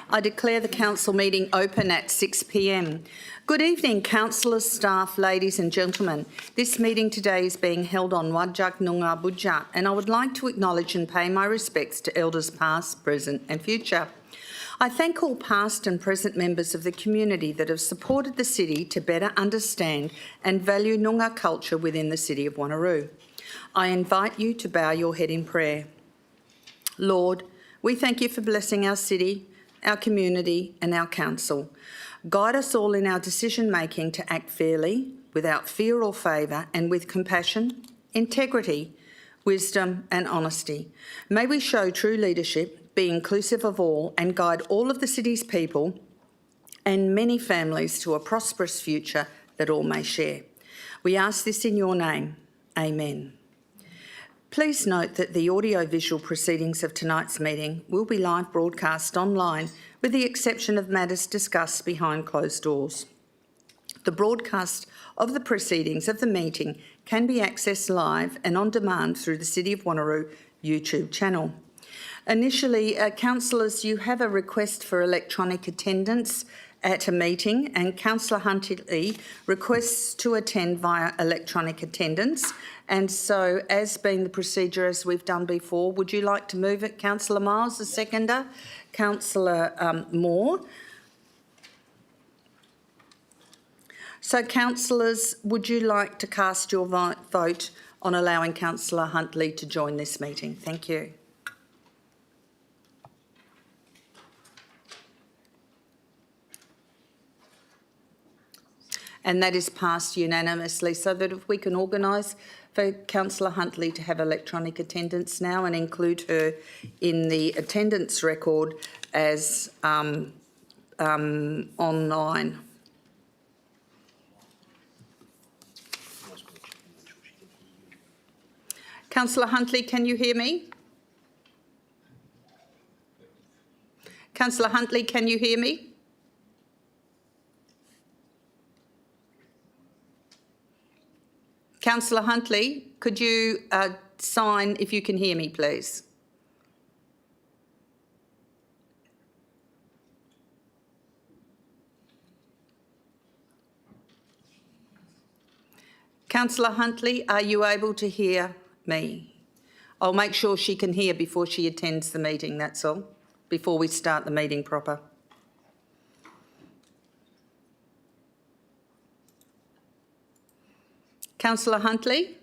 I declare the council meeting open at 6 p.m. Good evening, councillors, staff, ladies and gentlemen. This meeting today is being held on Whadjuk Noongar Budja, and I would like to acknowledge and pay my respects to elders past, present and future. I thank all past and present members of the community that have supported the city to better understand and value Noongar culture within the city of Wanneroo. I invite you to bow your head in prayer. Lord, we thank you for blessing our city, our community and our council. Guide us all in our decision-making to act fairly, without fear or favour, and with compassion, integrity, wisdom and honesty. May we show true leadership, be inclusive of all and guide all of the city's people and many families to a prosperous future that all may share. We ask this in your name. Amen. Please note that the audio-visual proceedings of tonight's meeting will be live broadcast online with the exception of matters discussed behind closed doors. The broadcast of the proceedings of the meeting can be accessed live and on demand through the City of Wanneroo YouTube channel. Initially, councillors, you have a request for electronic attendance at a meeting, and Councillor Huntley requests to attend via electronic attendance. And so, as being the procedure as we've done before, would you like to move it? Councillor Miles, the seconder. Councillor Moore. So, councillors, would you like to cast your vote on allowing Councillor Huntley to join this meeting? Thank you. And that is passed unanimously, so that if we can organise for Councillor Huntley to have electronic attendance now and include her in the attendance record as online. Councillor Huntley, can you hear me? Councillor Huntley, can you hear me? Councillor Huntley, could you sign if you can hear me, please? Councillor Huntley, are you able to hear me? I'll make sure she can hear before she attends the meeting, that's all, before we start the meeting proper. Councillor Huntley?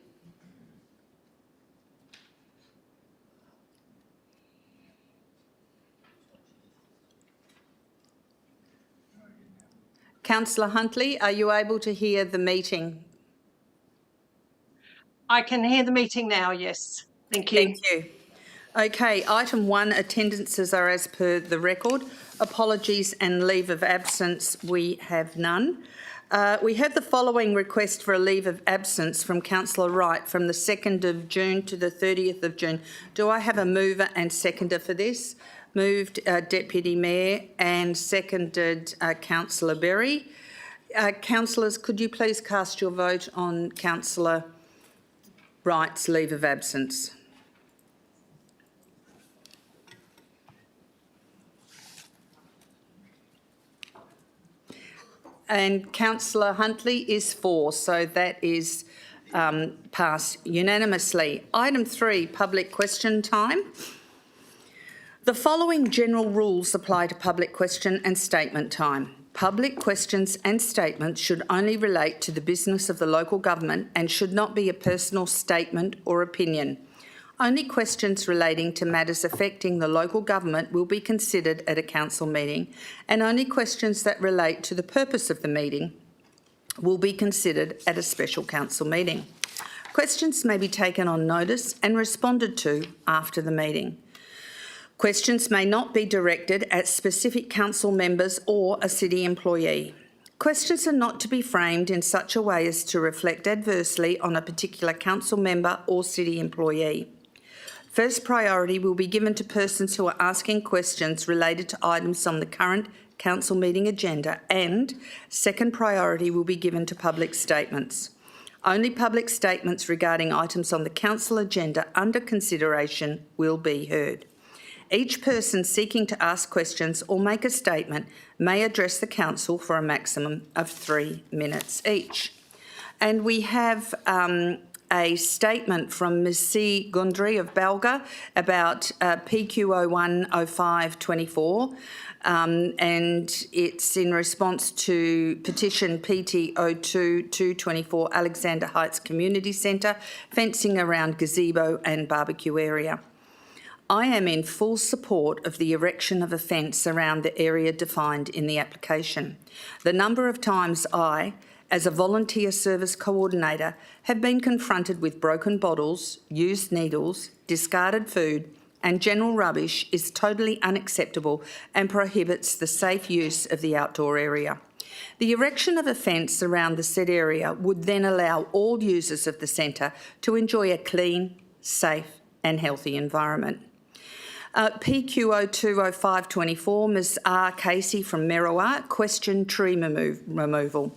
Councillor Huntley, are you able to hear the meeting? I can hear the meeting now, yes. Thank you. Thank you. Okay, item 1, attendances are as per the record. Apologies and leave of absence, we have none. We have the following request for a leave of absence from Councillor Wright from the 2nd of June to the 30th of June. Do I have a mover and seconder for this? Moved Deputy Mayor and seconded Councillor Berry. Councillors, could you please cast your vote on Councillor Wright's leave of absence? And Councillor Huntley is for, so that is passed unanimously. Item 3, public question time. The following general rules apply to public question and statement time. Public questions and statements should only relate to the business of the local government and should not be a personal statement or opinion. Only questions relating to matters affecting the local government will be considered at a council meeting, and only questions that relate to the purpose of the meeting will be considered at a special council meeting. Questions may be taken on notice and responded to after the meeting. Questions may not be directed at specific council members or a city employee. Questions are not to be framed in such a way as to reflect adversely on a particular council member or city employee. First priority will be given to persons who are asking questions related to items on the current council meeting agenda, and second priority will be given to public statements. Only public statements regarding items on the council agenda under consideration will be heard. Each person seeking to ask questions or make a statement may address the council for a maximum of 3 minutes each. And we have a statement from Ms C. Gundry of Balga about PQ010524, and it's in response to petition PT02-224 Alexander Heights Community Centre, fencing around gazebo and barbecue area. I am in full support of the erection of a fence around the area defined in the application. The number of times I, as a volunteer service coordinator, have been confronted with broken bottles, used needles, discarded food and general rubbish is totally unacceptable and prohibits the safe use of the outdoor area. The erection of a fence around the said area would then allow all users of the centre to enjoy a clean, safe and healthy environment. PQ020524, Ms R. Casey from Merriwa, question tree removal.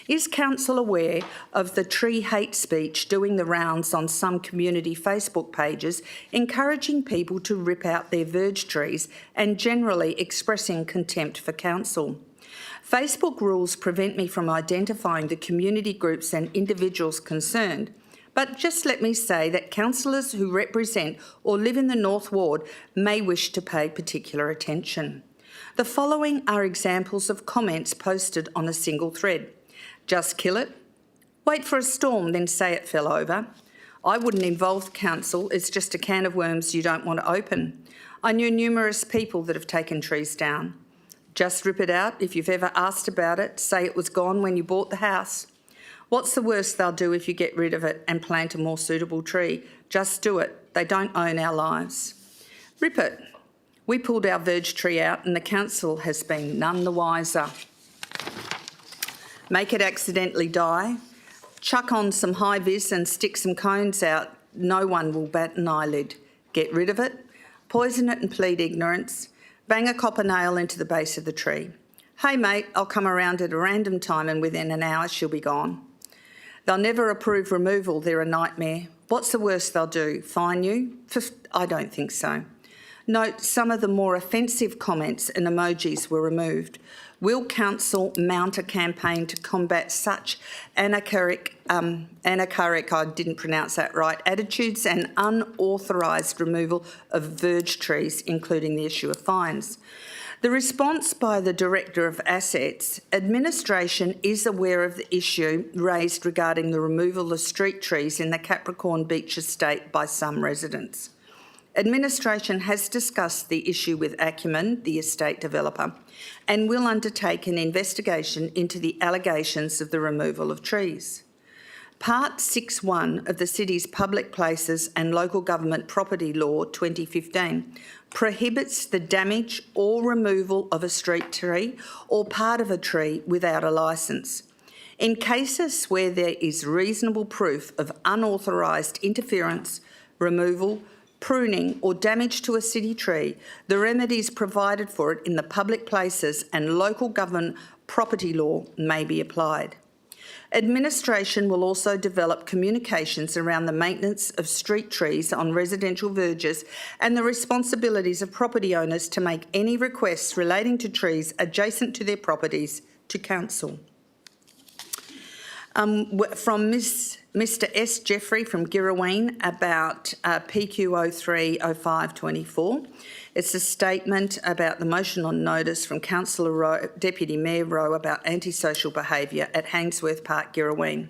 Is Council aware of the tree hate speech doing the rounds on some community Facebook pages, encouraging people to rip out their verge trees and generally expressing contempt for Council? Facebook rules prevent me from identifying the community groups and individuals concerned, but just let me say that councillors who represent or live in the North Ward may wish to pay particular attention. The following are examples of comments posted on a single thread. Just kill it. Wait for a storm, then say it fell over. I wouldn't involve council, it's just a can of worms you don't want to open. I knew numerous people that have taken trees down. Just rip it out. If you've ever asked about it, say it was gone when you bought the house. What's the worst they'll do if you get rid of it and plant a more suitable tree? Just do it. They don't own our lives. Rip it. We pulled our verge tree out and the council has been none the wiser. Make it accidentally die. Chuck on some high-vis and stick some cones out. No one will bat an eyelid. Get rid of it. Poison it and plead ignorance. Bang a copper nail into the base of the tree. Hey mate, I'll come around at a random time and within an hour she'll be gone. They'll never approve removal, they're a nightmare. What's the worst they'll do? Fine you? I don't think so. Note some of the more offensive comments and emojis were removed. Will Council mount a campaign to combat such attitudes and unauthorised removal of verge trees, including the issue of fines? The response by the Director of Assets, administration is aware of the issue raised regarding the removal of street trees in the Capricorn Beach estate by some residents. Administration has discussed the issue with Acumen, the estate developer, and will undertake an investigation into the allegations of the removal of trees. Part 6.1 of the City's Public Places and Local Government Property Law 2015 prohibits the damage or removal of a street tree or part of a tree without a licence. In cases where there is reasonable proof of unauthorised interference, removal, pruning or damage to a city tree, the remedies provided for it in the Public Places and Local Government Property Law may be applied. Administration will also develop communications around the maintenance of street trees on residential verges and the responsibilities of property owners to make any requests relating to trees adjacent to their properties to Council. From Mr S. Jeffrey from Girraween about PQ030524. It's a statement about the motion on notice from Councillor Deputy Mayor Rowe about antisocial behaviour at Hainsworth Park, Girraween.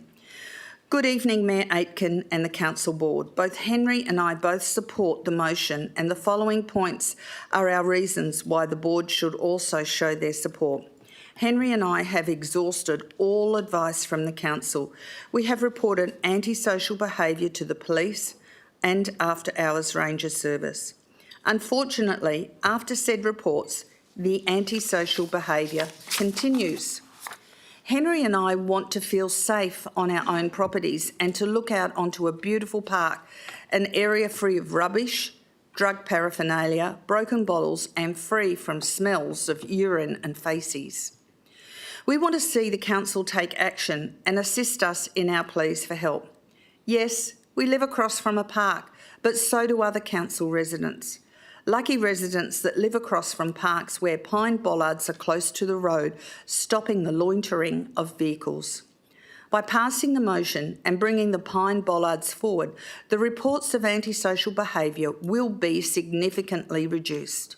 Good evening, Mayor Aitken and the Council Board. Both Henry and I both support the motion, and the following points are our reasons why the Board should also show their support. Henry and I have exhausted all advice from the Council. We have reported antisocial behaviour to the police and after hours ranger service. Unfortunately, after said reports, the antisocial behaviour continues. Henry and I want to feel safe on our own properties and to look out onto a beautiful park, an area free of rubbish, drug paraphernalia, broken bottles and free from smells of urine and faeces. We want to see the Council take action and assist us in our pleas for help. Yes, we live across from a park, but so do other Council residents. Lucky residents that live across from parks where pine bollards are close to the road, stopping the loitering of vehicles. By passing the motion and bringing the pine bollards forward, the reports of antisocial behaviour will be significantly reduced.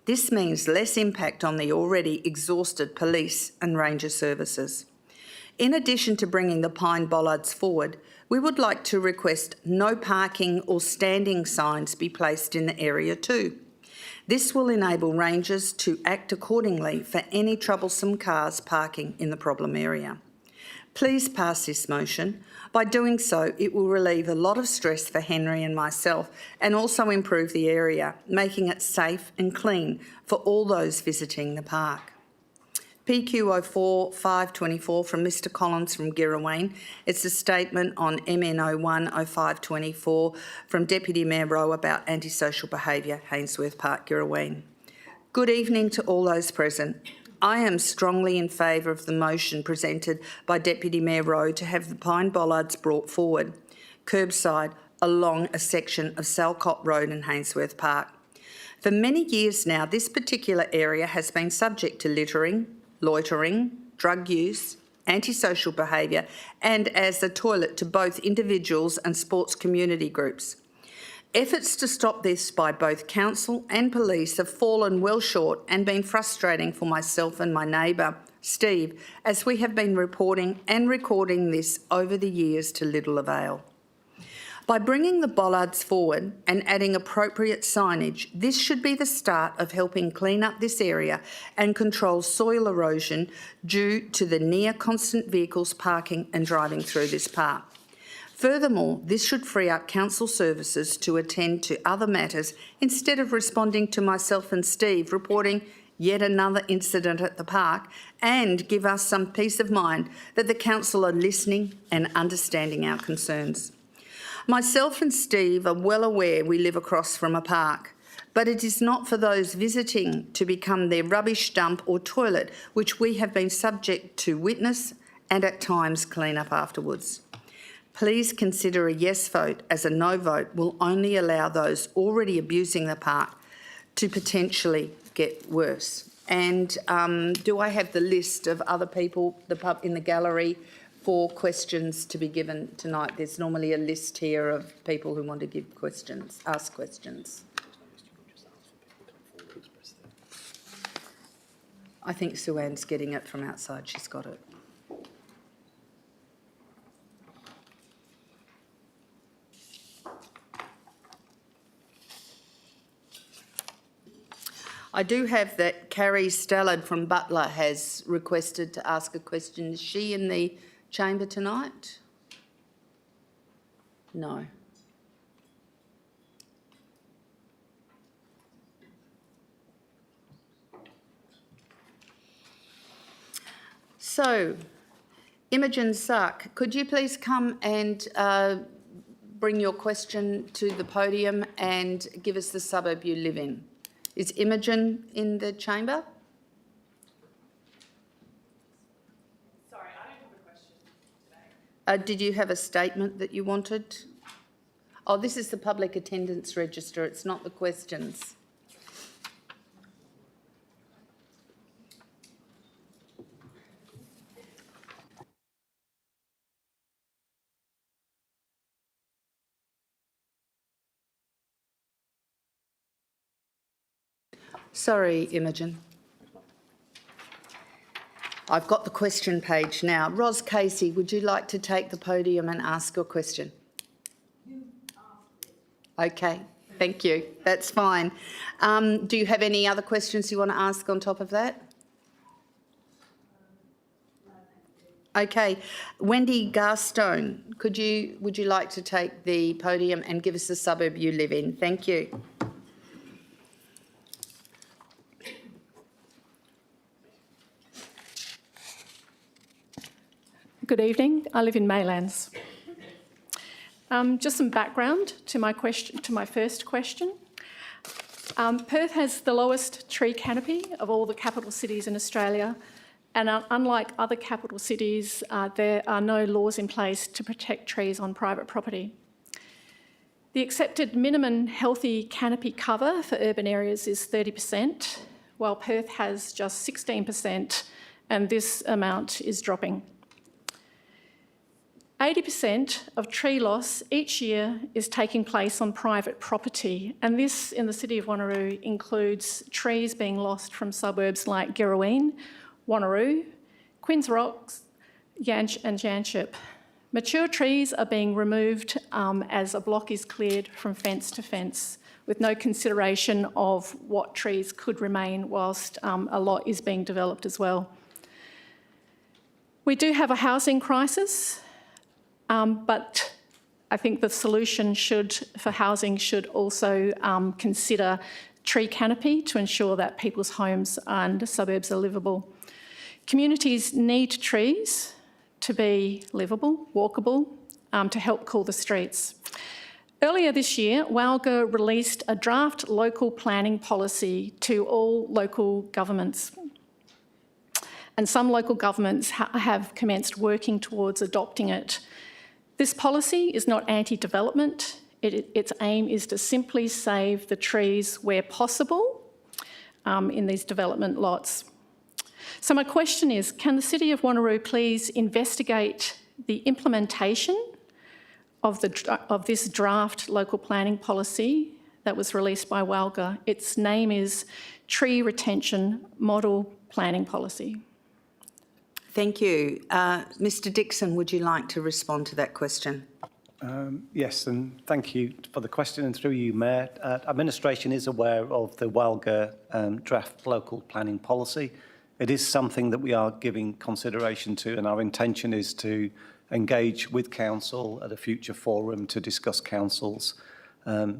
This means less impact on the already exhausted police and ranger services. In addition to bringing the pine bollards forward, we would like to request no parking or standing signs be placed in the area too. This will enable rangers to act accordingly for any troublesome cars parking in the problem area. Please pass this motion. By doing so, it will relieve a lot of stress for Henry and myself and also improve the area, making it safe and clean for all those visiting the park. PQ04 524 from Mr Collins from Girraween. It's a statement on MN01 0524 from Deputy Mayor Rowe about antisocial behaviour, Hainsworth Park, Girraween. Good evening to all those present. I am strongly in favour of the motion presented by Deputy Mayor Rowe to have the pine bollards brought forward, curbside, along a section of Salcott Road in Hainsworth Park. For many years now, this particular area has been subject to littering, loitering, drug use, antisocial behaviour, and as a toilet to both individuals and sports community groups. Efforts to stop this by both council and police have fallen well short and been frustrating for myself and my neighbour, Steve, as we have been reporting and recording this over the years to little avail. By bringing the bollards forward and adding appropriate signage, this should be the start of helping clean up this area and control soil erosion due to the near constant vehicles parking and driving through this park. Furthermore, this should free up council services to attend to other matters instead of responding to myself and Steve reporting yet another incident at the park, and give us some peace of mind that the council are listening and understanding our concerns. Myself and Steve are well aware we live across from a park, but it is not for those visiting to become their rubbish dump or toilet, which we have been subject to witness and at times clean up afterwards. Please consider a yes vote, as a no vote will only allow those already abusing the park to potentially get worse. And do I have the list of other people in the gallery for questions to be given tonight? There's normally a list here of people who want to give questions, ask questions. I think Sue Ann's getting it from outside. She's got it. I do have that Carrie Stallard from Butler has requested to ask a question. Is she in the chamber tonight? No. So, Imogen Suck, could you please come and bring your question to the podium and give us the suburb you live in? Is Imogen in the chamber? Sorry, I don't have a question today. Did you have a statement that you wanted? Oh, this is the public attendance register. It's not the questions. Sorry, Imogen. I've got the question page now. Ros Casey, would you like to take the podium and ask your question? Okay, thank you. That's fine. Do you have any other questions you want to ask on top of that? Okay. Wendy Garstone, would you like to take the podium and give us the suburb you live in? Thank you. Good evening. I live in Maylands. Just some background to my first question. Perth has the lowest tree canopy of all the capital cities in Australia, and unlike other capital cities, there are no laws in place to protect trees on private property. The accepted minimum healthy canopy cover for urban areas is 30%, while Perth has just 16%, and this amount is dropping. 80% of tree loss each year is taking place on private property, and this in the City of Wanneroo includes trees being lost from suburbs like Girraween, Wanneroo, Quinns Rocks, and Janship. Mature trees are being removed as a block is cleared from fence to fence, with no consideration of what trees could remain whilst a lot is being developed as well. We do have a housing crisis, but I think the solution for housing should also consider tree canopy to ensure that people's homes and suburbs are livable. Communities need trees to be livable, walkable, to help cool the streets. Earlier this year, Walga released a draft local planning policy to all local governments. And some local governments have commenced working towards adopting it. This policy is not anti-development. Its aim is to simply save the trees where possible in these development lots. So my question is, can the City of Wanneroo please investigate the implementation of this draft local planning policy that was released by Walga? Its name is Tree Retention Model Planning Policy. Thank you. Mr Dixon, would you like to respond to that question? Yes, and thank you for the question, and through you, Mayor. Administration is aware of the Walga draft local planning policy. It is something that we are giving consideration to, and our intention is to engage with Council at a future forum to discuss Council's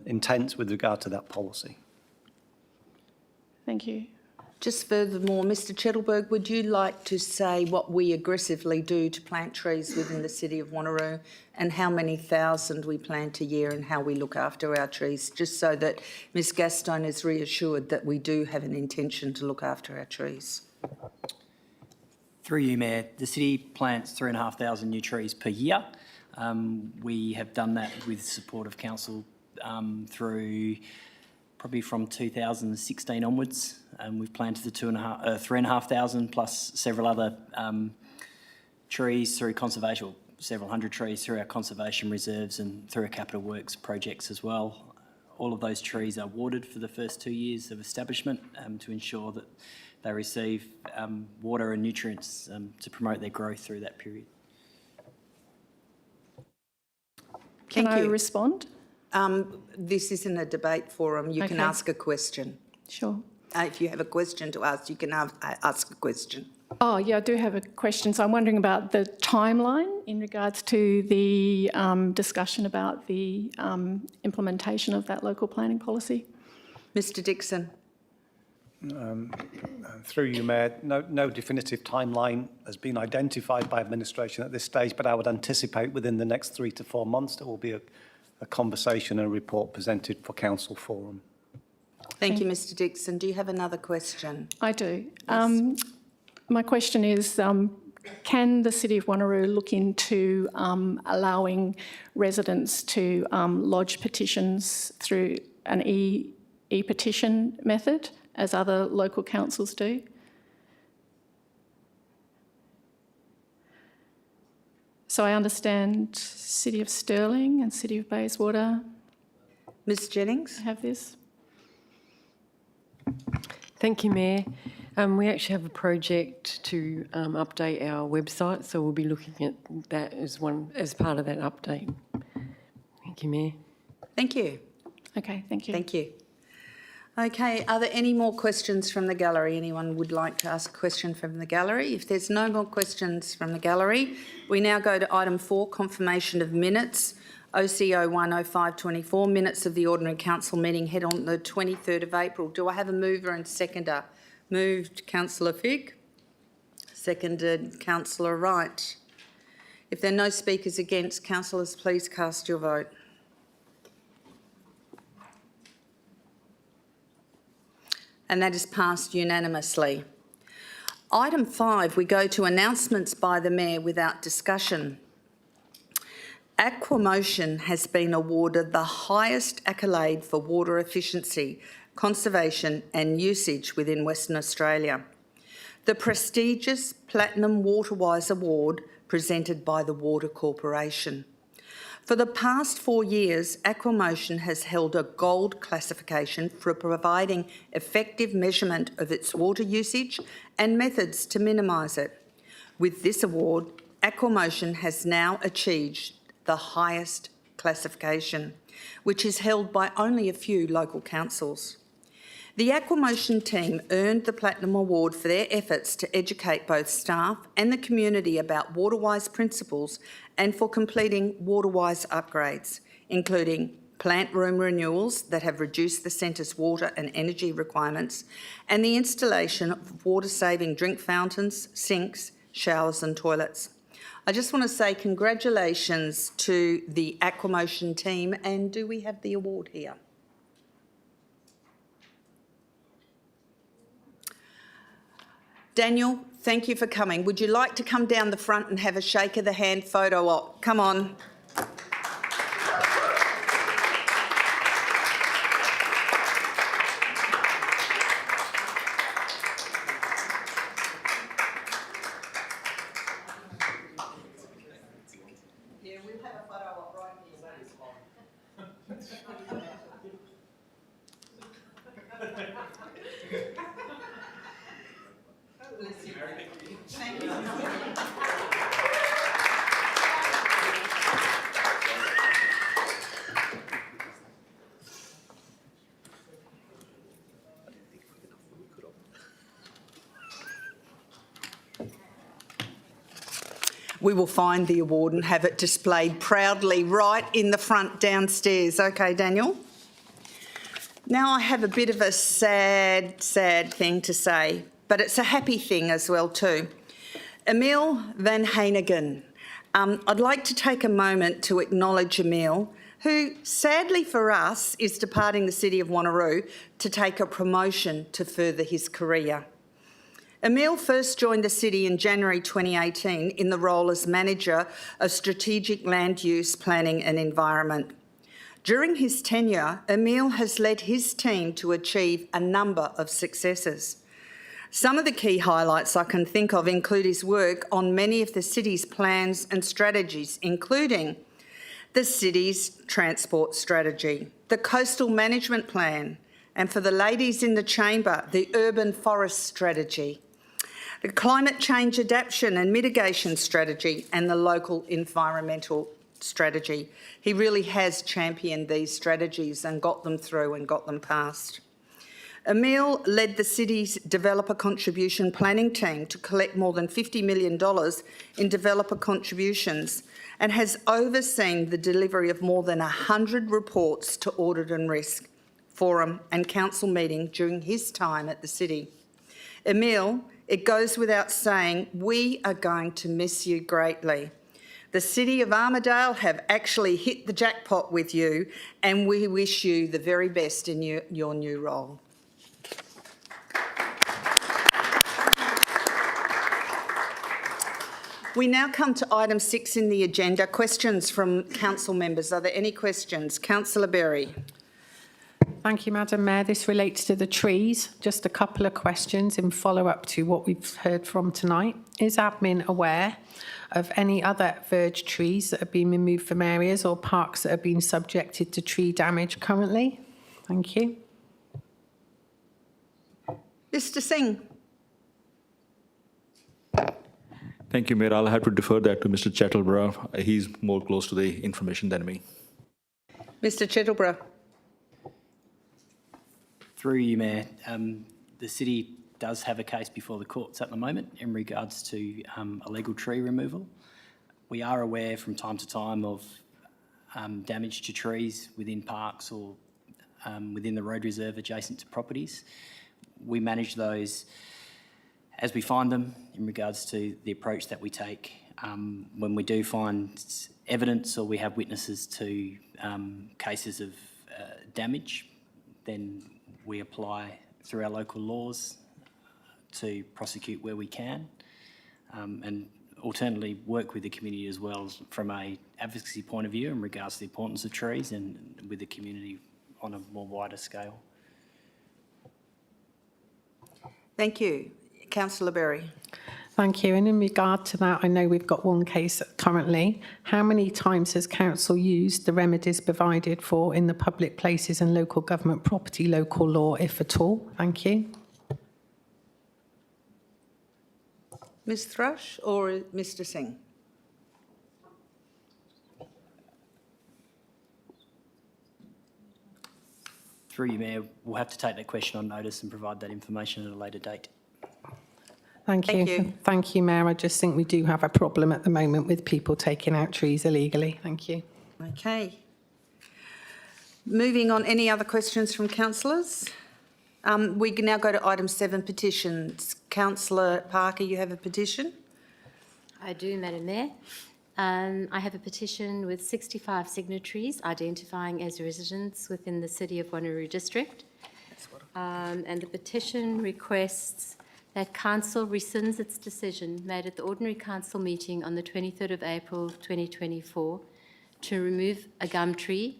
intent with regard to that policy. Thank you. Just furthermore, Mr Chettleberg, would you like to say what we aggressively do to plant trees within the City of Wanneroo and how many thousand we plant a year and how we look after our trees, just so that Ms Gaston is reassured that we do have an intention to look after our trees? Through you, Mayor, the City plants 3,500 new trees per year. We have done that with support of Council through probably from 2016 onwards. We've planted the 3,500 plus several other trees through conservation, or several hundred trees through our conservation reserves and through our capital works projects as well. All of those trees are watered for the first 2 years of establishment to ensure that they receive water and nutrients to promote their growth through that period. Can I respond? This isn't a debate forum. You can ask a question. Sure. If you have a question to ask, you can ask a question. Oh, yeah, I do have a question. So I'm wondering about the timeline in regards to the discussion about the implementation of that local planning policy. Mr Dixon. Through you, Mayor, no definitive timeline has been identified by administration at this stage, but I would anticipate within the next 3 to 4 months there will be a conversation and a report presented for Council forum. Thank you, Mr Dixon. Do you have another question? I do. Yes. My question is, can the City of Wanneroo look into allowing residents to lodge petitions through an e-petition method, as other local councils do? So I understand City of Stirling and City of Bayswater. Ms Jennings? Have this. Thank you, Mayor. We actually have a project to update our website, so we'll be looking at that as part of that update. Thank you, Mayor. Thank you. Okay, thank you. Thank you. Okay, are there any more questions from the gallery? Anyone would like to ask a question from the gallery? If there's no more questions from the gallery, we now go to item 4, confirmation of minutes. OCO 10524, minutes of the Ordinary Council meeting held on the 23rd of April. Do I have a mover and seconder? Moved, Councillor Figg. Seconded, Councillor Wright. If there are no speakers against, councillors, please cast your vote. And that is passed unanimously. Item 5, we go to announcements by the Mayor without discussion. Aquamotion has been awarded the highest accolade for water efficiency, conservation and usage within Western Australia. The prestigious Platinum Waterwise Award presented by the Water Corporation. For the past 4 years, Aquamotion has held a gold classification for providing effective measurement of its water usage and methods to minimise it. With this award, Aquamotion has now achieved the highest classification, which is held by only a few local councils. The Aquamotion team earned the Platinum Award for their efforts to educate both staff and the community about WaterWise principles and for completing WaterWise upgrades, including plant room renewals that have reduced the centre's water and energy requirements, and the installation of water-saving drink fountains, sinks, showers and toilets. I just want to say congratulations to the Aquamotion team, and do we have the award here? Daniel, thank you for coming. Would you like to come down the front and have a shake of the hand photo op? Come on. Yeah, we'll have a photo op right here. Thank you. We will find the award and have it displayed proudly right in the front downstairs. Okay, Daniel? Now I have a bit of a sad thing to say, but it's a happy thing as well too. Emil van Hanegem. I'd like to take a moment to acknowledge Emil, who sadly for us is departing the city of Wanneroo to take a promotion to further his career. Emil first joined the city in January 2018 in the role as Manager of Strategic Land Use, Planning and Environment. During his tenure, Emil has led his team to achieve a number of successes. Some of the key highlights I can think of include his work on many of the city's plans and strategies, including the city's transport strategy, the coastal management plan, and for the ladies in the chamber, the urban forest strategy, the climate change adaptation and mitigation strategy, and the local environmental strategy. He really has championed these strategies and got them through and got them passed. Emil led the city's developer contribution planning team to collect more than $50 million in developer contributions and has overseen the delivery of more than 100 reports to Audit and Risk, Forum and Council meeting during his time at the city. Emil, it goes without saying, we are going to miss you greatly. The City of Armidale have actually hit the jackpot with you, and we wish you the very best in your new role. We now come to item 6 in the agenda, questions from council members. Are there any questions? Councillor Berry. Thank you, Madam Mayor. This relates to the trees. Just a couple of questions in follow-up to what we've heard from tonight. Is admin aware of any other verge trees that have been removed from areas or parks that have been subjected to tree damage currently? Thank you. Mr Singh. Thank you, Mayor. I'll have to defer that to Mr. Chettleborough. He's more close to the information than me. Mr Chettleborough. Through you, Mayor, the city does have a case before the courts at the moment in regards to illegal tree removal. We are aware from time to time of damage to trees within parks or within the road reserve adjacent to properties. We manage those as we find them in regards to the approach that we take. When we do find evidence or we have witnesses to cases of damage, then we apply through our local laws to prosecute where we can. And alternately work with the community as well as from a advocacy point of view in regards to the importance of trees and with the community on a more wider scale. Thank you. Councillor Berry. Thank you. And in regard to that, I know we've got one case currently. How many times has council used the remedies provided for in the public places and local government property local law, if at all? Thank you. Ms Thrush or Mr Singh? Through you, Mayor, we'll have to take that question on notice and provide that information at a later date. Thank you. Thank you. Thank you, Mayor. I just think we do have a problem at the moment with people taking out trees illegally. Thank you. Okay. Moving on, any other questions from councillors? We can now go to item 7, petitions. Councillor Parker, you have a petition? I do, Madam Mayor. I have a petition with 65 signatories identifying as residents within the City of Wanneroo District. And the petition requests that Council rescinds its decision made at the Ordinary Council meeting on the 23rd of April 2024 to remove a gum tree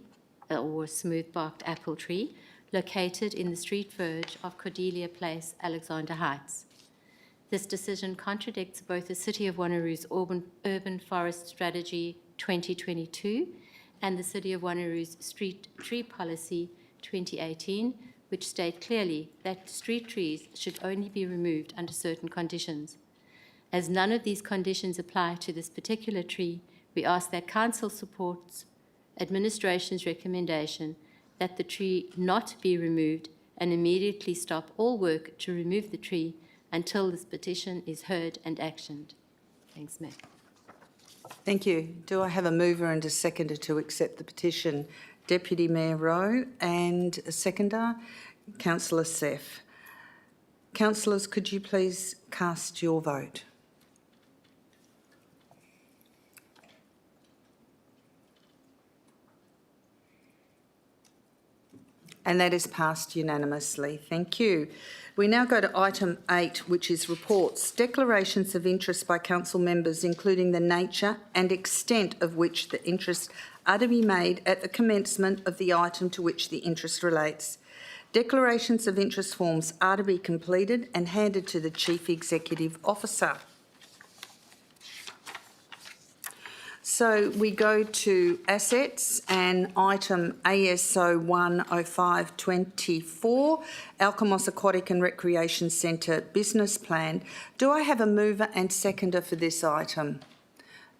or smooth-barked apple tree located in the street verge of Cordelia Place, Alexander Heights. This decision contradicts both the City of Wanneroo's Urban Forest Strategy 2022 and the City of Wanneroo's Street Tree Policy 2018, which state clearly that street trees should only be removed under certain conditions. As none of these conditions apply to this particular tree, we ask that Council supports Administration's recommendation that the tree not be removed and immediately stop all work to remove the tree until this petition is heard and actioned. Thanks, Mayor. Thank you. Do I have a mover and a seconder to accept the petition? Deputy Mayor Rowe and a seconder, Councillor Seff. Councillors, could you please cast your vote? And that is passed unanimously. Thank you. We now go to item 8, which is reports. Declarations of interest by council members, including the nature and extent of which the interests are to be made at the commencement of the item to which the interest relates. Declarations of interest forms are to be completed and handed to the Chief Executive Officer. So we go to assets and item ASO 10524, Alkimos Aquatic and Recreation Centre Business Plan. Do I have a mover and seconder for this item?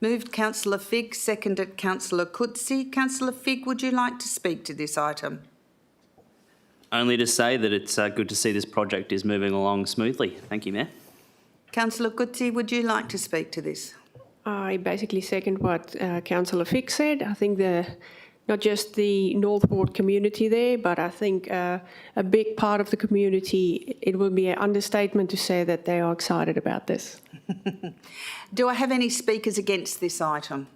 Moved Councillor Figg, seconded Councillor Coetzee. Councillor Figg, would you like to speak to this item? Only to say that it's good to see this project is moving along smoothly. Thank you, Mayor. Councillor Coetzee, would you like to speak to this? I basically second what Councillor Figg said. I think not just the North Ward community there, but I think a big part of the community, it will be an understatement to say that they are excited about this. Do I have any speakers against this item?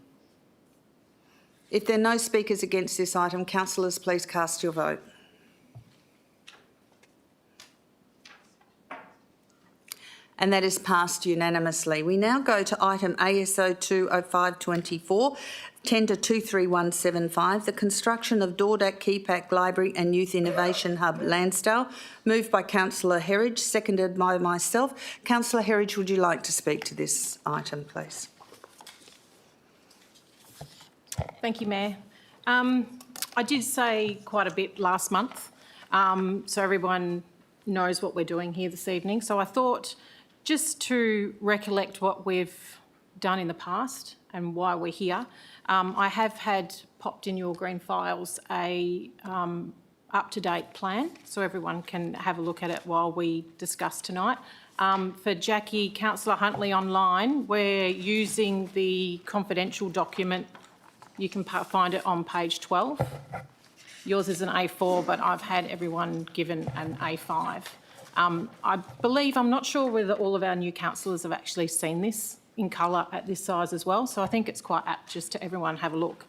If there are no speakers against this item, councillors, please cast your vote. And that is passed unanimously. We now go to item ASO 20524, Tender 23175, the construction of Dordak Keepak Library and Youth Innovation Hub, Lansdale, moved by Councillor Herridge, seconded by myself. Councillor Herridge, would you like to speak to this item, please? Thank you, Mayor. I did say quite a bit last month, so everyone knows what we're doing here this evening. So I thought, just to recollect what we've done in the past and why we're here, I have had popped in your green files a up-to-date plan so everyone can have a look at it while we discuss tonight. For Jackie, Councillor Huntley online, we're using the confidential document. You can find it on page 12. Yours is an A4, but I've had everyone given an A5. I believe, I'm not sure whether all of our new councillors have actually seen this in colour at this size as well, so I think it's quite apt just to everyone have a look.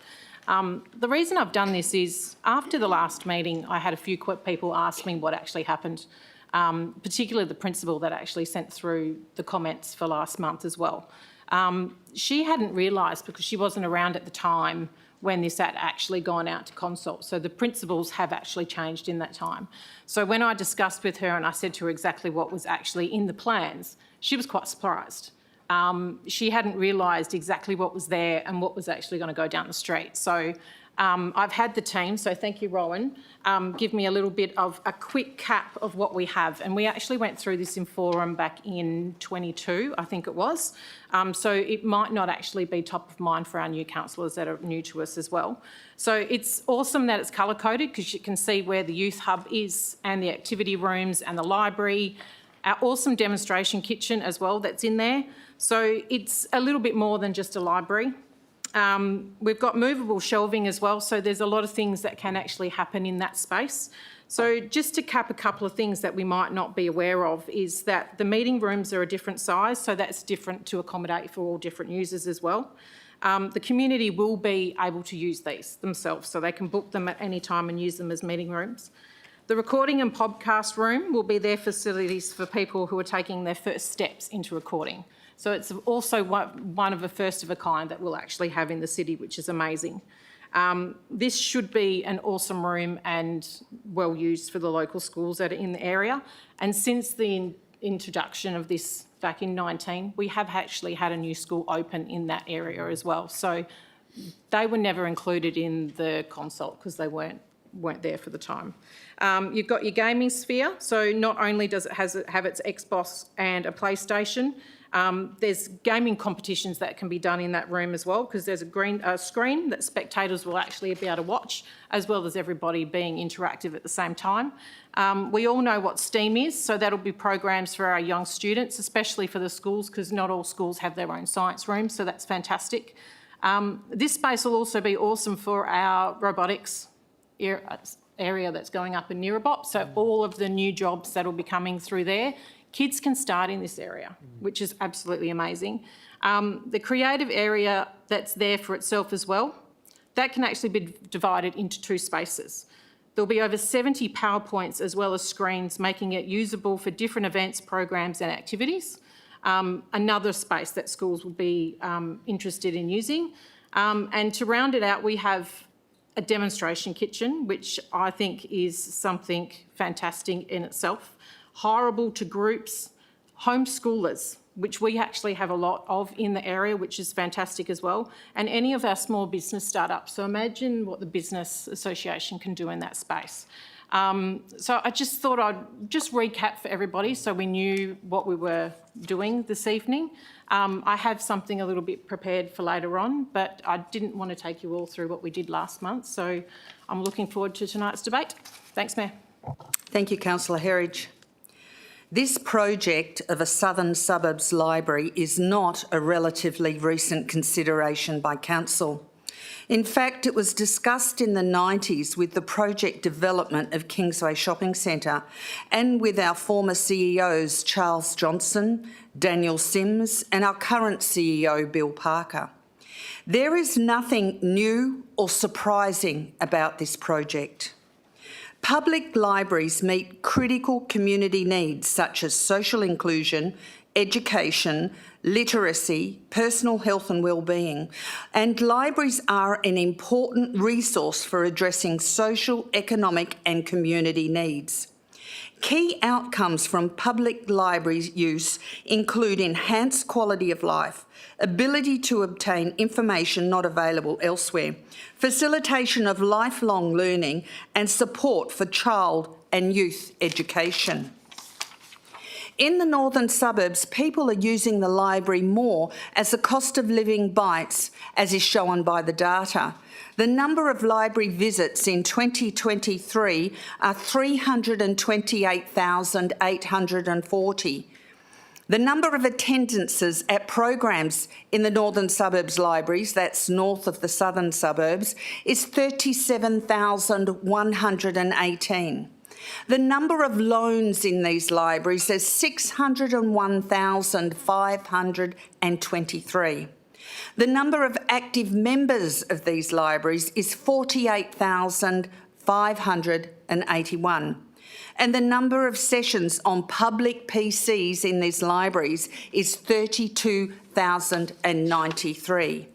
The reason I've done this is after the last meeting, I had a few people ask me what actually happened, particularly the principal that actually sent through the comments for last month as well. She hadn't realised, because she wasn't around at the time when this had actually gone out to consult. So the principles have actually changed in that time. So when I discussed with her and I said to her exactly what was actually in the plans, she was quite surprised. She hadn't realised exactly what was there and what was actually going to go down the street. So I've had the team, so thank you, Rowan, give me a little bit of a quick cap of what we have. And we actually went through this in forum back in 22, I think it was. So it might not actually be top of mind for our new councillors that are new to us as well. So it's awesome that it's colour-coded, because you can see where the youth hub is and the activity rooms and the library, our awesome demonstration kitchen as well that's in there. So it's a little bit more than just a library. We've got movable shelving as well, so there's a lot of things that can actually happen in that space. So just to cap a couple of things that we might not be aware of is that the meeting rooms are a different size, so that's different to accommodate for all different users as well. The community will be able to use these themselves, so they can book them at any time and use them as meeting rooms. The recording and podcast room will be their facilities for people who are taking their first steps into recording. So it's also one of a first of a kind that we'll actually have in the city, which is amazing. This should be an awesome room and well used for the local schools that are in the area. And since the introduction of this back in 19, we have actually had a new school open in that area as well. So they were never included in the consult because they weren't there for the time. You've got your gaming sphere. So not only does it have its Xbox and a PlayStation, there's gaming competitions that can be done in that room as well, because there's a screen that spectators will actually be able to watch, as well as everybody being interactive at the same time. We all know what STEAM is, so that'll be programs for our young students, especially for the schools, because not all schools have their own science rooms, so that's fantastic. This space will also be awesome for our robotics area that's going up in Nearabop, so all of the new jobs that will be coming through there, kids can start in this area, which is absolutely amazing. The creative area that's there for itself as well, that can actually be divided into two spaces. There'll be over 70 PowerPoints as well as screens, making it usable for different events, programs and activities. Another space that schools will be interested in using. And to round it out, we have a demonstration kitchen, which I think is something fantastic in itself. Hireable to groups, homeschoolers, which we actually have a lot of in the area, which is fantastic as well, and any of our small business startups. So imagine what the Business Association can do in that space. So I just thought I'd just recap for everybody so we knew what we were doing this evening. I have something a little bit prepared for later on, but I didn't want to take you all through what we did last month, so I'm looking forward to tonight's debate. Thanks, Mayor. Thank you, Councillor Herridge. This project of a southern suburbs library is not a relatively recent consideration by Council. In fact, it was discussed in the 90s with the project development of Kingsway Shopping Centre and with our former CEOs Charles Johnson, Daniel Sims and our current CEO Bill Parker. There is nothing new or surprising about this project. Public libraries meet critical community needs such as social inclusion, education, literacy, personal health and wellbeing, and libraries are an important resource for addressing social, economic and community needs. Key outcomes from public library use include enhanced quality of life, ability to obtain information not available elsewhere, facilitation of lifelong learning and support for child and youth education. In the northern suburbs, people are using the library more as the cost of living bites, as is shown by the data. The number of library visits in 2023 are 328,840. The number of attendances at programs in the northern suburbs libraries, that's north of the southern suburbs, is 37,118. The number of loans in these libraries is 601,523. The number of active members of these libraries is 48,581. And the number of sessions on public PCs in these libraries is 32,093.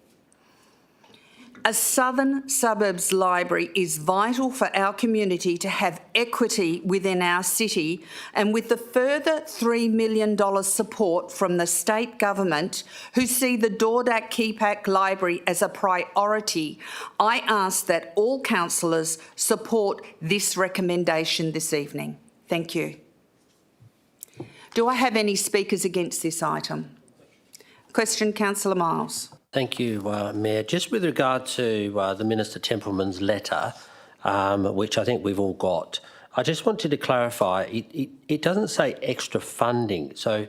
A southern suburbs library is vital for our community to have equity within our city, and with the further $3 million support from the state government, who see the Dordak Keepak Library as a priority, I ask that all councillors support this recommendation this evening. Thank you. Do I have any speakers against this item? Question, Councillor Miles. Thank you, Mayor. Just with regard to the Minister Templeman's letter, which I think we've all got, I just wanted to clarify, it doesn't say extra funding. So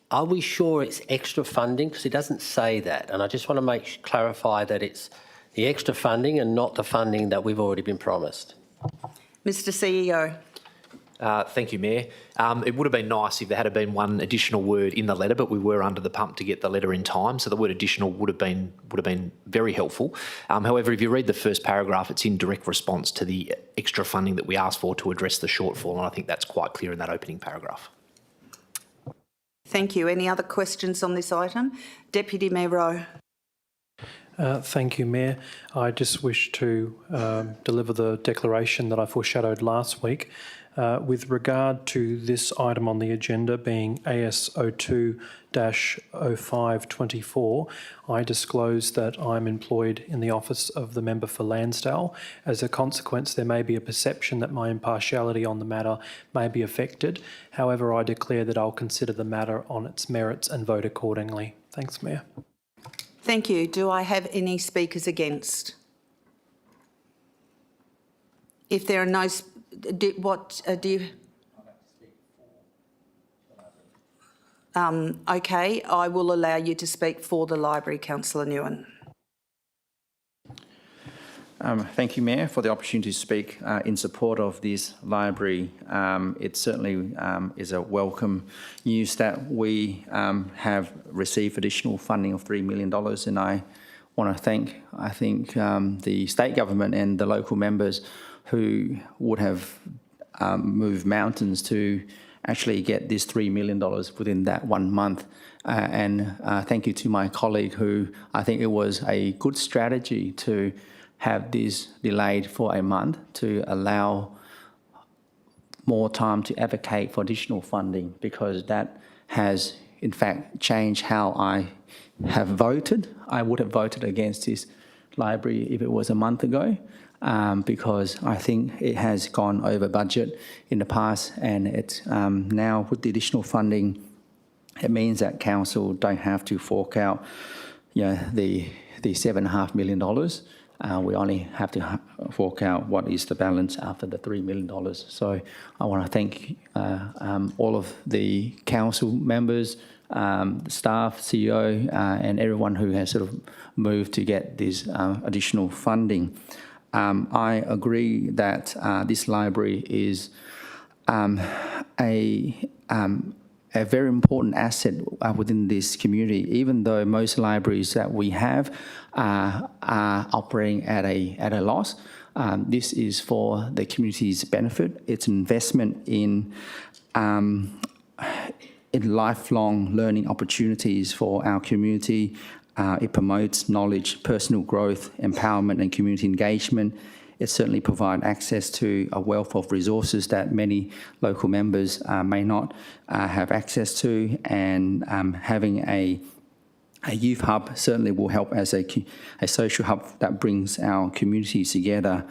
are we sure it's extra funding? Because it doesn't say that. And I just want to clarify that it's the extra funding and not the funding that we've already been promised. Mr CEO. Thank you, Mayor. It would have been nice if there had been one additional word in the letter, but we were under the pump to get the letter in time, so the word additional would have been very helpful. However, if you read the first paragraph, it's in direct response to the extra funding that we asked for to address the shortfall, and I think that's quite clear in that opening paragraph. Thank you. Any other questions on this item? Deputy Mayor Rowe. Thank you, Mayor. I just wish to deliver the declaration that I foreshadowed last week. With regard to this item on the agenda being AS02-0524, I disclose that I'm employed in the office of the member for Lansdale. As a consequence, there may be a perception that my impartiality on the matter may be affected. However, I declare that I'll consider the matter on its merits and vote accordingly. Thanks, Mayor. Thank you. Do I have any speakers against? If there are no... okay, I will allow you to speak for the library, Councillor Nguyen. Thank you, Mayor, for the opportunity to speak in support of this library. It certainly is a welcome news that we have received additional funding of $3 million, and I want to thank, the state government and the local members who would have moved mountains to actually get this $3 million within that 1 month. And thank you to my colleague who I think it was a good strategy to have this delayed for a month to allow more time to advocate for additional funding, because that has in fact changed how I have voted. I would have voted against this library if it was a month ago. Because I think it has gone over budget in the past, and it's now with the additional funding, it means that council don't have to fork out, the $7.5 million. We only have to fork out what is the balance after the $3 million. So I want to thank all of the council members, the staff, CEO, and everyone who has sort of moved to get this additional funding. I agree that this library is a very important asset within this community, even though most libraries that we have are operating at a loss. This is for the community's benefit. It's an investment in lifelong learning opportunities for our community. It promotes knowledge, personal growth, empowerment and community engagement. It certainly provides access to a wealth of resources that many local members may not have access to, and having a youth hub certainly will help as a social hub that brings our communities together.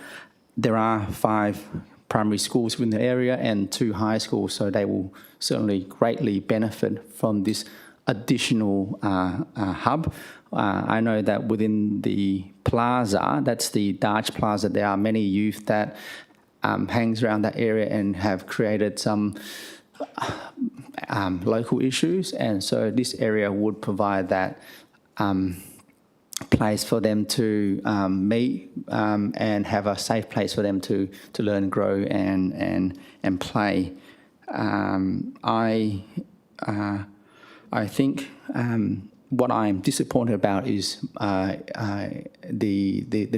There are 5 primary schools within the area and 2 high schools, so they will certainly greatly benefit from this additional hub. I know that within the plaza, that's the Darch Plaza, there are many youth that hangs around that area and have created some local issues, and so this area would provide that place for them to meet and have a safe place for them to learn, grow and play. I think what I'm disappointed about is the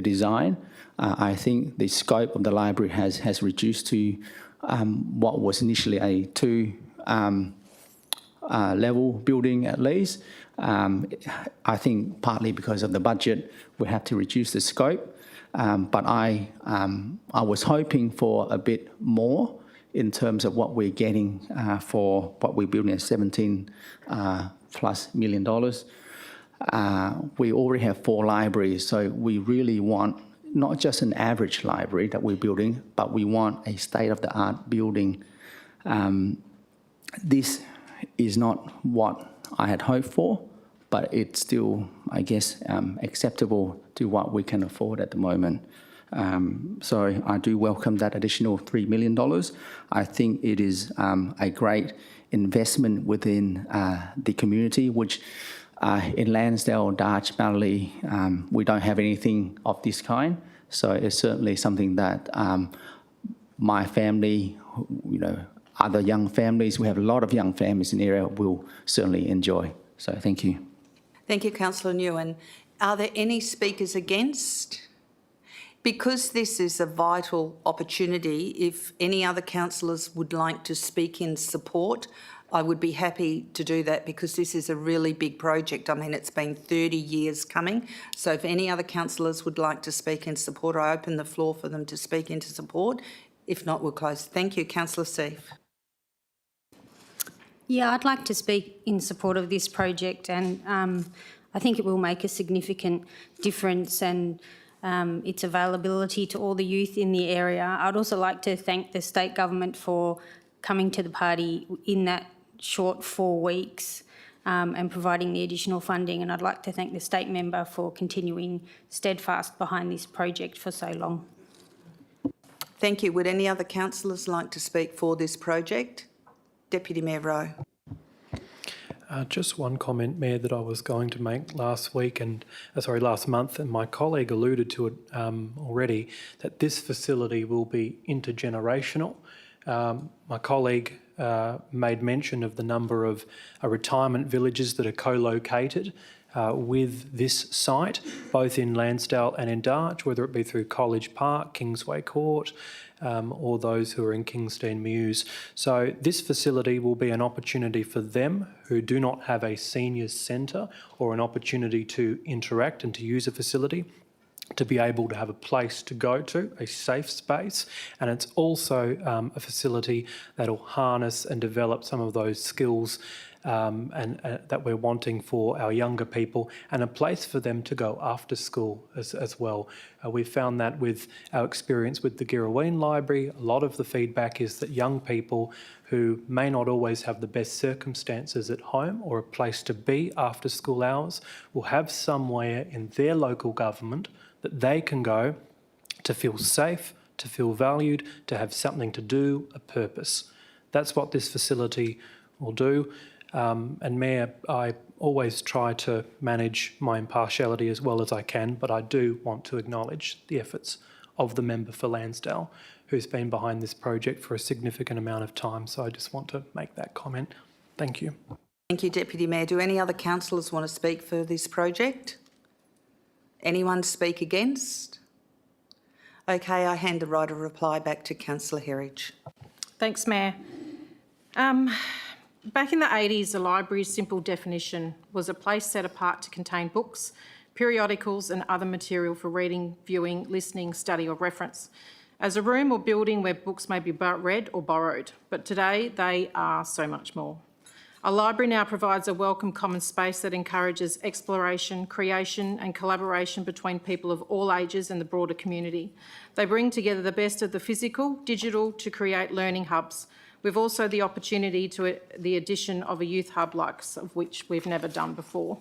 design. I think the scope of the library has reduced to what was initially a two level building at least. I think partly because of the budget, we have to reduce the scope. But I was hoping for a bit more in terms of what we're getting for what we're building at $17+ million. We already have 4 libraries, so we really want not just an average library that we're building, but we want a state-of-the-art building. This is not what I had hoped for, but it's still, I guess, acceptable to what we can afford at the moment. So I do welcome that additional $3 million. I think it is a great investment within the community, which in Lansdale, Darch, Mallee, we don't have anything of this kind. So it's certainly something that my family, other young families, we have a lot of young families in the area, will certainly enjoy. So thank you. Thank you, Councillor Nguyen. Are there any speakers against? Because this is a vital opportunity, if any other councillors would like to speak in support, I would be happy to do that, because this is a really big project. I mean, it's been 30 years coming. So if any other councillors would like to speak in support, I open the floor for them to speak into support. If not, we'll close. Thank you. Councillor Seif. Yeah, I'd like to speak in support of this project, and I think it will make a significant difference and its availability to all the youth in the area. I'd also like to thank the state government for coming to the party in that short 4 weeks and providing the additional funding, and I'd like to thank the state member for continuing steadfast behind this project for so long. Thank you. Would any other councillors like to speak for this project? Deputy Mayor Rowe. Just one comment, Mayor, that I was going to make last month, and my colleague alluded to it already, that this facility will be intergenerational. My colleague made mention of the number of retirement villages that are co-located with this site, both in Lansdale and in Darch, whether it be through College Park, Kingsway Court, or those who are in Kingston Mews. So this facility will be an opportunity for them who do not have a seniors centre or an opportunity to interact and to use a facility, to be able to have a place to go to, a safe space. And it's also a facility that will harness and develop some of those skills that we're wanting for our younger people, and a place for them to go after school as well. We've found that with our experience with the Girraween Library, a lot of the feedback is that young people who may not always have the best circumstances at home or a place to be after school hours will have somewhere in their local government that they can go to feel safe, to feel valued, to have something to do, a purpose. That's what this facility will do. And Mayor, I always try to manage my impartiality as well as I can, but I do want to acknowledge the efforts of the member for Lansdale, who's been behind this project for a significant amount of time. So I just want to make that comment. Thank you. Thank you, Deputy Mayor. Do any other councillors want to speak for this project? Anyone speak against? Okay, I hand the right of reply back to Councillor Herridge. Thanks, Mayor. Back in the 80s, the library's simple definition was a place set apart to contain books, periodicals and other material for reading, viewing, listening, study or reference, as a room or building where books may be read or borrowed. But today, they are so much more. A library now provides a welcome common space that encourages exploration, creation and collaboration between people of all ages and the broader community. They bring together the best of the physical, digital to create learning hubs. We've also the opportunity to the addition of a youth hub likes of which we've never done before.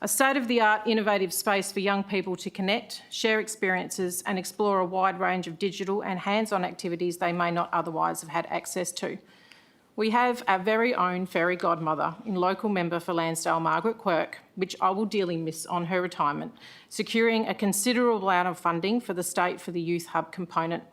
A state-of-the-art innovative space for young people to connect, share experiences and explore a wide range of digital and hands-on activities they may not otherwise have had access to. We have our very own fairy godmother in local member for Lansdale, Margaret Quirk, which I will dearly miss on her retirement, securing a considerable amount of funding for the state for the youth hub component.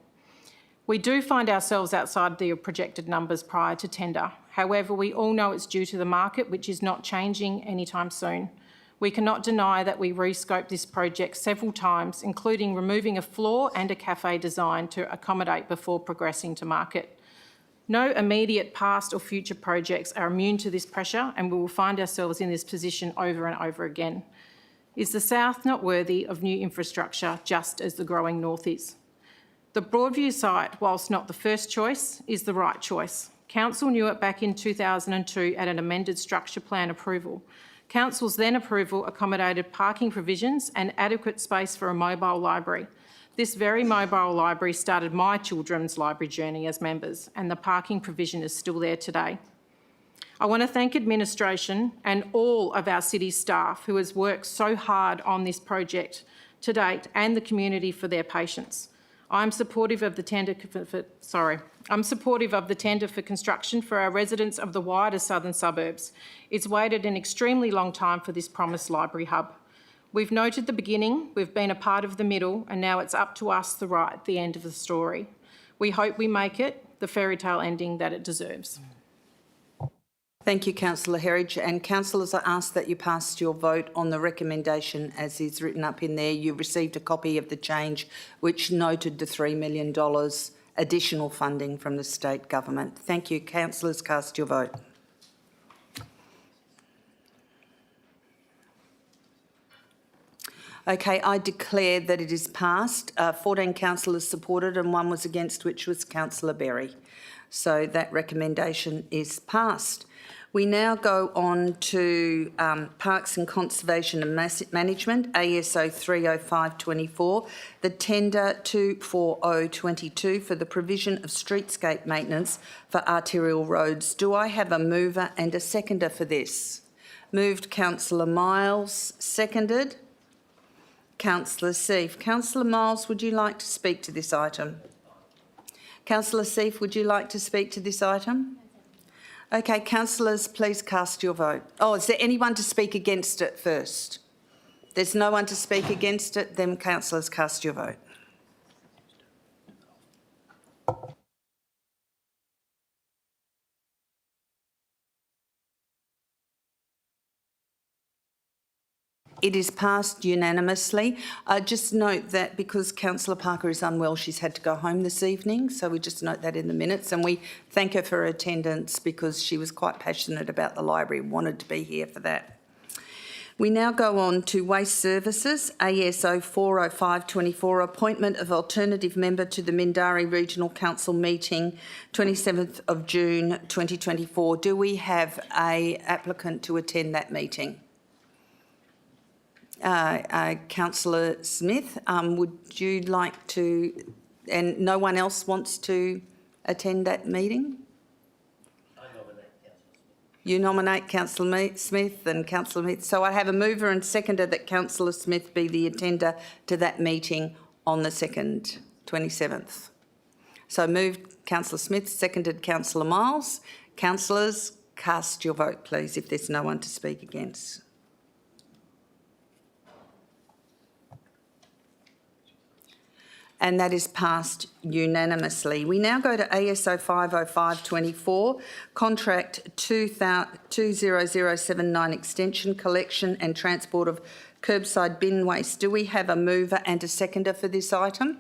We do find ourselves outside the projected numbers prior to tender. However, we all know it's due to the market, which is not changing anytime soon. We cannot deny that we rescoped this project several times, including removing a floor and a cafe design to accommodate before progressing to market. No immediate past or future projects are immune to this pressure, and we will find ourselves in this position over and over again. Is the South not worthy of new infrastructure, just as the growing North is? The Broadview site, whilst not the first choice, is the right choice. Council knew it back in 2002 at an amended structure plan approval. Council's then approval accommodated parking provisions and adequate space for a mobile library. This very mobile library started my children's library journey as members, and the parking provision is still there today. I want to thank administration and all of our city staff who has worked so hard on this project to date, and the community for their patience. I'm supportive of the tender for construction for our residents of the wider southern suburbs. It's waited an extremely long time for this promised library hub. We've noted the beginning, we've been a part of the middle, and now it's up to us to write the end of the story. We hope we make it the fairy tale ending that it deserves. Thank you, Councillor Herridge. And councillors, I ask that you pass your vote on the recommendation as is written up in there. You received a copy of the change which noted the $3 million additional funding from the state government. Thank you. Councillors, cast your vote. Okay, I declare that it is passed. 14 councillors supported and 1 was against, which was Councillor Berry. So that recommendation is passed. We now go on to Parks and Conservation and Management, ASO 30524, the tender 24022 for the provision of streetscape maintenance for arterial roads. Do I have a mover and a seconder for this? Moved Councillor Miles, seconded Councillor Seif. Councillor Miles, would you like to speak to this item? Councillor Seif, would you like to speak to this item? Okay, councillors, please cast your vote. Oh, is there anyone to speak against it first? There's no one to speak against it, then councillors, cast your vote. It is passed unanimously. Just note that because Councillor Parker is unwell, she's had to go home this evening, so we just note that in the minutes, and we thank her for her attendance because she was quite passionate about the library and wanted to be here for that. We now go on to Waste Services, ASO 40524, appointment of alternative member to the Mindarie Regional Council meeting, 27th of June 2024. Do we have an applicant to attend that meeting? Councillor Smith, would you like to, and no one else wants to attend that meeting? I nominate Councillor Smith. You nominate Councillor Smith and Councillor Smith. So I have a mover and seconder that Councillor Smith be the attender to that meeting on the 2nd, 27th. So moved Councillor Smith, seconded Councillor Miles. Councillors, cast your vote, please, if there's no one to speak against. And that is passed unanimously. We now go to ASO 50524, contract 20079 extension, collection and transport of curbside bin waste. Do we have a mover and a seconder for this item?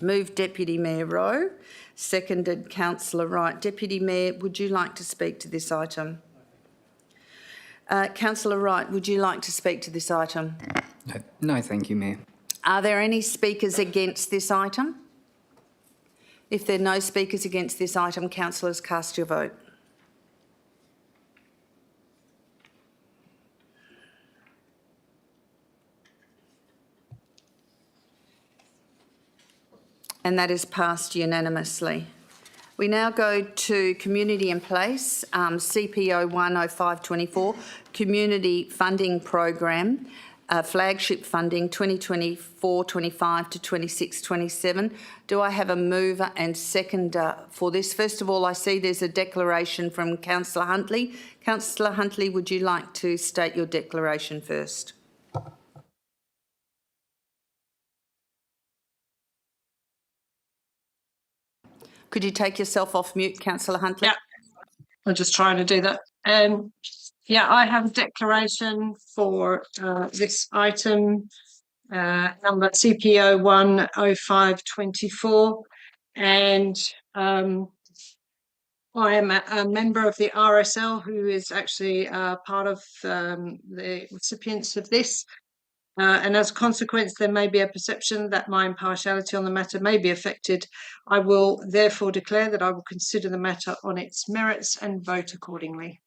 Moved Deputy Mayor Rowe, seconded Councillor Wright. Deputy Mayor, would you like to speak to this item? Councillor Wright, would you like to speak to this item? No, thank you, Mayor. Are there any speakers against this item? If there are no speakers against this item, councillors, cast your vote. And that is passed unanimously. We now go to Community in Place, CPO 10524, Community Funding Program. Flagship funding 2024-25 to 26-27. Do I have a mover and seconder for this? First of all, I see there's a declaration from Councillor Huntley. Councillor Huntley, would you like to state your declaration first? Could you take yourself off mute, Councillor Huntley? Yeah, I'm just trying to do that. Yeah, I have a declaration for this item, number CPO 10524, and I am a member of the RSL who is actually part of the recipients of this. And as a consequence, there may be a perception that my impartiality on the matter may be affected. I will therefore declare that I will consider the matter on its merits and vote accordingly.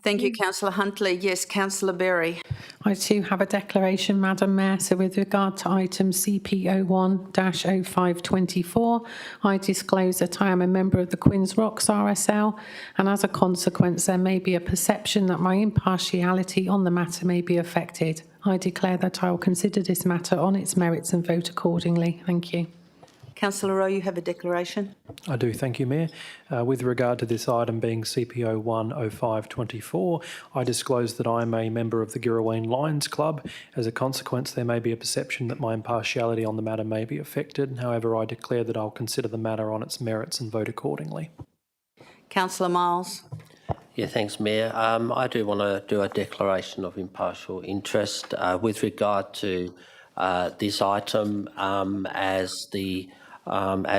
Thank you, Councillor Huntley. Yes, Councillor Berry. I too have a declaration, Madam Mayor. So with regard to item CP01-0524, I disclose that I am a member of the Quinns Rocks RSL, and as a consequence, there may be a perception that my impartiality on the matter may be affected. I declare that I will consider this matter on its merits and vote accordingly. Thank you. Councillor Rowe, you have a declaration. I do, thank you, Mayor. With regard to this item being CPO 10524, I disclose that I am a member of the Girraween Lions Club. As a consequence, there may be a perception that my impartiality on the matter may be affected. However, I declare that I'll consider the matter on its merits and vote accordingly. Councillor Miles. Yeah, thanks, Mayor. I do want to do a declaration of impartial interest with regard to this item as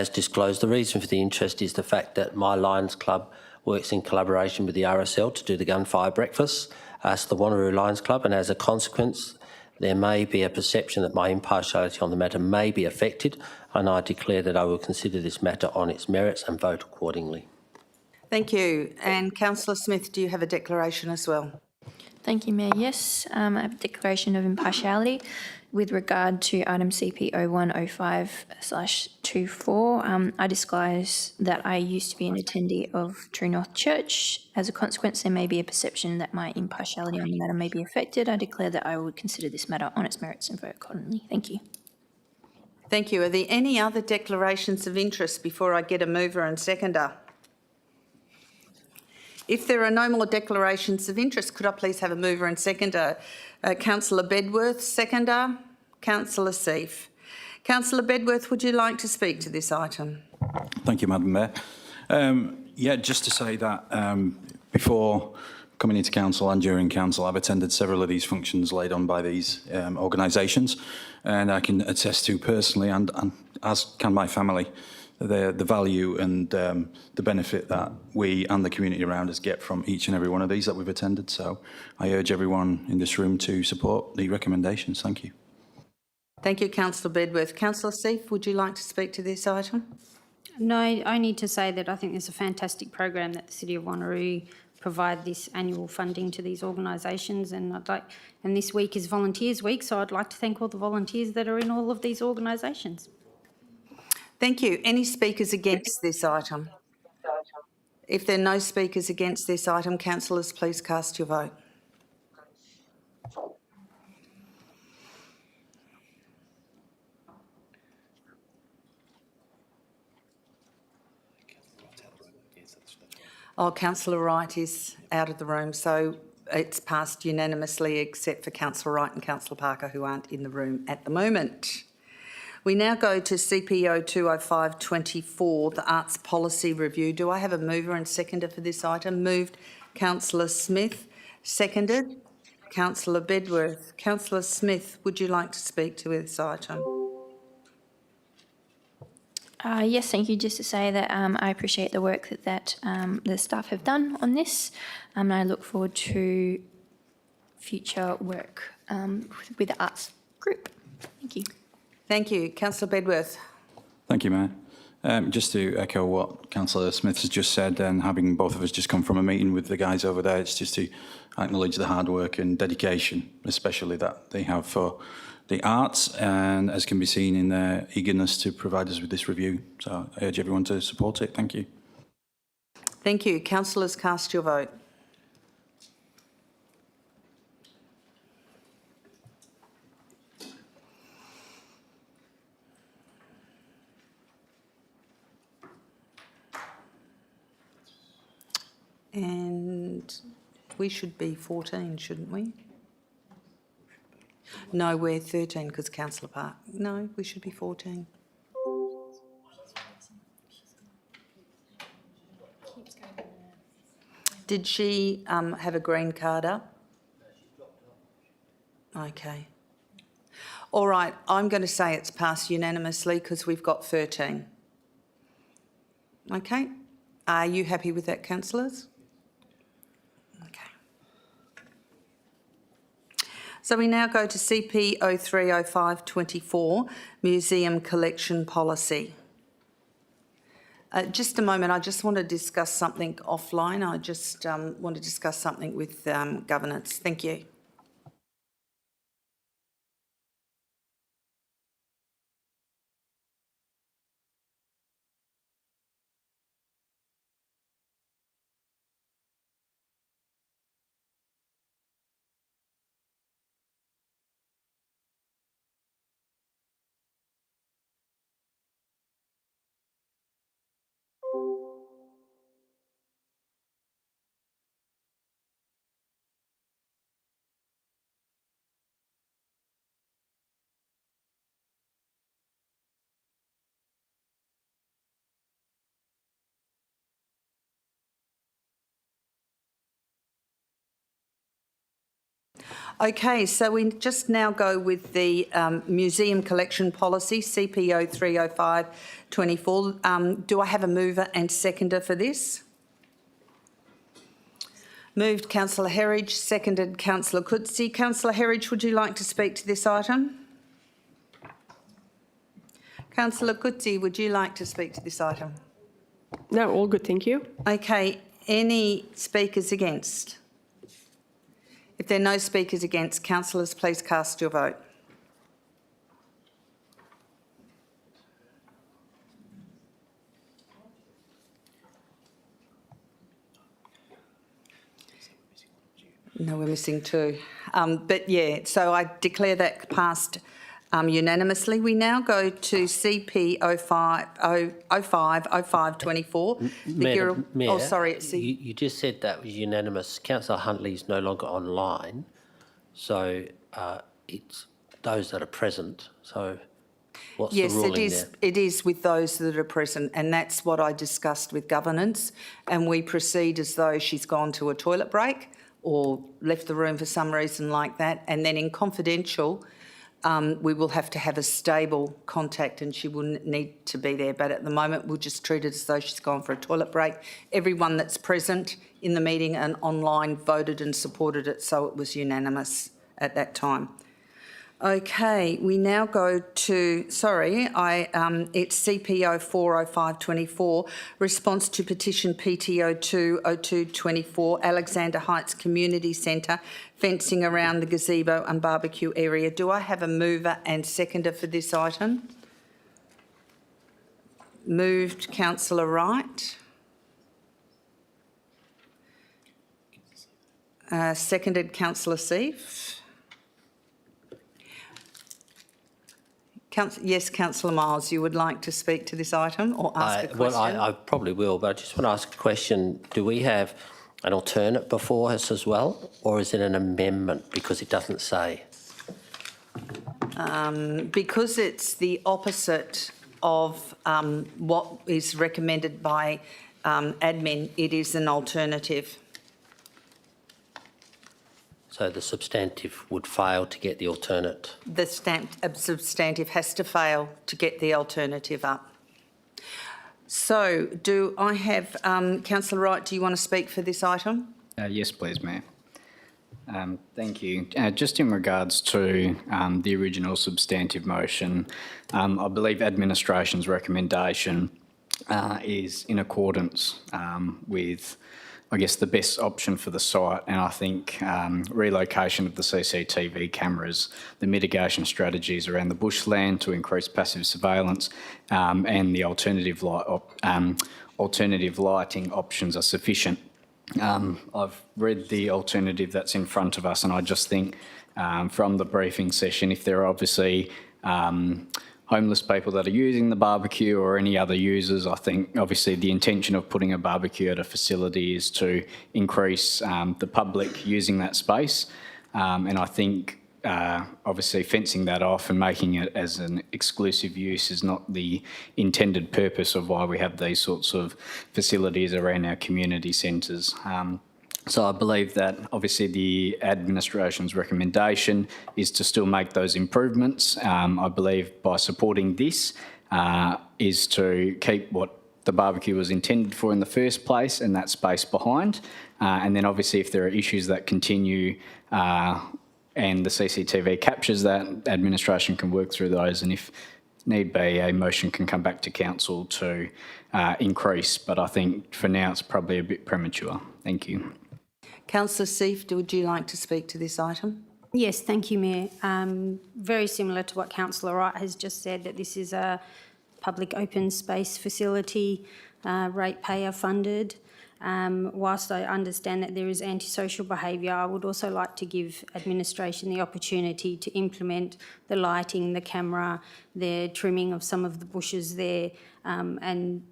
disclosed. The reason for the interest is the fact that my Lions Club works in collaboration with the RSL to do the gunfire breakfast, so the Wanneroo Lions Club, and as a consequence, there may be a perception that my impartiality on the matter may be affected, and I declare that I will consider this matter on its merits and vote accordingly. Thank you. And Councillor Smith, do you have a declaration as well? Thank you, Mayor. Yes, I have a declaration of impartiality with regard to item CP 0105/24. I disclose that I used to be an attendee of True North Church. As a consequence, there may be a perception that my impartiality on the matter may be affected. I declare that I would consider this matter on its merits and vote accordingly. Thank you. Thank you. Are there any other declarations of interest before I get a mover and seconder? If there are no more declarations of interest, could I please have a mover and seconder? Councillor Bedworth, seconder. Councillor Seif. Councillor Bedworth, would you like to speak to this item? Thank you, Madam Mayor. Yeah, just to say that before coming into council and during council, I've attended several of these functions laid on by these organisations, and I can attest to personally, and as can my family, the value and the benefit that we and the community around us get from each and every one of these that we've attended. So I urge everyone in this room to support the recommendations. Thank you. Thank you, Councillor Bedworth. Councillor Seif, would you like to speak to this item? No, I need to say that I think there's a fantastic program that the City of Wanneroo provide this annual funding to these organisations, and this week is Volunteers Week, so I'd like to thank all the volunteers that are in all of these organisations. Thank you. Any speakers against this item? If there are no speakers against this item, councillors, please cast your vote. Oh, Councillor Wright is out of the room, so it's passed unanimously except for Councillor Wright and Councillor Parker, who aren't in the room at the moment. We now go to CPO 20524, the Arts Policy Review. Do I have a mover and seconder for this item? Moved Councillor Smith, seconded Councillor Bedworth. Councillor Smith, would you like to speak to this item? Yes, thank you. Just to say that I appreciate the work that the staff have done on this, and I look forward to future work with the arts group. Thank you. Thank you. Councillor Bedworth. Thank you, Mayor. Just to echo what Councillor Smith has just said, and having both of us just come from a meeting with the guys over there, it's just to acknowledge the hard work and dedication, especially that they have for the arts, and as can be seen in their eagerness to provide us with this review. So I urge everyone to support it. Thank you. Thank you. Councillors, cast your vote. And we should be 14, shouldn't we? No, we're 13 because Councillor Park. No, we should be 14. Did she have a green card up? Okay. All right, I'm going to say it's passed unanimously because we've got 13. Okay. Are you happy with that, councillors? Okay. So we now go to CP 030524, Museum Collection Policy. Just a moment, I just want to discuss something offline. I just want to discuss something with governance. Thank you. Okay, so we just now go with the Museum Collection Policy, CPO 30524. Do I have a mover and seconder for this? Moved Councillor Herridge, seconded Councillor Coetzee. Councillor Herridge, would you like to speak to this item? Councillor Coetzee, would you like to speak to this item? No, all good, thank you. Okay, any speakers against? If there are no speakers against, councillors, please cast your vote. No, we're missing two. But yeah, so I declare that passed unanimously. We now go to CP 050524. Mayor, Oh, sorry. It's you just said that was unanimous. Councillor Huntley's no longer online, so it's those that are present. So what's the ruling there? Yes, it is with those that are present, and that's what I discussed with governance, and we proceed as though she's gone to a toilet break or left the room for some reason like that, and then in confidential, we will have to have a stable contact and she wouldn't need to be there. But at the moment, we'll just treat it as though she's gone for a toilet break. Everyone that's present in the meeting and online voted and supported it, so it was unanimous at that time. Okay, we now go to, it's CPO 40524, response to petition PTO 20224, Alexander Heights Community Centre, fencing around the gazebo and barbecue area. Do I have a mover and seconder for this item? Moved Councillor Wright. Seconded Councillor Seif. Yes, Councillor Miles, you would like to speak to this item or ask a question? Well, I probably will, but I just want to ask a question. Do we have an alternate before us as well, or is it an amendment because it doesn't say? Because it's the opposite of what is recommended by admin, it is an alternative. So the substantive would fail to get the alternate? The substantive has to fail to get the alternative up. So do I have, Councillor Wright, do you want to speak for this item? Yes, please, Mayor. Thank you. Just in regards to the original substantive motion, I believe administration's recommendation is in accordance with, I guess, the best option for the site, and I think relocation of the CCTV cameras, the mitigation strategies around the bushland to increase passive surveillance, and the alternative lighting options are sufficient. I've read the alternative that's in front of us, and I just think from the briefing session, if there are obviously homeless people that are using the barbecue or any other users, I think obviously the intention of putting a barbecue at a facility is to increase the public using that space. And I think obviously fencing that off and making it as an exclusive use is not the intended purpose of why we have these sorts of facilities around our community centres. So I believe that obviously the administration's recommendation is to still make those improvements. I believe by supporting this is to keep what the barbecue was intended for in the first place and that space behind. And then obviously if there are issues that continue and the CCTV captures that, administration can work through those, and if need be, a motion can come back to council to increase. But I think for now it's probably a bit premature. Thank you. Councillor Seif, would you like to speak to this item? Yes, thank you, Mayor. Very similar to what Councillor Wright has just said, that this is a public open space facility, ratepayer funded. Whilst I understand that there is antisocial behaviour, I would also like to give administration the opportunity to implement the lighting, the camera, the trimming of some of the bushes there, and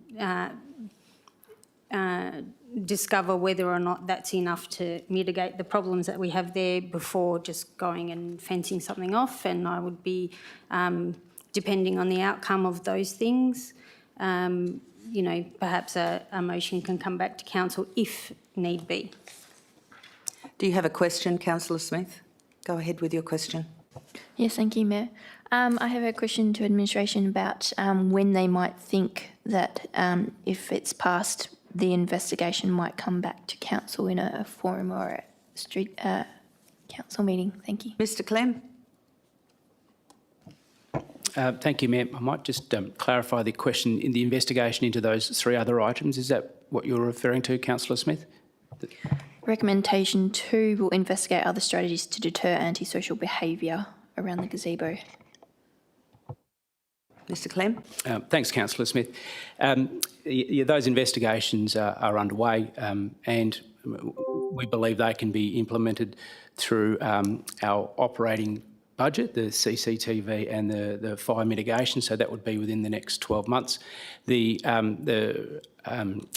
discover whether or not that's enough to mitigate the problems that we have there before just going and fencing something off. And I would be, depending on the outcome of those things, you know, perhaps a motion can come back to council if need be. Do you have a question, Councillor Smith? Go ahead with your question. Yes, thank you, Mayor. I have a question to administration about when they might think that if it's passed, the investigation might come back to council in a forum or a street council meeting. Thank you. Mr Clem. Thank you, Mayor. I might just clarify the question in the investigation into those three other items. Is that what you're referring to, Councillor Smith? Recommendation 2 will investigate other strategies to deter antisocial behaviour around the gazebo. Mr Clem. Thanks, Councillor Smith. Those investigations are underway and we believe they can be implemented through our operating budget, the CCTV and the fire mitigation, so that would be within the next 12 months. The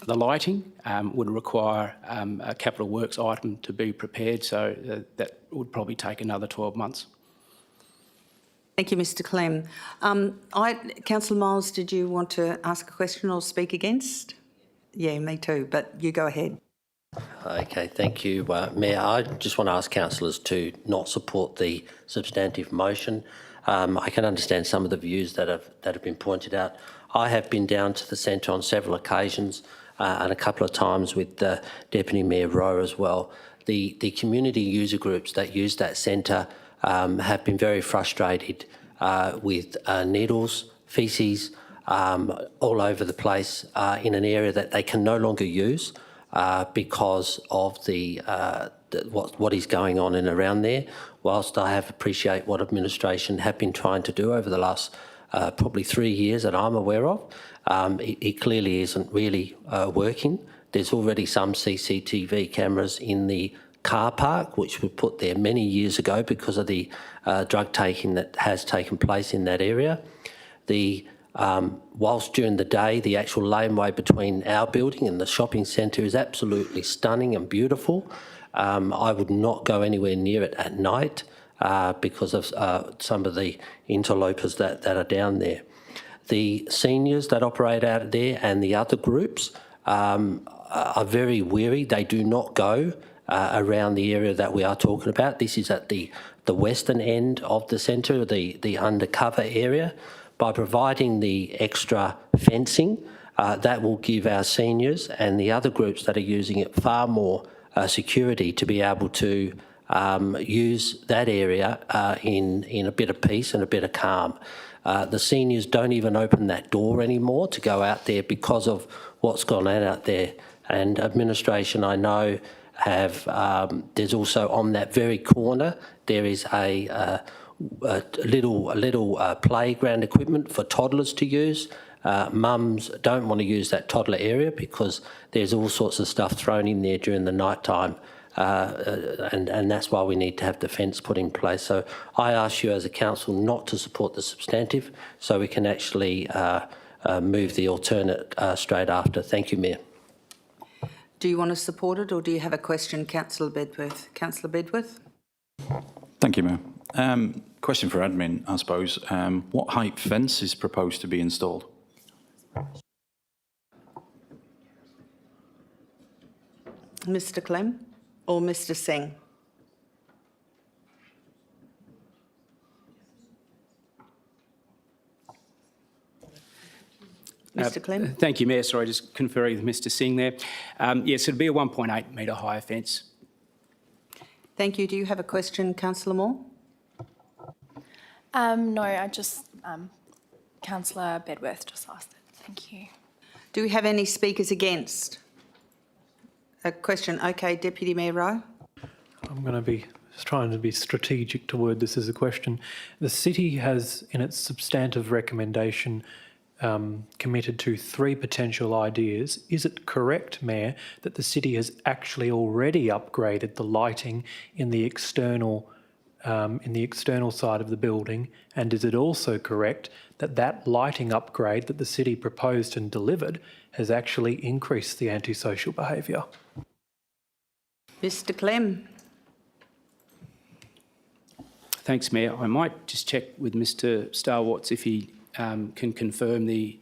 lighting would require a capital works item to be prepared, so that would probably take another 12 months. Thank you, Mr Clem. Councillor Miles, did you want to ask a question or speak against? Yeah, me too, but you go ahead. Okay, thank you, Mayor. I just want to ask councillors to not support the substantive motion. I can understand some of the views that have been pointed out. I have been down to the centre on several occasions and a couple of times with Deputy Mayor Rowe as well. The community user groups that use that centre have been very frustrated with needles, faeces all over the place in an area that they can no longer use because of what is going on and around there. Whilst I have appreciate what administration have been trying to do over the last probably 3 years that I'm aware of, it clearly isn't really working. There's already some CCTV cameras in the car park, which were put there many years ago because of the drug taking that has taken place in that area. Whilst during the day, the actual laneway between our building and the shopping centre is absolutely stunning and beautiful. I would not go anywhere near it at night because of some of the interlopers that are down there. The seniors that operate out there and the other groups are very weary. They do not go around the area that we are talking about. This is at the western end of the centre, the undercover area. By providing the extra fencing, that will give our seniors and the other groups that are using it far more security to be able to use that area in a bit of peace and a bit of calm. The seniors don't even open that door anymore to go out there because of what's gone on out there. And administration, I know, there's also on that very corner, there is a little playground equipment for toddlers to use. Mums don't want to use that toddler area because there's all sorts of stuff thrown in there during the night time. And that's why we need to have the fence put in place. So I ask you as a council not to support the substantive so we can actually move the alternate straight after. Thank you, Mayor. Do you want to support it or do you have a question, Councillor Bedworth? Councillor Bedworth? Thank you, Mayor. Question for admin, I suppose. What height fence is proposed to be installed? Mr Clem? or Mr Singh? Mr Clem? Thank you, Mayor. Sorry, just conferring with Mr Singh there. Yes, it'd be a 1.8 metre higher fence. Thank you. Do you have a question, Councillor Moore? No, I just, Councillor Bedworth just asked it. Thank you. Do we have any speakers against? A question. Okay, Deputy Mayor Rowe. I'm going to be trying to be strategic to word this as a question. The city has, in its substantive recommendation, committed to 3 potential ideas. Is it correct, Mayor, that the city has actually already upgraded the lighting in the external side of the building? And is it also correct that that lighting upgrade that the city proposed and delivered has actually increased the antisocial behaviour? Mr Clem. Thanks, Mayor. I might just check with Mr Starwatts if he can confirm the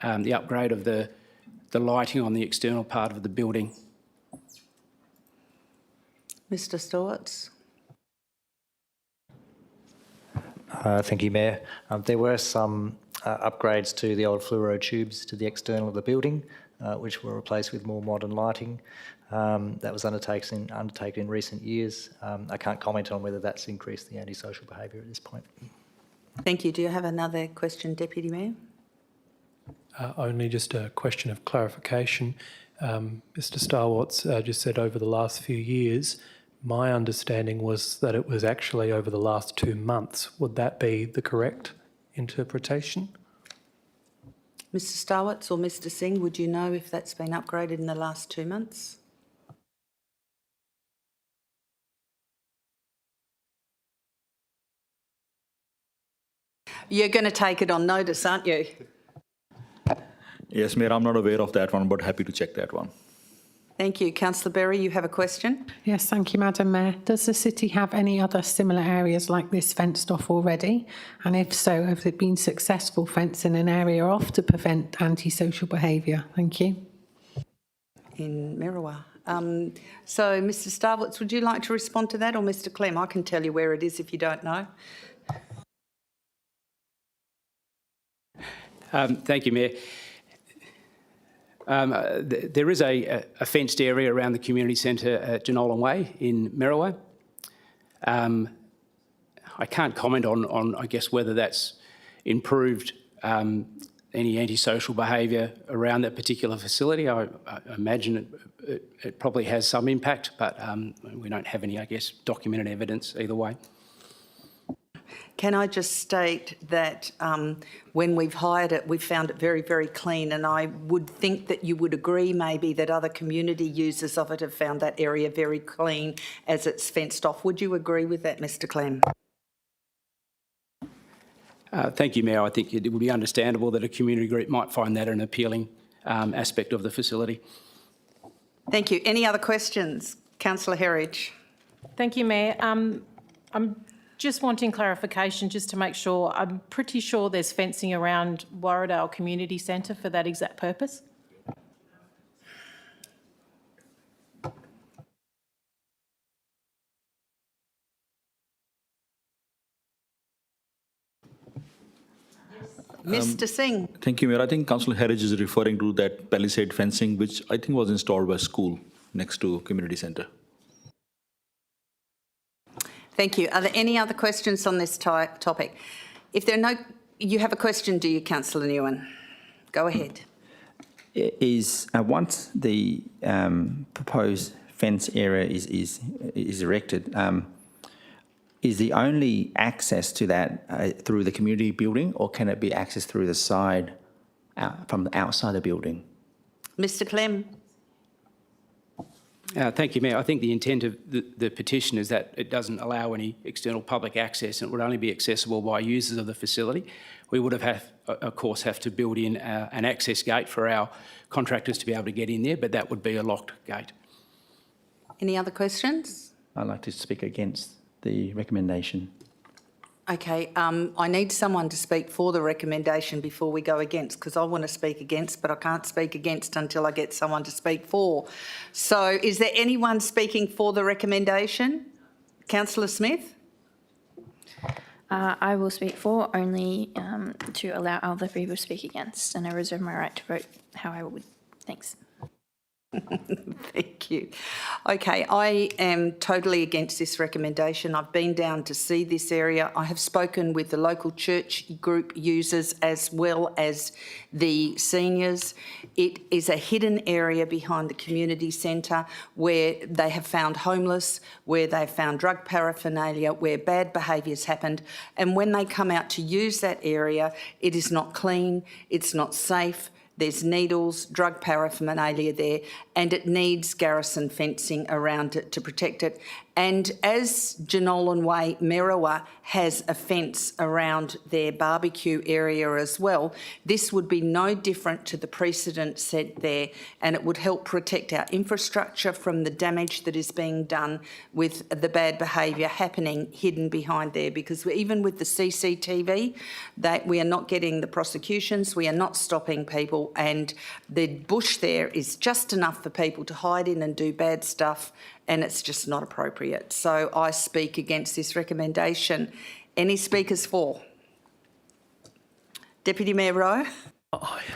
upgrade of the lighting on the external part of the building. Mr Starwatts. Thank you, Mayor. There were some upgrades to the old fluoro tubes to the external of the building, which were replaced with more modern lighting. That was undertaken in recent years. I can't comment on whether that's increased the antisocial behaviour at this point. Thank you. Do you have another question, Deputy Mayor? Only just a question of clarification. Mr Starwatts just said over the last few years. My understanding was that it was actually over the last 2 months. Would that be the correct interpretation? Mr Starwatts or Mr Singh, would you know if that's been upgraded in the last 2 months? You're going to take it on notice, aren't you? Yes, Mayor, I'm not aware of that one, but happy to check that one. Thank you. Councillor Berry, you have a question? Yes, thank you, Madam Mayor. Does the city have any other similar areas like this fenced off already? And if so, have it been successful fencing an area off to prevent antisocial behaviour? Thank you. In Mirawa. So, Mr Starwatts, would you like to respond to that, or Mr Clem? I can tell you where it is if you don't know. Thank you, Mayor. There is a fenced area around the community centre at Jenolan Way in Mirawa. I can't comment on, I guess, whether that's improved any antisocial behaviour around that particular facility. I imagine it probably has some impact, but we don't have any, I guess, documented evidence either way. Can I just state that when we've hired it, we've found it very, very clean, and I would think that you would agree maybe that other community users of it have found that area very clean as it's fenced off. Would you agree with that, Mr Clem? Thank you, Mayor. I think it would be understandable that a community group might find that an appealing aspect of the facility. Thank you. Any other questions? Councillor Herridge. Thank you, Mayor. I'm just wanting clarification just to make sure. I'm pretty sure there's fencing around Warradale Community Centre for that exact purpose. Mr Singh. Thank you, Mayor. I think Councillor Harris is referring to that palisade fencing, which I think was installed by school next to community centre. Thank you. Are there any other questions on this topic? If there are no, you have a question, do you, Councillor Nguyen? Go ahead. Once the proposed fence area is erected, is the only access to that through the community building, or can it be accessed through the side, from the outside the building? Mr Clem. Thank you, Mayor. I think the intent of the petition is that it doesn't allow any external public access, and it would only be accessible by users of the facility. We would of course, have to build in an access gate for our contractors to be able to get in there, but that would be a locked gate. Any other questions? I'd like to speak against the recommendation. Okay, I need someone to speak for the recommendation before we go against, because I want to speak against, but I can't speak against until I get someone to speak for. So is there anyone speaking for the recommendation? Councillor Smith? I will speak for, only to allow other people to speak against, and I reserve my right to vote how I would. Thanks. Thank you. Okay, I am totally against this recommendation. I've been down to see this area. I have spoken with the local church group users as well as the seniors. It is a hidden area behind the community centre where they have found homeless, where they've found drug paraphernalia, where bad behaviours happened. And when they come out to use that area, it is not clean, it's not safe. There's needles, drug paraphernalia there, and it needs garrison fencing around it to protect it. And as Jenolan Way, Merriwa has a fence around their barbecue area as well, this would be no different to the precedent set there, and it would help protect our infrastructure from the damage that is being done with the bad behaviour happening hidden behind there, because even with the CCTV, that we are not getting the prosecutions, we are not stopping people, and the bush there is just enough for people to hide in and do bad stuff, and it's just not appropriate. So I speak against this recommendation. Any speakers for? Deputy Mayor Rowe?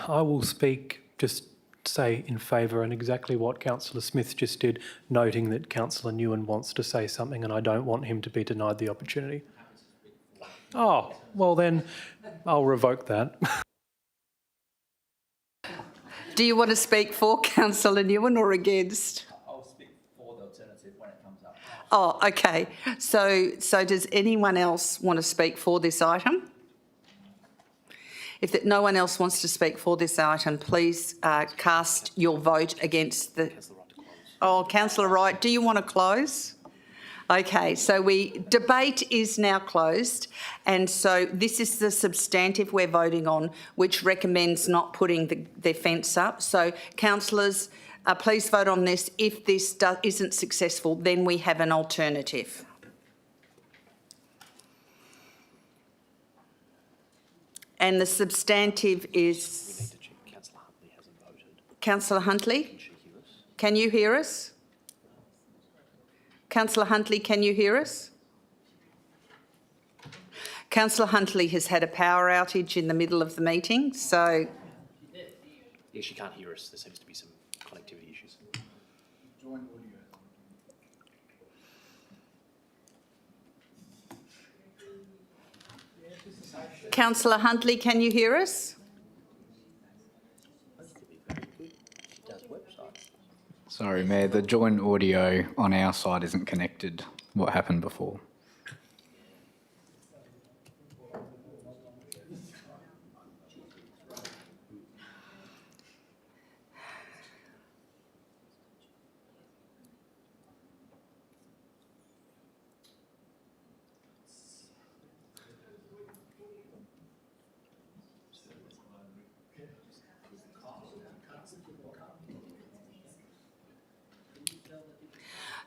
I will speak, just say in favour, and exactly what Councillor Smith just did, noting that Councillor Newen wants to say something and I don't want him to be denied the opportunity. Oh, well then I'll revoke that. Do you want to speak for Councillor Newen or against? I'll speak for the alternative when it comes up. Oh, okay. So does anyone else want to speak for this item? If no one else wants to speak for this item, please cast your vote against the... Oh, Councillor Wright, do you want to close? Okay, so debate is now closed, and so this is the substantive we're voting on, which recommends not putting the fence up. So, councillors, please vote on this. If this isn't successful, then we have an alternative. And the substantive is... Councillor Huntley, can you hear us? Councillor Huntley, can you hear us? Councillor Huntley has had a power outage in the middle of the meeting, so... Yeah, she can't hear us. There seems to be some connectivity issues. Councillor Huntley, can you hear us? Sorry, Mayor, the joint audio on our side isn't connected. What happened before?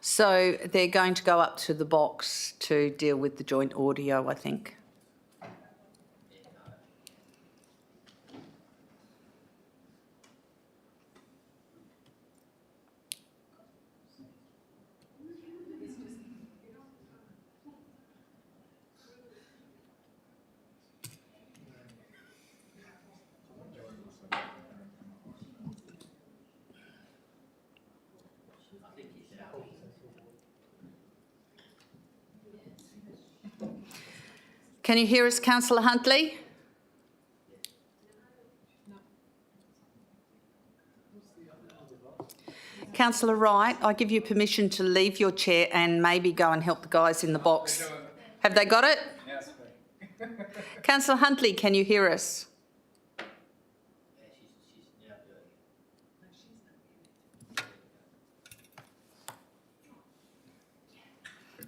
So they're going to go up to the box to deal with the joint audio, I think. Can you hear us, Councillor Huntley? Councillor Wright, I give you permission to leave your chair and maybe go and help the guys in the box. Have they got it? Yes. Councillor Huntley, can you hear us?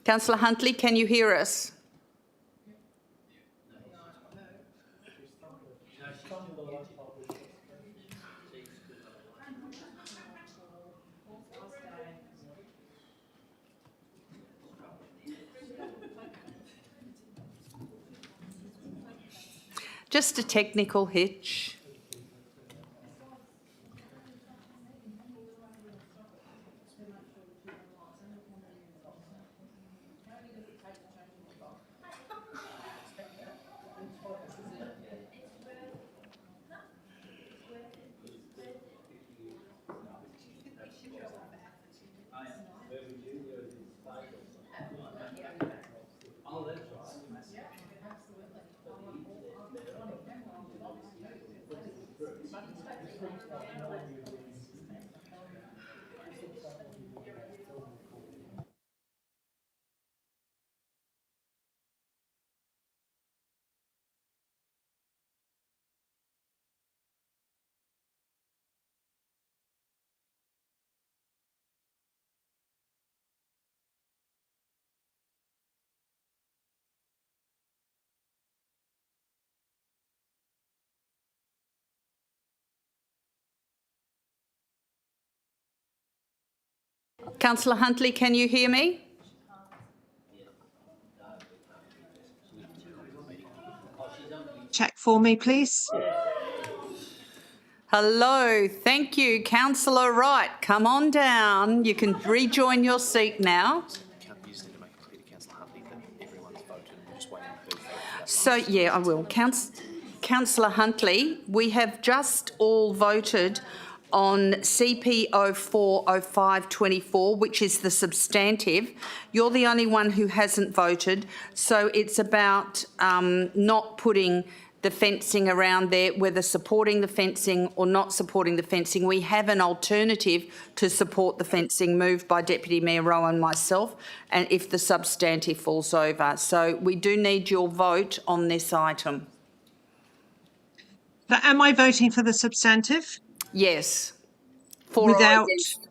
Councillor Huntley, can you hear us? Just a technical hitch. Councillor Huntley, can you hear me? Check for me, please. Hello, thank you. Councillor Wright, come on down. You can rejoin your seat now. So, yeah, I will. Councillor Huntley, we have just all voted on CP 040524, which is the substantive. You're the only one who hasn't voted, so it's about not putting the fencing around there, whether supporting the fencing or not supporting the fencing. We have an alternative to support the fencing moved by Deputy Mayor Rowe and myself, and if the substantive falls over. So we do need your vote on this item. But am I voting for the substantive? Yes. For or Without? against?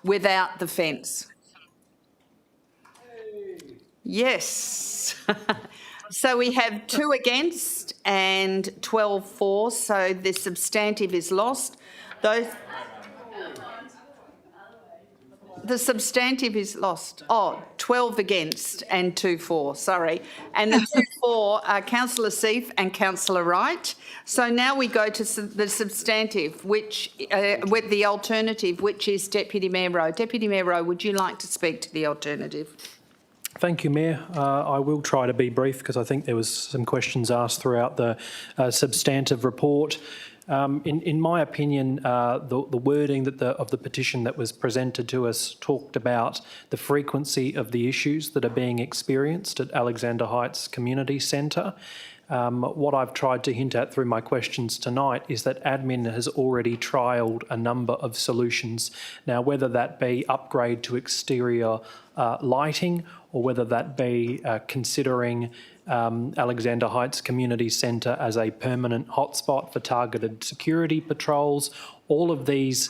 Without the fence. Yes. So we have 2 against and 12 for, so the substantive is lost. The substantive is lost. Oh, 12 against and 2 for, sorry. And the 2 for are Councillor Seif and Councillor Wright. So now we go to the substantive, which, with the alternative, which is Deputy Mayor Rowe. Deputy Mayor Rowe, would you like to speak to the alternative? Thank you, Mayor. I will try to be brief because I think there was some questions asked throughout the substantive report. In my opinion, the wording of the petition that was presented to us talked about the frequency of the issues that are being experienced at Alexander Heights Community Centre. What I've tried to hint at through my questions tonight is that admin has already trialled a number of solutions. Now, whether that be upgrade to exterior lighting or whether that be considering Alexander Heights Community Centre as a permanent hotspot for targeted security patrols, all of these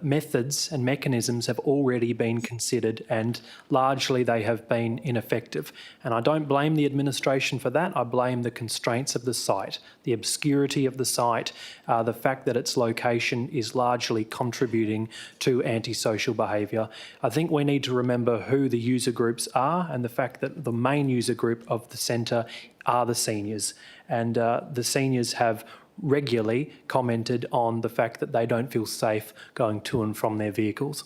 methods and mechanisms have already been considered and largely they have been ineffective. And I don't blame the administration for that. I blame the constraints of the site, the obscurity of the site, the fact that its location is largely contributing to antisocial behaviour. I think we need to remember who the user groups are and the fact that the main user group of the centre are the seniors. And the seniors have regularly commented on the fact that they don't feel safe going to and from their vehicles.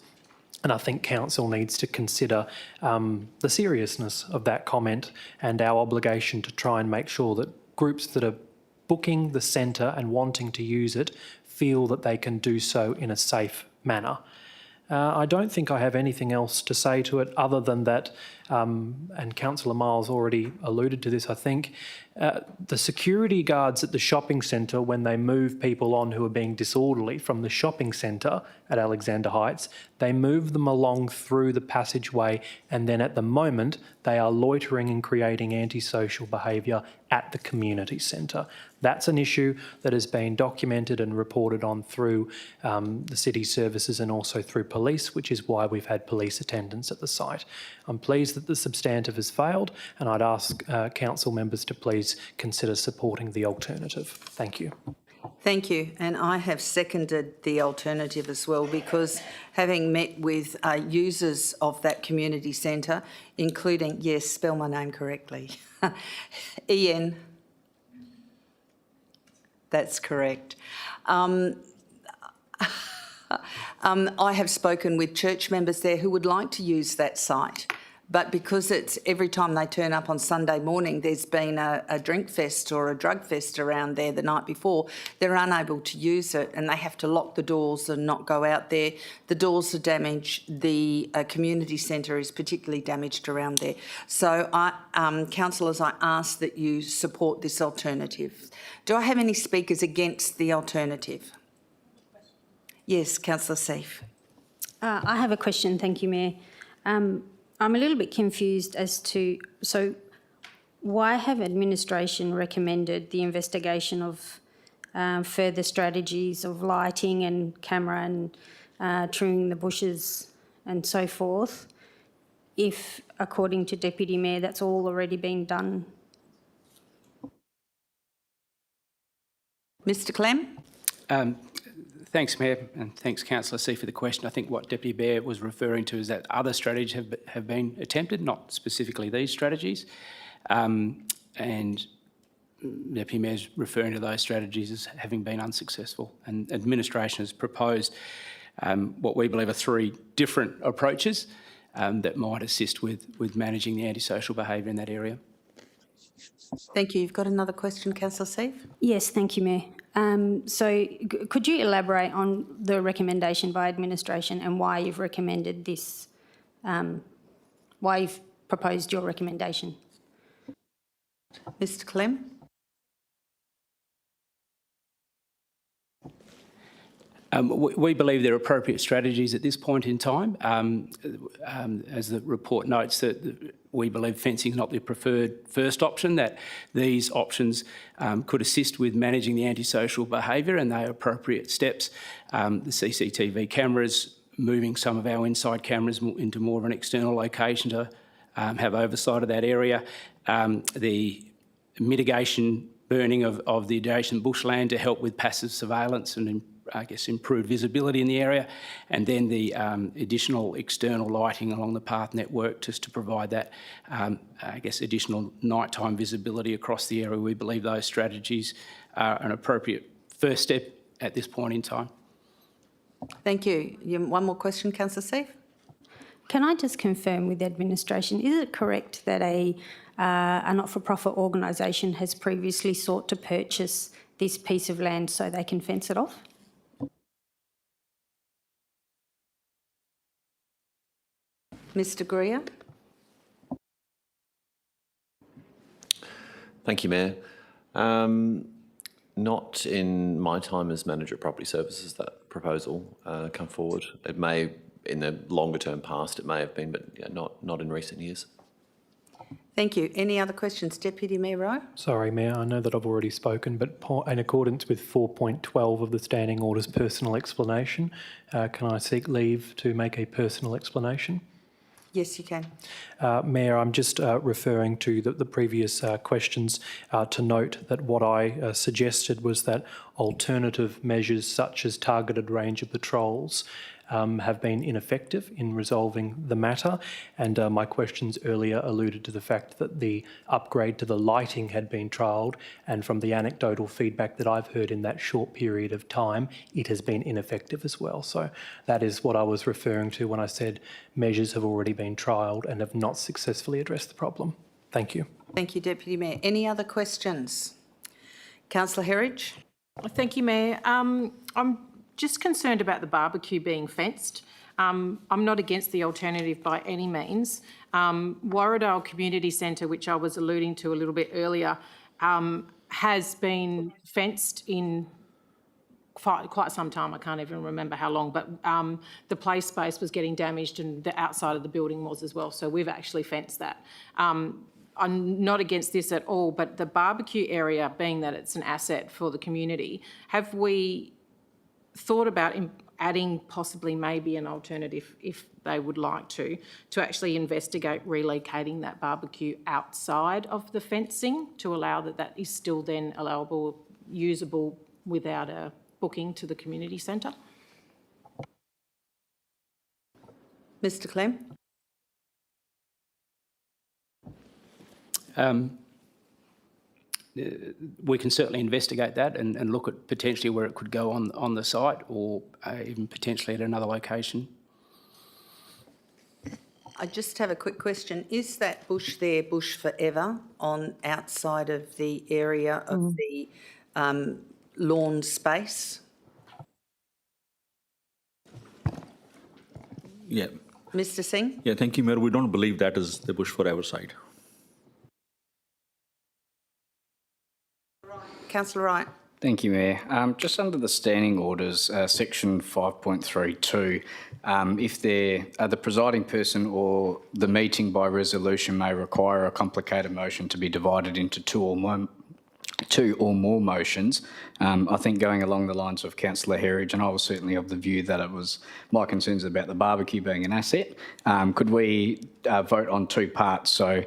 And I think council needs to consider the seriousness of that comment and our obligation to try and make sure that groups that are booking the centre and wanting to use it feel that they can do so in a safe manner. I don't think I have anything else to say to it other than that, and Councillor Miles already alluded to this, I think, the security guards at the shopping centre, when they move people on who are being disorderly from the shopping centre at Alexander Heights, they move them along through the passageway and then at the moment they are loitering and creating antisocial behaviour at the community centre. That's an issue that has been documented and reported on through the city services and also through police, which is why we've had police attendance at the site. I'm pleased that the substantive has failed and I'd ask council members to please consider supporting the alternative. Thank you. Thank you. And I have seconded the alternative as well because having met with users of that community centre, including, yes, spell my name correctly, Ian, That's correct. I have spoken with church members there who would like to use that site, but because it's every time they turn up on Sunday morning, there's been a drink fest or a drug fest around there the night before, they're unable to use it and they have to lock the doors and not go out there. The doors are damaged. The community centre is particularly damaged around there. So, councillors, I ask that you support this alternative. Do I have any speakers against the alternative? Yes, Councillor Seif. I have a question, thank you, Mayor. I'm a little bit confused as to, so why have administration recommended the investigation of further strategies of lighting and camera and trimming the bushes and so forth, if, according to Deputy Mayor, that's all already been done? Mr Clem? Thanks, Mayor, and thanks, Councillor C, for the question. I think what Deputy Mayor was referring to is that other strategies have been attempted, not specifically these strategies. And Deputy Mayor's referring to those strategies as having been unsuccessful. And administration has proposed what we believe are 3 different approaches that might assist with managing the antisocial behaviour in that area. Thank you. You've got another question, Councillor Seif? Yes, thank you, Mayor. So could you elaborate on the recommendation by administration and why you've recommended this, why you've proposed your recommendation? Mr Clem? We believe there are appropriate strategies at this point in time. As the report notes, that we believe fencing is not the preferred first option, that these options could assist with managing the antisocial behaviour, and they are appropriate steps. The CCTV cameras, moving some of our inside cameras into more of an external location to have oversight of that area. The mitigation burning of the adjacent bushland to help with passive surveillance and improved visibility in the area, and then the additional external lighting along the path network just to provide that, additional nighttime visibility across the area. We believe those strategies are an appropriate first step at this point in time. Thank you. One more question, Councillor Seif? Can I just confirm with the administration, is it correct that a not-for-profit organisation has previously sought to purchase this piece of land so they can fence it off? Mr Greer? Thank you, Mayor. Not in my time as Manager of Property Services that proposal come forward. It may, in the longer term past, it may have been, but yeah, not in recent years. Thank you. Any other questions? Deputy Mayor Rowe? Sorry, Mayor, I know that I've already spoken, but in accordance with 4.12 of the Standing Orders personal explanation, can I seek leave to make a personal explanation? Yes, you can. Mayor, I'm just referring to the previous questions to note that what I suggested was that alternative measures such as targeted ranger patrols have been ineffective in resolving the matter, and my questions earlier alluded to the fact that the upgrade to the lighting had been trialled, and from the anecdotal feedback that I've heard in that short period of time, it has been ineffective as well. So that is what I was referring to when I said measures have already been trialled and have not successfully addressed the problem. Thank you. Thank you, Deputy Mayor. Any other questions? Councillor Herridge? Thank you, Mayor. I'm just concerned about the barbecue being fenced. I'm not against the alternative by any means. Warradale Community Centre, which I was alluding to a little bit earlier, has been fenced in quite some time. I can't even remember how long, but the play space was getting damaged and the outside of the building was as well. So we've actually fenced that. I'm not against this at all, but the barbecue area, being that it's an asset for the community, have we thought about adding possibly maybe an alternative, if they would like to actually investigate relocating that barbecue outside of the fencing to allow that is still then allowable, usable without a booking to the community centre? Mr Clem? we can certainly investigate that and look at potentially where it could go on the site or even potentially at another location. I just have a quick question. Is that bush there bush forever on outside of the area of the lawn space? Yeah. Mr Singh? Yeah, thank you, Mayor. We don't believe that is the bush forever site. Councillor Wright. Thank you, Mayor. Just under the standing orders, section 5.32, if the presiding person or the meeting by resolution may require a complicated motion to be divided into two or more motions, I think going along the lines of Councillor Herridge, and I was certainly of the view that it was my concerns about the barbecue being an asset, could we vote on two parts? So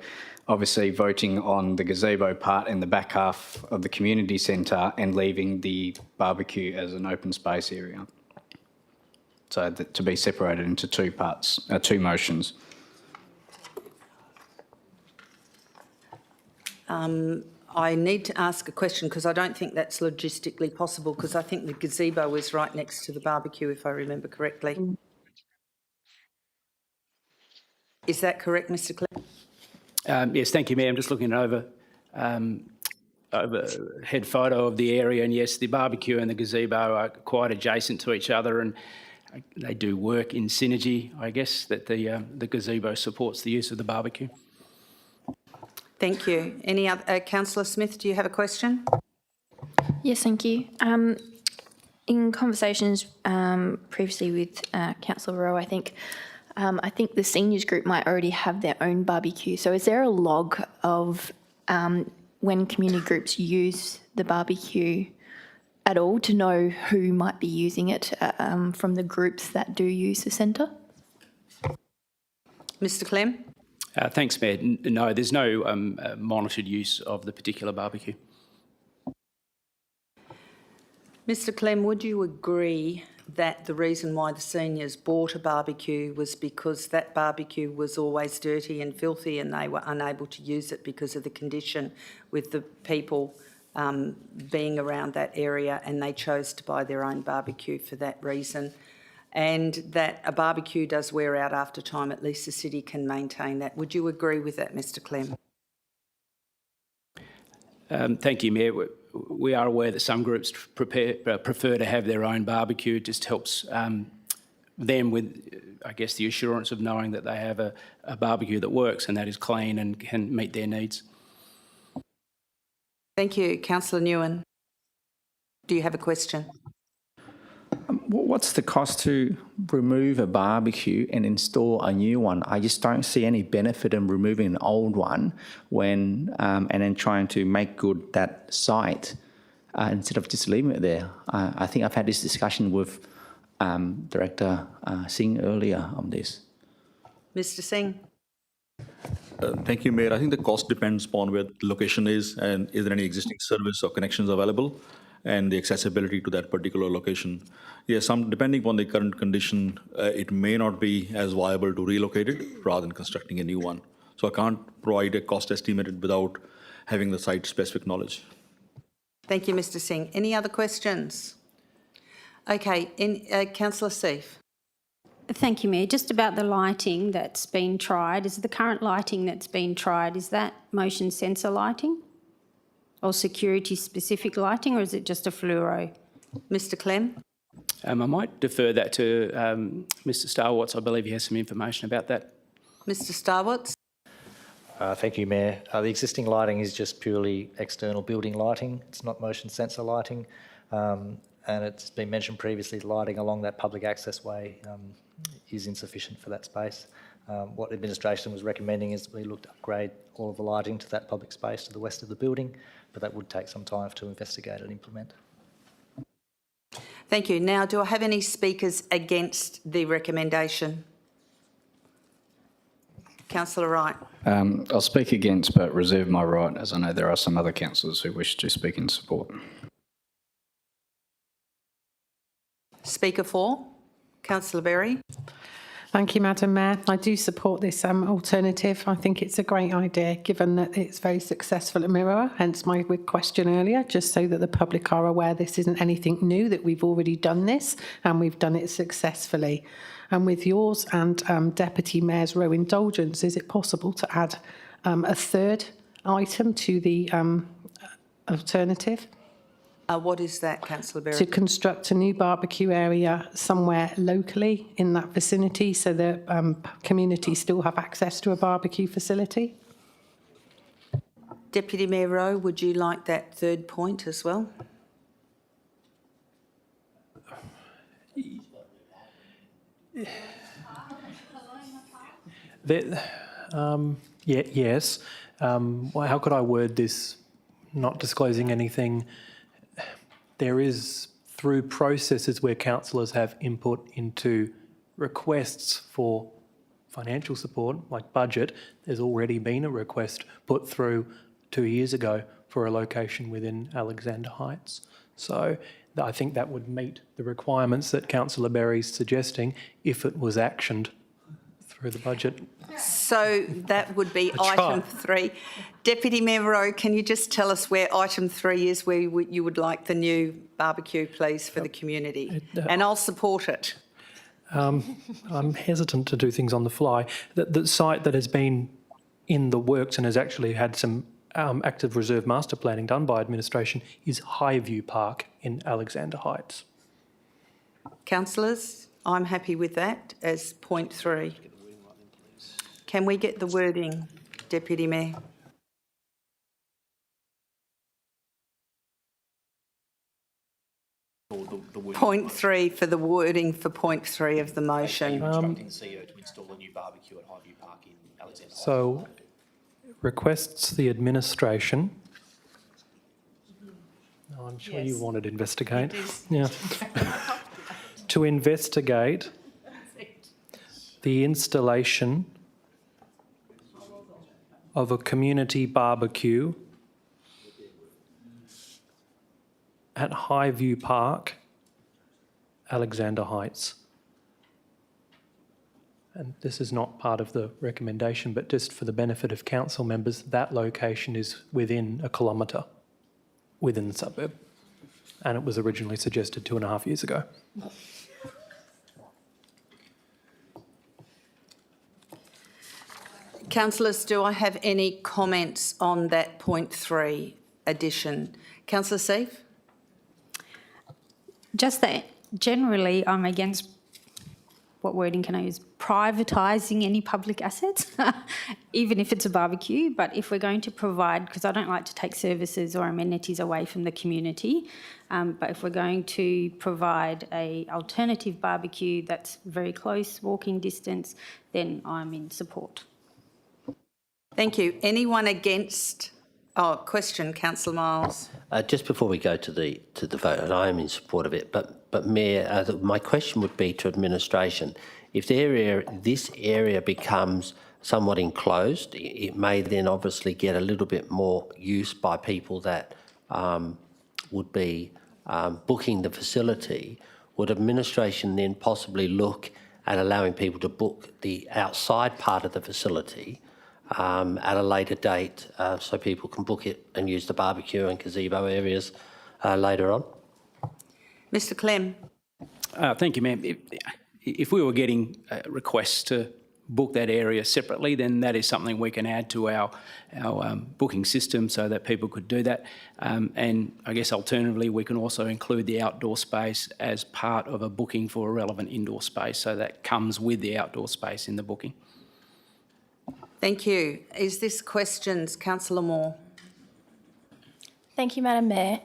obviously voting on the gazebo part in the back half of the community centre and leaving the barbecue as an open space area. So to be separated into two parts, two motions. I need to ask a question because I don't think that's logistically possible because I think the gazebo is right next to the barbecue, if I remember correctly. Is that correct, Mr Clem? Yes, thank you, Mayor. I'm just looking over overhead photo of the area, and yes, the barbecue and the gazebo are quite adjacent to each other, and they do work in synergy. I guess that the gazebo supports the use of the barbecue. Thank you. Any other, Councillor Smith? Do you have a question? Yes, thank you. In conversations previously with Councillor Rowe, I think the seniors group might already have their own barbecue. So is there a log of when community groups use the barbecue at all to know who might be using it from the groups that do use the centre? Mr Clem? Thanks, Mayor. No, there's no monitored use of the particular barbecue. Mr Clem, would you agree that the reason why the seniors bought a barbecue was because that barbecue was always dirty and filthy and they were unable to use it because of the condition with the people being around that area, and they chose to buy their own barbecue for that reason? And that a barbecue does wear out after time, at least the city can maintain that. Would you agree with that, Mr Clem? Thank you, Mayor. We are aware that some groups prefer to have their own barbecue. It just helps them with, I guess, the assurance of knowing that they have a barbecue that works and that is clean and can meet their needs. Thank you. Councillor Nguyen, do you have a question? What's the cost to remove a barbecue and install a new one? I just don't see any benefit in removing an old one when and then trying to make good that site instead of just leaving it there. I think I've had this discussion with Director Singh earlier on this. Mr Singh? Thank you, Mayor. I think the cost depends upon where the location is and is there any existing service or connections available, and the accessibility to that particular location. Yes, depending upon the current condition, it may not be as viable to relocate it rather than constructing a new one. So I can't provide a cost estimated without having the site-specific knowledge. Thank you, Mr Singh. Any other questions? Okay, Councillor Seif. Thank you, Mayor. Just about the lighting that's been tried, is the current lighting that's been tried, is that motion sensor lighting or security-specific lighting, or is it just a fluoro? Mr Clem? I might defer that to Mr Starwatts. I believe he has some information about that. Mr Starwatts? Thank you, Mayor. The existing lighting is just purely external building lighting. It's not motion sensor lighting. And it's been mentioned previously, lighting along that public access way is insufficient for that space. What administration was recommending is we look to upgrade all of the lighting to that public space to the west of the building, but that would take some time to investigate and implement. Thank you. Now, do I have any speakers against the recommendation? Councillor Wright. I'll speak against, but reserve my right, as I know there are some other councillors who wish to speak in support. Speaker 4, Councillor Berry. Thank you, Madam Mayor. I do support this alternative. I think it's a great idea, given that it's very successful at Mirror, hence my question earlier, just so that the public are aware this isn't anything new, that we've already done this and we've done it successfully. And with yours and Deputy Mayor's row indulgence, is it possible to add a third item to the alternative? What is that, Councillor Berry? To construct a new barbecue area somewhere locally in that vicinity so the community still have access to a barbecue facility. Deputy Mayor Rowe, would you like that third point as well? Yes. Well, how could I word this? Not disclosing anything. There is, through processes where councillors have input into requests for financial support, like budget, there's already been a request put through 2 years ago for a location within Alexander Heights. So I think that would meet the requirements that Councillor Berry's suggesting if it was actioned through the budget. So that would be item 3. Deputy Mayor Rowe, can you just tell us where item 3 is, where you would like the new barbecue, please, for the community? And I'll support it. I'm hesitant to do things on the fly. The site that has been in the works and has actually had some active reserve master planning done by administration is Highview Park in Alexander Heights. Councillors, I'm happy with that as point 3. Can we get the wording, Deputy Mayor? Point 3 for the wording for point 3 of the motion. Instructing the CEO to install a new barbecue at Highview Park in Alexander. So requests the administration. Oh, I'm sure you wanted investigate. Yeah. To investigate the installation of a community barbecue at Highview Park, Alexander Heights. And this is not part of the recommendation, but just for the benefit of council members, that location is within a kilometre within the suburb. And it was originally suggested 2.5 years ago. Councillors, do I have any comments on that point 3 addition? Councillor Seif? Just that generally I'm against, what wording can I use, privatising any public assets, even if it's a barbecue. But if we're going to provide, because I don't like to take services or amenities away from the community, but if we're going to provide a alternative barbecue that's very close walking distance, then I'm in support. Thank you. Anyone against? Oh, question, Councillor Miles. Just before we go to the vote, and I am in support of it, but Mayor, my question would be to administration: if this area becomes somewhat enclosed, it may then obviously get a little bit more use by people that would be booking the facility. Would administration then possibly look at allowing people to book the outside part of the facility at a later date so people can book it and use the barbecue and gazebo areas later on? Mr Clem. Thank you, ma'am. If we were getting requests to book that area separately, then that is something we can add to our booking system so that people could do that. And I guess alternatively, we can also include the outdoor space as part of a booking for a relevant indoor space, so that comes with the outdoor space in the booking. Thank you. Is this questions? Councillor Moore. Thank you, Madam Mayor.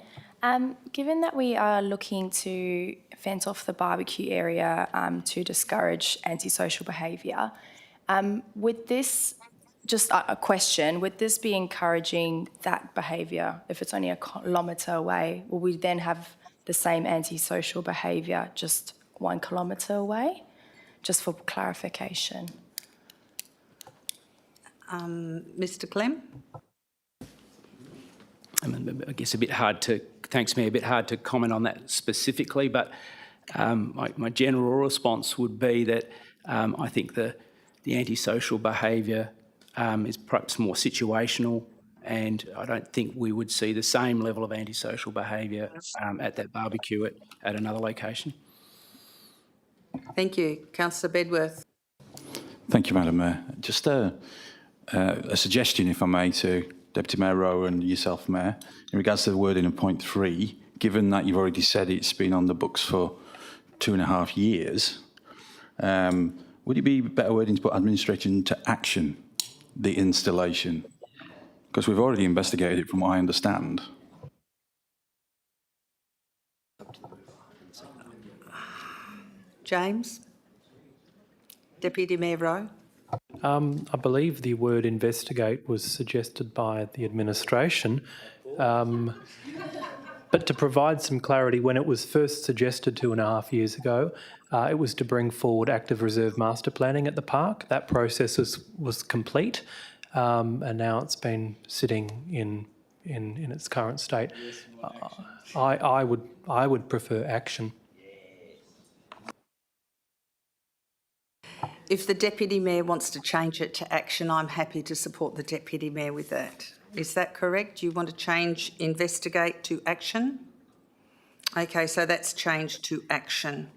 Given that we are looking to fence off the barbecue area to discourage antisocial behaviour, would this, just a question, would this be encouraging that behaviour if it's only a kilometre away? Will we then have the same antisocial behaviour just 1 kilometre away? Just for clarification. Mr Clem? I guess a bit hard to, thanks Mayor, a bit hard to comment on that specifically, but my general response would be that I think the antisocial behaviour is perhaps more situational, and I don't think we would see the same level of antisocial behaviour at that barbecue at another location. Thank you. Councillor Bedworth. Thank you, Madam Mayor. Just a suggestion, if I may, to Deputy Mayor Rowe and yourself, Mayor, in regards to the wording in point 3, given that you've already said it's been on the books for 2.5 years, would it be better wording to put administration to action the installation? Because we've already investigated it from what I understand. James? Deputy Mayor Rowe? I believe the word investigate was suggested by the administration. But to provide some clarity, when it was first suggested 2.5 years ago, it was to bring forward active reserve master planning at the park. That process was complete, and now it's been sitting in its current state. I would prefer action. If the Deputy Mayor wants to change it to action, I'm happy to support the Deputy Mayor with that. Is that correct? You want to change investigate to action? Okay, so that's changed to action.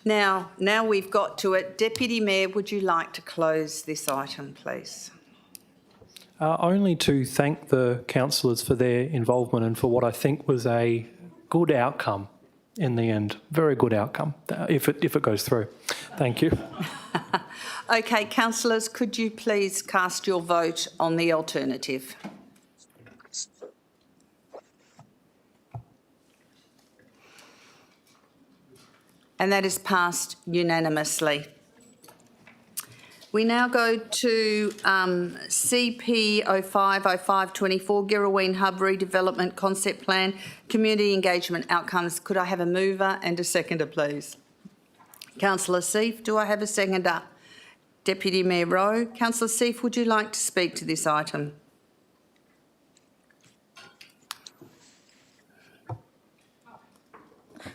Now we've got to it. Deputy Mayor, would you like to close this item, please? Only to thank the councillors for their involvement and for what I think was a good outcome in the end. Very good outcome, if it goes through. Thank you. Okay, councillors, could you please cast your vote on the alternative? And that is passed unanimously. We now go to CP 050524, Girraween Hub Redevelopment Concept Plan, Community Engagement Outcomes. Could I have a mover and a seconder, please? Councillor Seif, do I have a seconder? Deputy Mayor Rowe. Councillor Seif, would you like to speak to this item?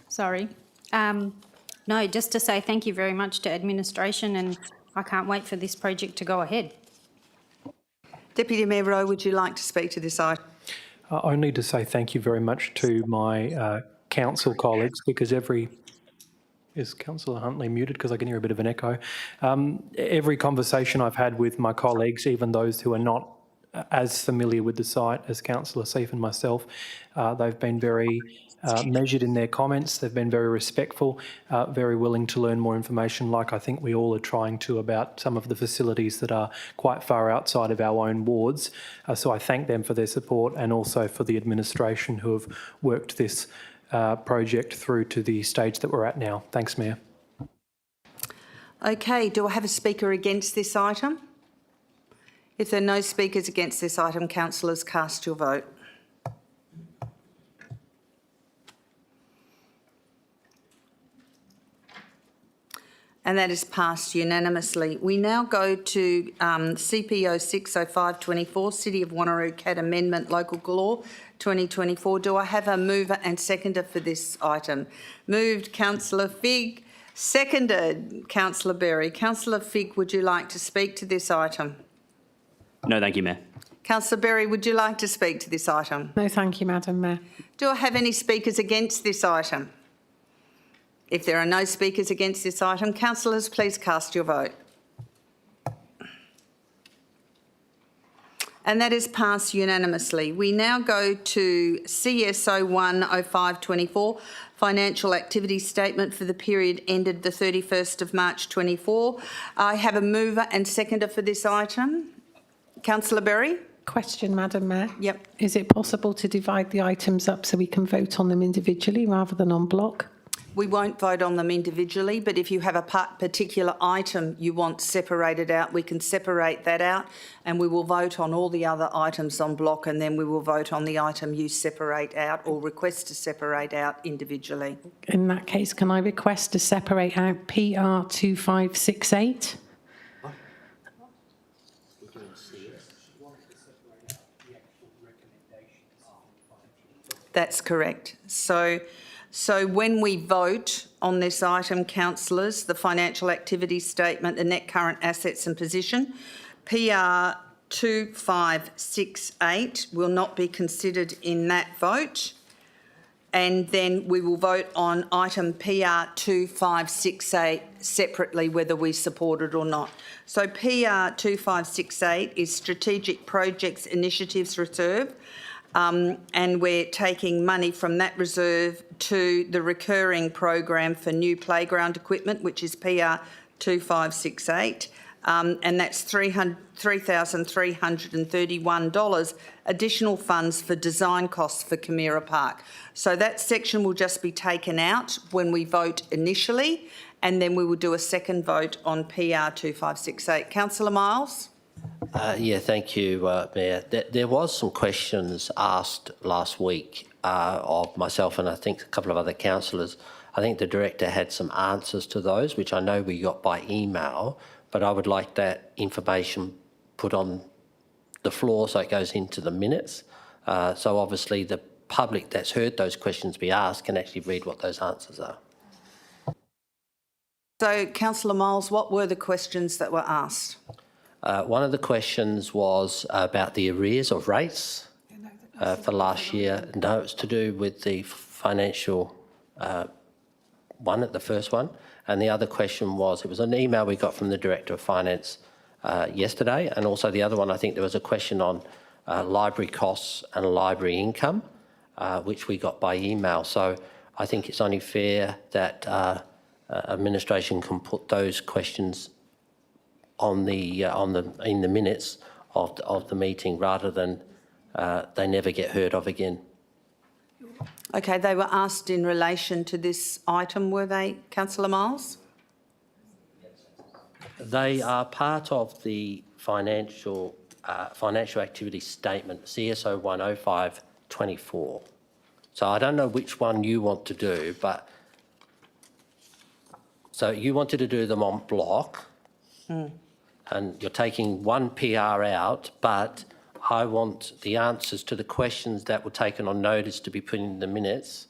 Sorry. No, just to say thank you very much to administration, and I can't wait for this project to go ahead. Deputy Mayor Rowe, would you like to speak to this item? Only to say thank you very much to my council colleagues, because is Councillor Huntley muted because I can hear a bit of an echo? Every conversation I've had with my colleagues, even those who are not as familiar with the site as Councillor Seif and myself, they've been very measured in their comments. They've been very respectful, very willing to learn more information, like I think we all are trying to, about some of the facilities that are quite far outside of our own wards. So I thank them for their support, and also for the administration who have worked this project through to the stage that we're at now. Thanks, Mayor. Okay, do I have a speaker against this item? If there are no speakers against this item, councillors, cast your vote. And that is passed unanimously. We now go to CP 060524, City of Wanneroo CAT Amendment Local Law 2024. Do I have a mover and seconder for this item? Moved, Councillor Figg. Seconded, Councillor Berry. Councillor Figg, would you like to speak to this item? No, thank you, Mayor. Councillor Berry, would you like to speak to this item? No, thank you, Madam Mayor. Do I have any speakers against this item? If there are no speakers against this item, councillors, please cast your vote. And that is passed unanimously. We now go to CSO 10524, Financial Activity Statement for the period ended the 31st of March 24. I have a mover and seconder for this item. Councillor Berry. Question, Madam Mayor. Yep. Is it possible to divide the items up so we can vote on them individually rather than en bloc? We won't vote on them individually, but if you have a particular item you want separated out, we can separate that out, and we will vote on all the other items en bloc, and then we will vote on the item you separate out or request to separate out individually. In that case, can I request to separate out PR 2568? That's correct. So So when we vote on this item, councillors, the financial activity statement, the net current assets and position, PR 2568 will not be considered in that vote. And then we will vote on item PR 2568 separately, whether we support it or not. So PR 2568 is Strategic Projects Initiatives Reserve, and we're taking money from that reserve to the recurring program for new playground equipment, which is PR 2568. And that's $3,331 additional funds for design costs for Camira Park. So that section will just be taken out when we vote initially, and then we will do a second vote on PR 2568. Councillor Miles? Yeah, thank you, Mayor. There was some questions asked last week of myself and I think a couple of other councillors. I think the Director had some answers to those, which I know we got by email, but I would like that information put on the floor so it goes into the minutes. So obviously the public that's heard those questions be asked can actually read what those answers are. So, Councillor Miles, what were the questions that were asked? One of the questions was about the arrears of rates for last year. No, it's to do with the financial one, the first one. And the other question was, it was an email we got from the Director of Finance yesterday, and also the other one, I think there was a question on library costs and library income, which we got by email. So I think it's only fair that administration can put those questions in the minutes of the meeting rather than they never get heard of again. Okay, they were asked in relation to this item, were they, Councillor Miles? They are part of the financial activity statement, CSO 10524. So I don't know which one you want to do, but so you wanted to do them on block, and you're taking one PR out, but I want the answers to the questions that were taken on notice to be put in the minutes,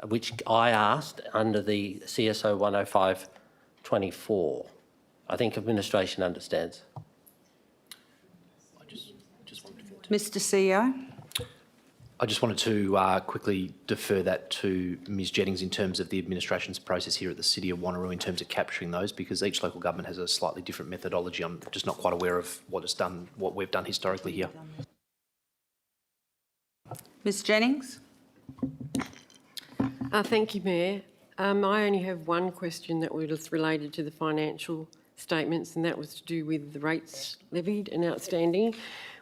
which I asked under the CSO 10524. I think administration understands. Mr. CEO? I just wanted to quickly defer that to Ms Jennings in terms of the administration's process here at the City of Wanneroo in terms of capturing those, because each local government has a slightly different methodology. I'm just not quite aware of what we've done historically here. Ms Jennings? Thank you, Mayor. I only have one question that was related to the financial statements, and that was to do with the rates levied and outstanding,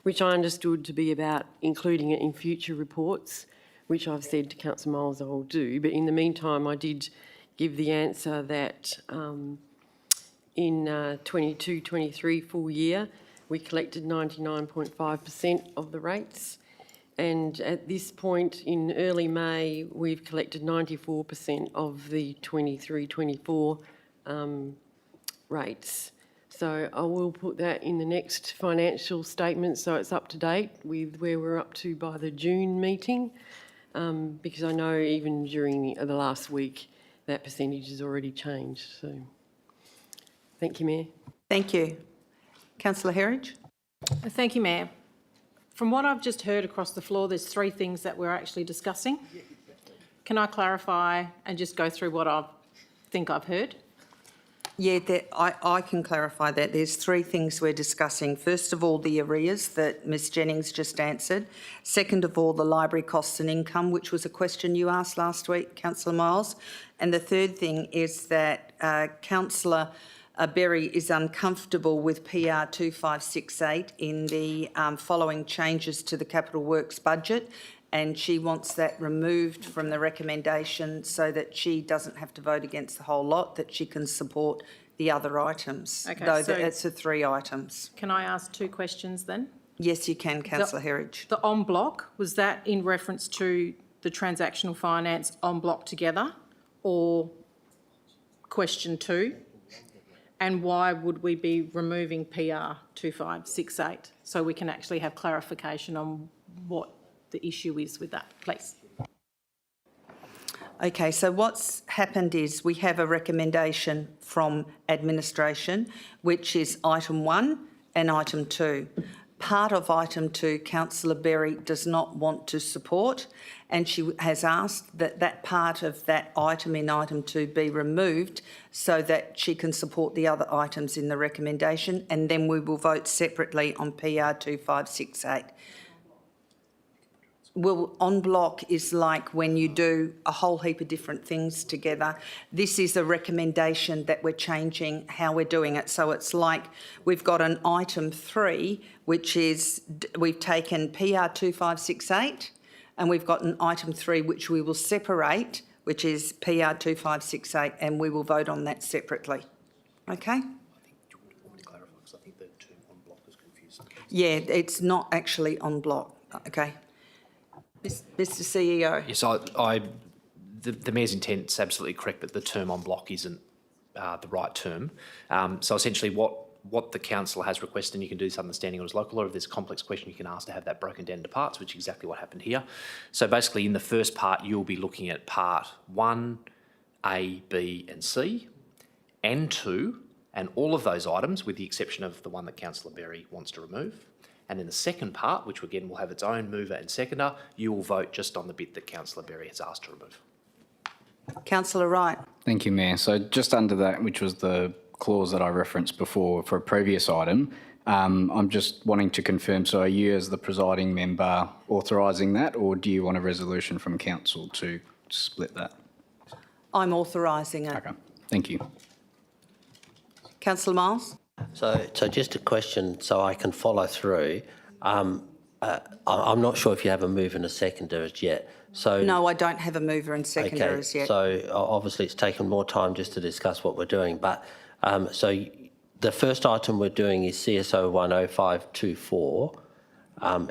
which I understood to be about including it in future reports, which I've said to Councillor Miles I will do. But in the meantime, I did give the answer that in 22-23 full year, we collected 99.5% of the rates. And at this point in early May, we've collected 94% of the 23-24 rates. So I will put that in the next financial statement so it's up to date with where we're up to by the June meeting, because I know even during the last week that percentage has already changed. So thank you, Mayor. Thank you. Councillor Herridge? Thank you, Mayor. From what I've just heard across the floor, there's three things that we're actually discussing. Can I clarify and just go through what I think I've heard? Yeah, I can clarify that. There's three things we're discussing. First of all, the arrears that Ms Jennings just answered. Second of all, the library costs and income, which was a question you asked last week, Councillor Miles. And the third thing is that Councillor Berry is uncomfortable with PR 2568 in the following changes to the capital works budget, and she wants that removed from the recommendation so that she doesn't have to vote against the whole lot, that she can support the other items. Okay, though so it's the three items. Can I ask two questions then? Yes, you can, Councillor Herridge. The en bloc, was that in reference to the transactional finance en bloc together, or question two? And why would we be removing PR 2568 so we can actually have clarification on what the issue is with that, please? Okay, so what's happened is we have a recommendation from administration, which is item 1 and item 2. Part of item 2, Councillor Berry does not want to support, and she has asked that that part of that item in item 2 be removed so that she can support the other items in the recommendation, and then we will vote separately on PR 2568. Well, en bloc is like when you do a whole heap of different things together. This is a recommendation that we're changing how we're doing it. So it's like we've got an item 3, which is we've taken PR 2568, and we've got an item 3 which we will separate, which is PR 2568, and we will vote on that separately. Okay? Yeah, it's not actually en bloc. Okay. Mr CEO. Yes, the Mayor's intent is absolutely correct that the term en bloc isn't the right term. So essentially what the council has requested, and you can do this under the standing orders local law, if there's a complex question you can ask to have that broken down into parts, which is exactly what happened here. So basically in the first part you'll be looking at part 1, A, B and C and 2 and all of those items with the exception of the one that Councillor Berry wants to remove. And in the second part, which again will have its own mover and seconder, you will vote just on the bit that Councillor Berry has asked to remove. Councillor Wright. Thank you, Mayor. So just under that, which was the clause that I referenced before for a previous item, I'm just wanting to confirm, so are you as the presiding member authorising that, or do you want a resolution from council to split that? I'm authorising it. Okay, thank you. Councillor Miles. So just a question so I can follow through. I'm not sure if you have a mover and a seconder as yet. So no, I don't have a mover and seconder as yet. So obviously it's taken more time just to discuss what we're doing. But so the first item we're doing is CSO 10524.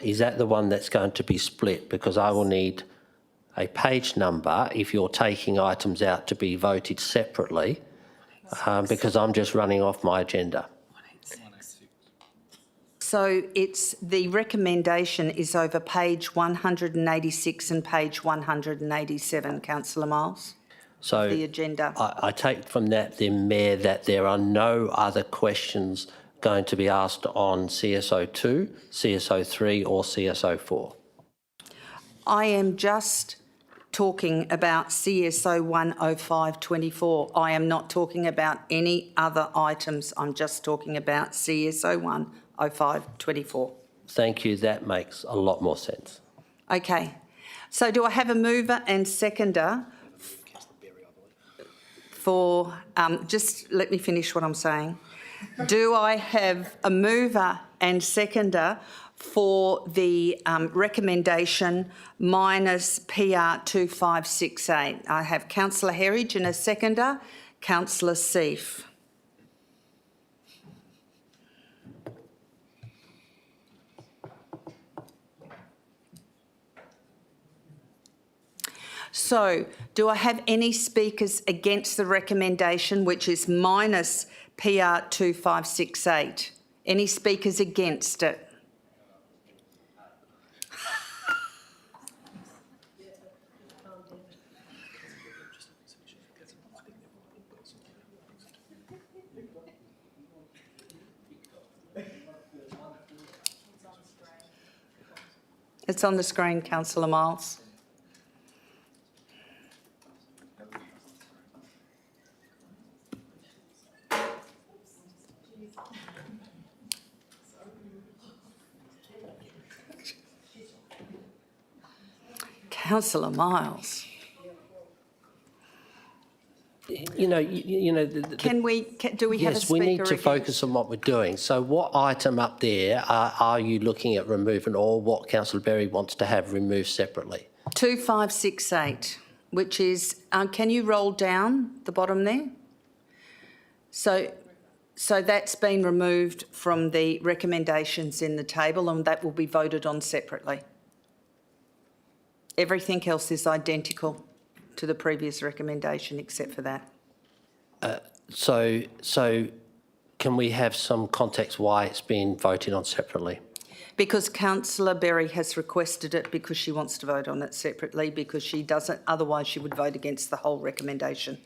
Is that the one that's going to be split? Because I will need a page number if you're taking items out to be voted separately, because I'm just running off my agenda. So it's the recommendation is over page 186 and page 187, Councillor Miles. So the agenda. I take from that, then, Mayor, that there are no other questions going to be asked on CSO2, CSO3 or CSO4. I am just talking about CSO 10524. I am not talking about any other items. I'm just talking about CSO 10524. Thank you. That makes a lot more sense. Okay. So do I have a mover and seconder for, just let me finish what I'm saying. Do I have a mover and seconder for the recommendation minus PR 2568? I have Councillor Herridge and a seconder, Councillor Seif. So, do I have any speakers against the recommendation, which is minus PR 2568? Any speakers against it? It's on the screen, Councillor Miles. Councillor Miles. Do we have a speaker? Yes, we need to against? focus on what we're doing. So what item up there are you looking at removing, or what Councillor Berry wants to have removed separately? 2568, which is, can you roll down the bottom there? So that's been removed from the recommendations in the table, and that will be voted on separately. Everything else is identical to the previous recommendation except for that. So can we have some context why it's been voted on separately? Because Councillor Berry has requested it because she wants to vote on it separately because she doesn't, otherwise she would vote against the whole recommendation.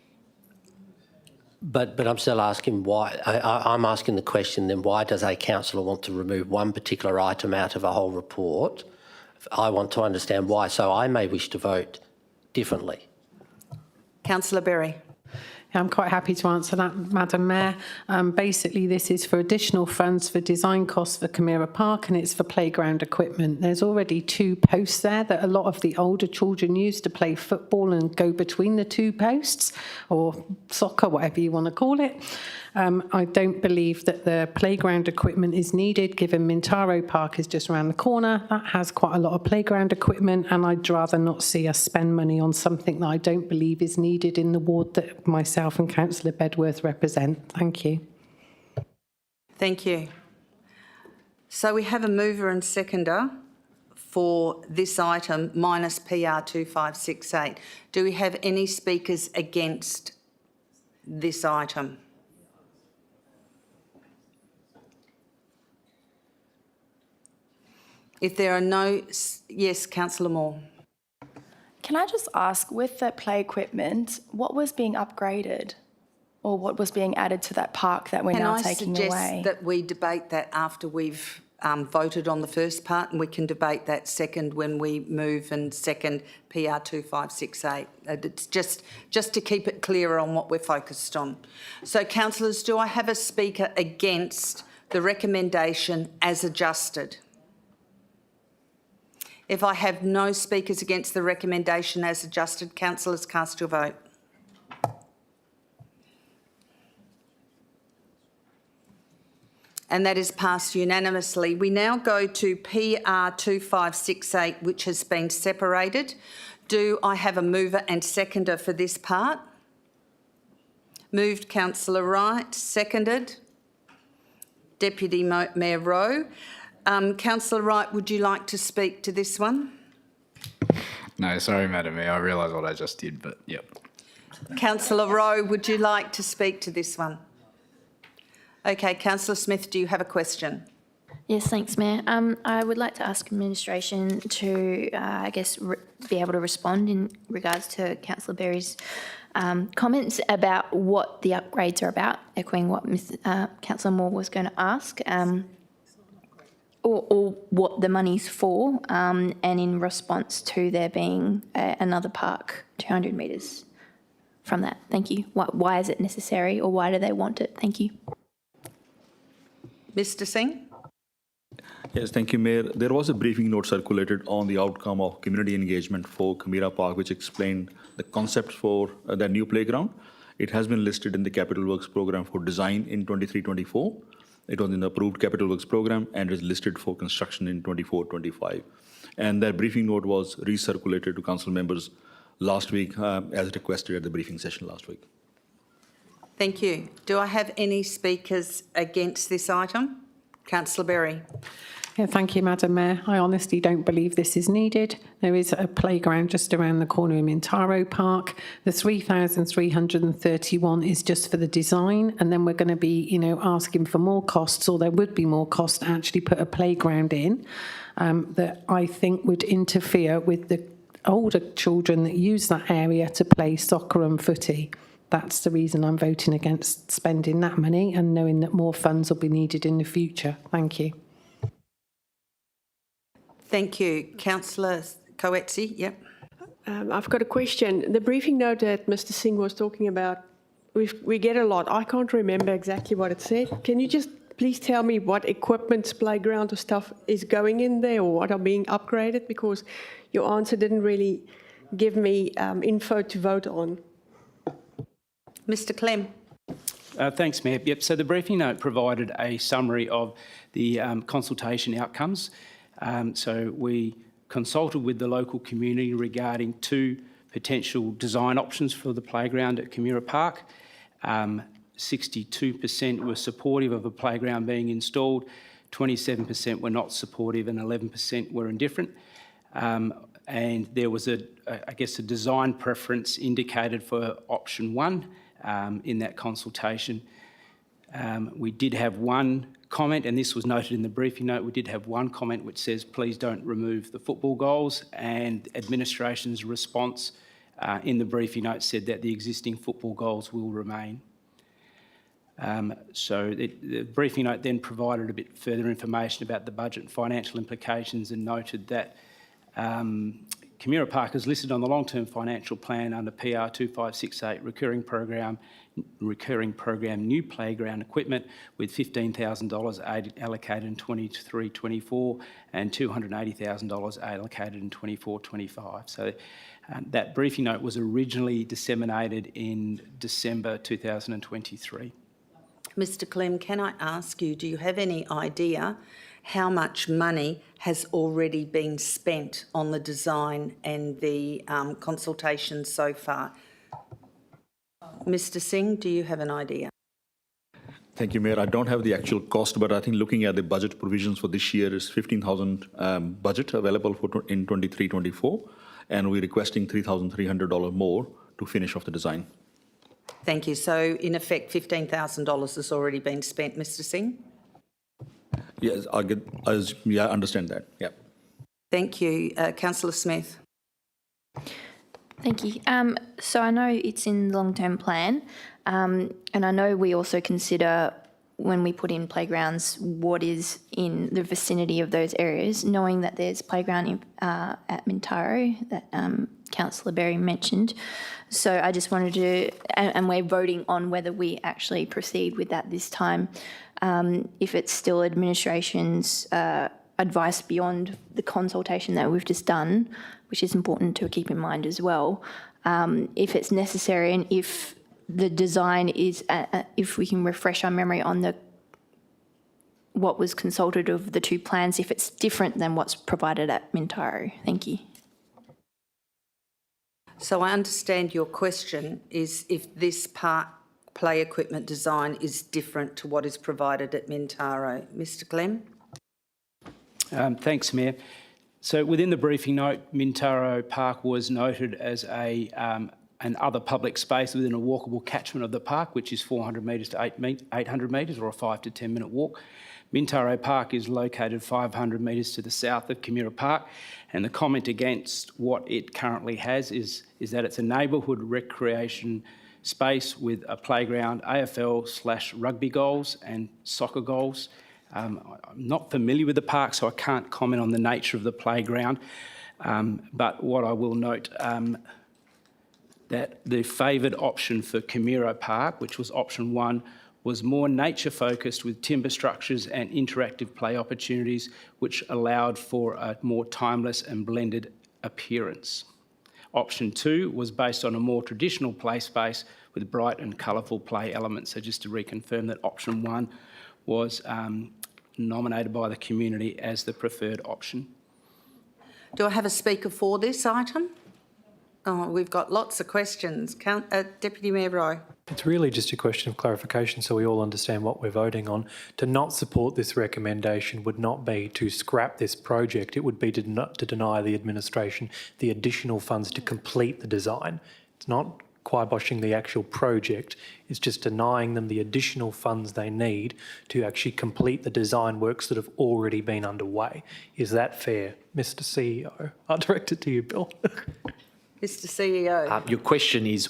But I'm still asking why. I'm asking the question then, why does a councillor want to remove one particular item out of a whole report? I want to understand why, so I may wish to vote differently. Councillor Berry. I'm quite happy to answer that, Madam Mayor. Basically, this is for additional funds for design costs for Camira Park, and it's for playground equipment. There's already 2 posts there that a lot of the older children use to play football and go between the 2 posts, or soccer, whatever you want to call it. I don't believe that the playground equipment is needed, given Mintaro Park is just around the corner. That has quite a lot of playground equipment, and I'd rather not see us spend money on something that I don't believe is needed in the ward that myself and Councillor Bedworth represent. Thank you. Thank you. So we have a mover and seconder for this item minus PR 2568. Do we have any speakers against this item? If there are no, yes, Councillor Moore. Can I just ask, with the play equipment, what was being upgraded or what was being added to that park that we're now taking away? Can I suggest that we debate that after we've voted on the first part, and we can debate that second when we move and second PR 2568. It's just to keep it clearer on what we're focused on. So, councillors, do I have a speaker against the recommendation as adjusted? If I have no speakers against the recommendation as adjusted, councillors, cast your vote. And that is passed unanimously. We now go to PR 2568, which has been separated. Do I have a mover and seconder for this part? Moved, Councillor Wright. Seconded, Deputy Mayor Rowe. Councillor Wright, would you like to speak to this one? No, sorry, Madam Mayor. I realise what I just did, but yep. Councillor Rowe, would you like to speak to this one? Okay, Councillor Smith, do you have a question? Yes, thanks, Mayor. I would like to ask administration to, be able to respond in regards to Councillor Berry's comments about what the upgrades are about, echoing what Councillor Moore was going to ask. Or what the money's for, and in response to there being another park 200 metres from that. Thank you. Why is it necessary, or why do they want it? Thank you. Mr Singh? Yes, thank you, Mayor. There was a briefing note circulated on the outcome of community engagement for Camira Park, which explained the concept for the new playground. It has been listed in the Capital Works program for design in 23-24. It was in the approved Capital Works program and is listed for construction in 24-25. And that briefing note was recirculated to council members last week as requested at the briefing session last week. Thank you. Do I have any speakers against this item? Councillor Berry. Yeah, thank you, Madam Mayor. I honestly don't believe this is needed. There is a playground just around the corner in Mintaro Park. The 3,331 is just for the design, and then we're going to be, asking for more costs, or there would be more cost to actually put a playground in that I think would interfere with the older children that use that area to play soccer and footy. That's the reason I'm voting against spending that money and knowing that more funds will be needed in the future. Thank you. Thank you. Councillor Coetzee, yep. I've got a question. The briefing note that Mr Singh was talking about, we get a lot. I can't remember exactly what it said. Can you just please tell me what equipment, playground or stuff is going in there, or what are being upgraded? Because your answer didn't really give me info to vote on. Mr Clem. Thanks, Mayor. Yep, so the briefing note provided a summary of the consultation outcomes. So we consulted with the local community regarding 2 potential design options for the playground at Camira Park. 62% were supportive of a playground being installed, 27% were not supportive, and 11% were indifferent. And there was a design preference indicated for option 1 in that consultation. We did have one comment, and this was noted in the briefing note, we did have one comment which says, please don't remove the football goals, and administration's response in the briefing note said that the existing football goals will remain. The briefing note then provided a bit further information about the budget and financial implications and noted that Camira Park is listed on the long-term financial plan under PR 2568 recurring program new playground equipment with $15,000 allocated in 23-24 and $280,000 allocated in 24-25. So that briefing note was originally disseminated in December 2023. Mr Clem, can I ask you, do you have any idea how much money has already been spent on the design and the consultations so far? Mr Singh, do you have an idea? Thank you, Mayor. I don't have the actual cost, but I think looking at the budget provisions for this year is 15,000 budget available for in 23-24, and we're requesting $3,300 more to finish off the design. Thank you. So, in effect, $15,000 has already been spent, Mr Singh? Yes, I understand that. Yeah. Thank you. Councillor Smith. Thank you. So I know it's in the long-term plan, and I know we also consider when we put in playgrounds what is in the vicinity of those areas, knowing that there's playground at Mintaro that Councillor Berry mentioned. So I just wanted to, and we're voting on whether we actually proceed with that this time, if it's still administration's advice beyond the consultation that we've just done, which is important to keep in mind as well, if it's necessary and if the design is, if we can refresh our memory on what was consulted of the two plans, if it's different than what's provided at Mintaro. Thank you. So I understand your question is if this park play equipment design is different to what is provided at Mintaro. Mr Clem? Thanks, Mayor. So within the briefing note, Mintaro Park was noted as an other public space within a walkable catchment of the park, which is 400 metres to 800 metres, or a 5 to 10 minute walk. Mintaro Park is located 500 metres to the south of Camira Park, and the comment against what it currently has is that it's a neighbourhood recreation space with a playground, AFL/rugby goals and soccer goals. I'm not familiar with the park, so I can't comment on the nature of the playground, but what I will note that the favoured option for Camira Park, which was option 1, was more nature-focused with timber structures and interactive play opportunities, which allowed for a more timeless and blended appearance. Option 2 was based on a more traditional play space with bright and colourful play elements. So just to reconfirm that option 1 was nominated by the community as the preferred option. Do I have a speaker for this item? Oh, we've got lots of questions. Deputy Mayor Roy. It's really just a question of clarification so we all understand what we're voting on. To not support this recommendation would not be to scrap this project. It would be to deny the administration the additional funds to complete the design. It's not kiboshing the actual project, it's just denying them the additional funds they need to actually complete the design works that have already been underway. Is that fair? Mr CEO, I'll direct it to you, Bill. Mr CEO. Your question is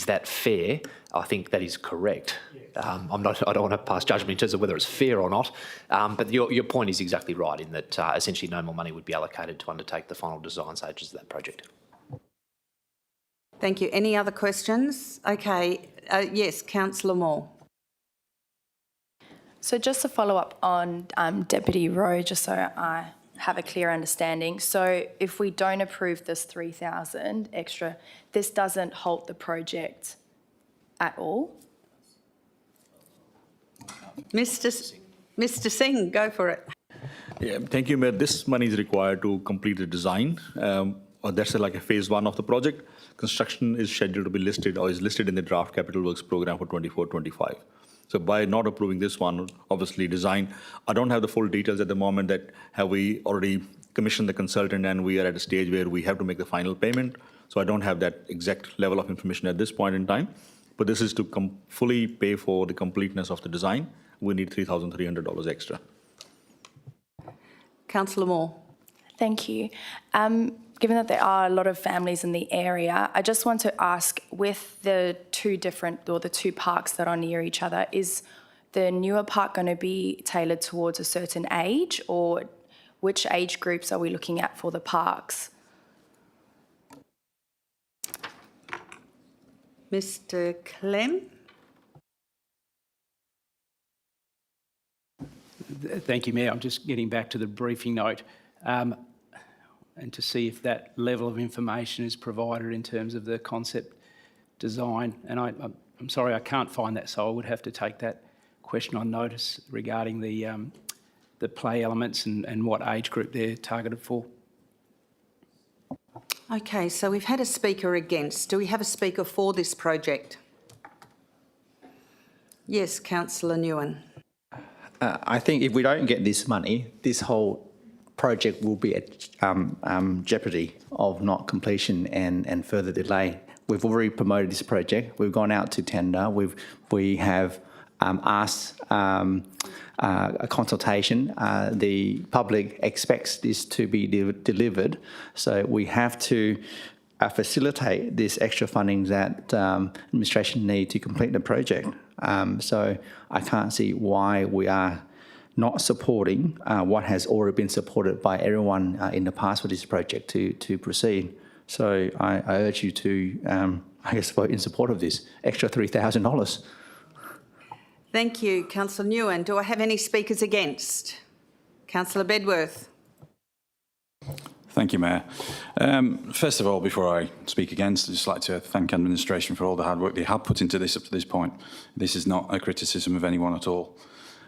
that fair? I think that is correct. I don't want to pass judgment in terms of whether it's fair or not, but your point is exactly right in that essentially no more money would be allocated to undertake the final design stages of that project. Thank you. Any other questions? Okay. Yes, Councillor Moore. So just to follow up on Deputy Rowe, just so I have a clear understanding. So if we don't approve this 3,000 extra, this doesn't halt the project at all? Mr Singh, go for it. Yeah, thank you, Mayor. This money is required to complete the design. That's like a phase 1 of the project. Construction is scheduled to be listed or is listed in the draft capital works program for 24-25. So by not approving this one, obviously design, I don't have the full details at the moment that have we already commissioned the consultant and we are at a stage where we have to make the final payment. So I don't have that exact level of information at this point in time. but this is to fully pay for the completeness of the design. We need $3,300 extra. Councillor Moore. Thank you. Given that there are a lot of families in the area, I just want to ask, with the two parks that are near each other, is the newer park going to be tailored towards a certain age, or which age groups are we looking at for the parks? Mr. Clem. Thank you, Mayor. I'm just getting back to the briefing note and to see if that level of information is provided in terms of the concept design. And I'm sorry, I can't find that, so I would have to take that question on notice regarding the play elements and what age group they're targeted for. Okay, so we've had a speaker against. Do we have a speaker for this project? Yes, Councillor Nguyen. I think if we don't get this money, this whole project will be at jeopardy of not completion and further delay. We've already promoted this project. We've gone out to tender. We have asked a consultation. The public expects this to be delivered, so we have to facilitate this extra funding that administration need to complete the project. So I can't see why we are not supporting what has already been supported by everyone in the past for this project to proceed. So I urge you to, I guess, vote in support of this extra $3,000. Thank you, Councillor Nguyen. Do I have any speakers against? Councillor Bedworth. Thank you, Mayor. First of all, before I speak against, I'd just like to thank administration for all the hard work they have put into this up to this point. This is not a criticism of anyone at all.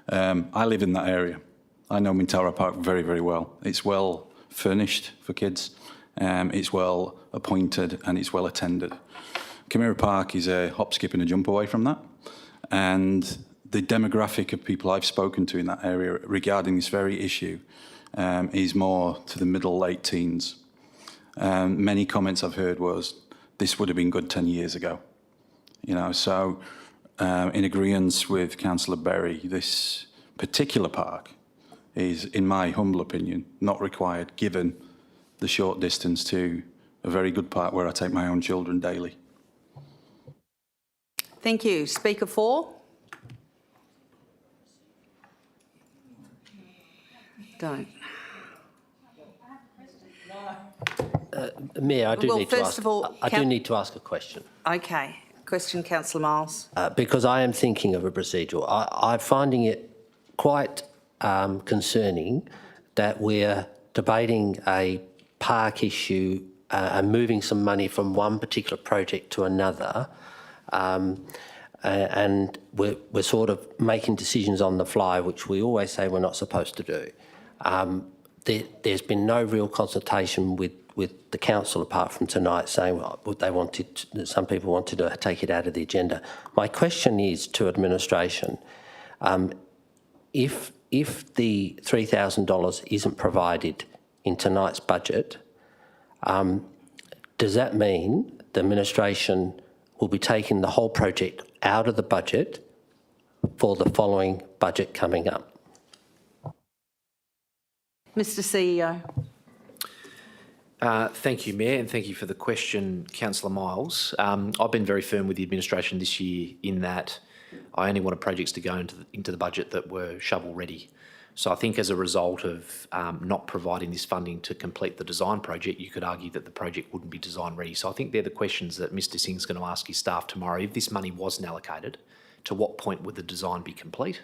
I live in that area. I know Mintara Park very, very well. It's well furnished for kids. It's well appointed and it's well attended. Camera Park is a hop, skip and a jump away from that. And the demographic of people I've spoken to in that area regarding this very issue is more to the middle, late teens. Many comments I've heard was, this would have been good 10 years ago. You know, so in agreement with Councillor Berry, this particular park is, in my humble opinion, not required given the short distance to a very good park where I take my own children daily. Thank you. Speaker 4. Don't. Mayor, I do Well, need to first ask. of all, I do need to ask a question. Okay. Question, Councillor Miles. Because I am thinking of a procedural. I'm finding it quite concerning that we're debating a park issue and moving some money from one particular project to another, and we're sort of making decisions on the fly, which we always say we're not supposed to do. There's been no real consultation with the council apart from tonight saying what they wanted. Some people wanted to take it out of the agenda. My question is to administration: if the $3,000 isn't provided in tonight's budget, does that mean the administration will be taking the whole project out of the budget for the following budget coming up? Mr. CEO. Thank you, Mayor, and thank you for the question, Councillor Miles. I've been very firm with the administration this year in that I only wanted projects to go into the budget that were shovel-ready. So I think as a result of not providing this funding to complete the design project, you could argue that the project wouldn't be design-ready. So I think they're the questions that Mr Singh's going to ask his staff tomorrow. If this money wasn't allocated, to what point would the design be complete?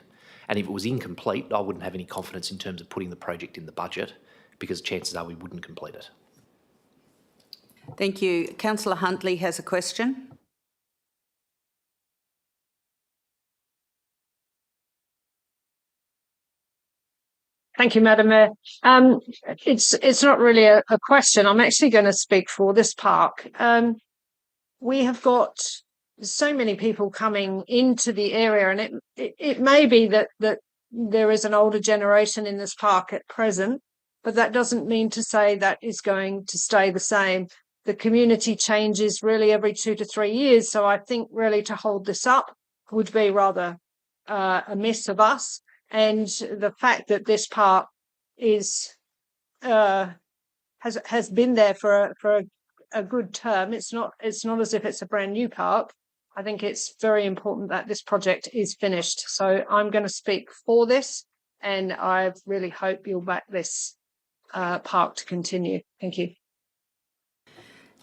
And if it was incomplete, I wouldn't have any confidence in terms of putting the project in the budget, because chances are we wouldn't complete it. Thank you. Councillor Huntley has a question. Thank you, Madam Mayor. It's not really a question. I'm actually going to speak for this park. We have got so many people coming into the area, and it may be that there is an older generation in this park at present, but that doesn't mean to say that is going to stay the same. the community changes really every 2 to 3 years. So I think really to hold this up would be rather amiss of us. And the fact that this park is has been there for a good term. It's not as if it's a brand new park. I think it's very important that this project is finished. So I'm going to speak for this, and I really hope you'll back this park to continue. Thank you.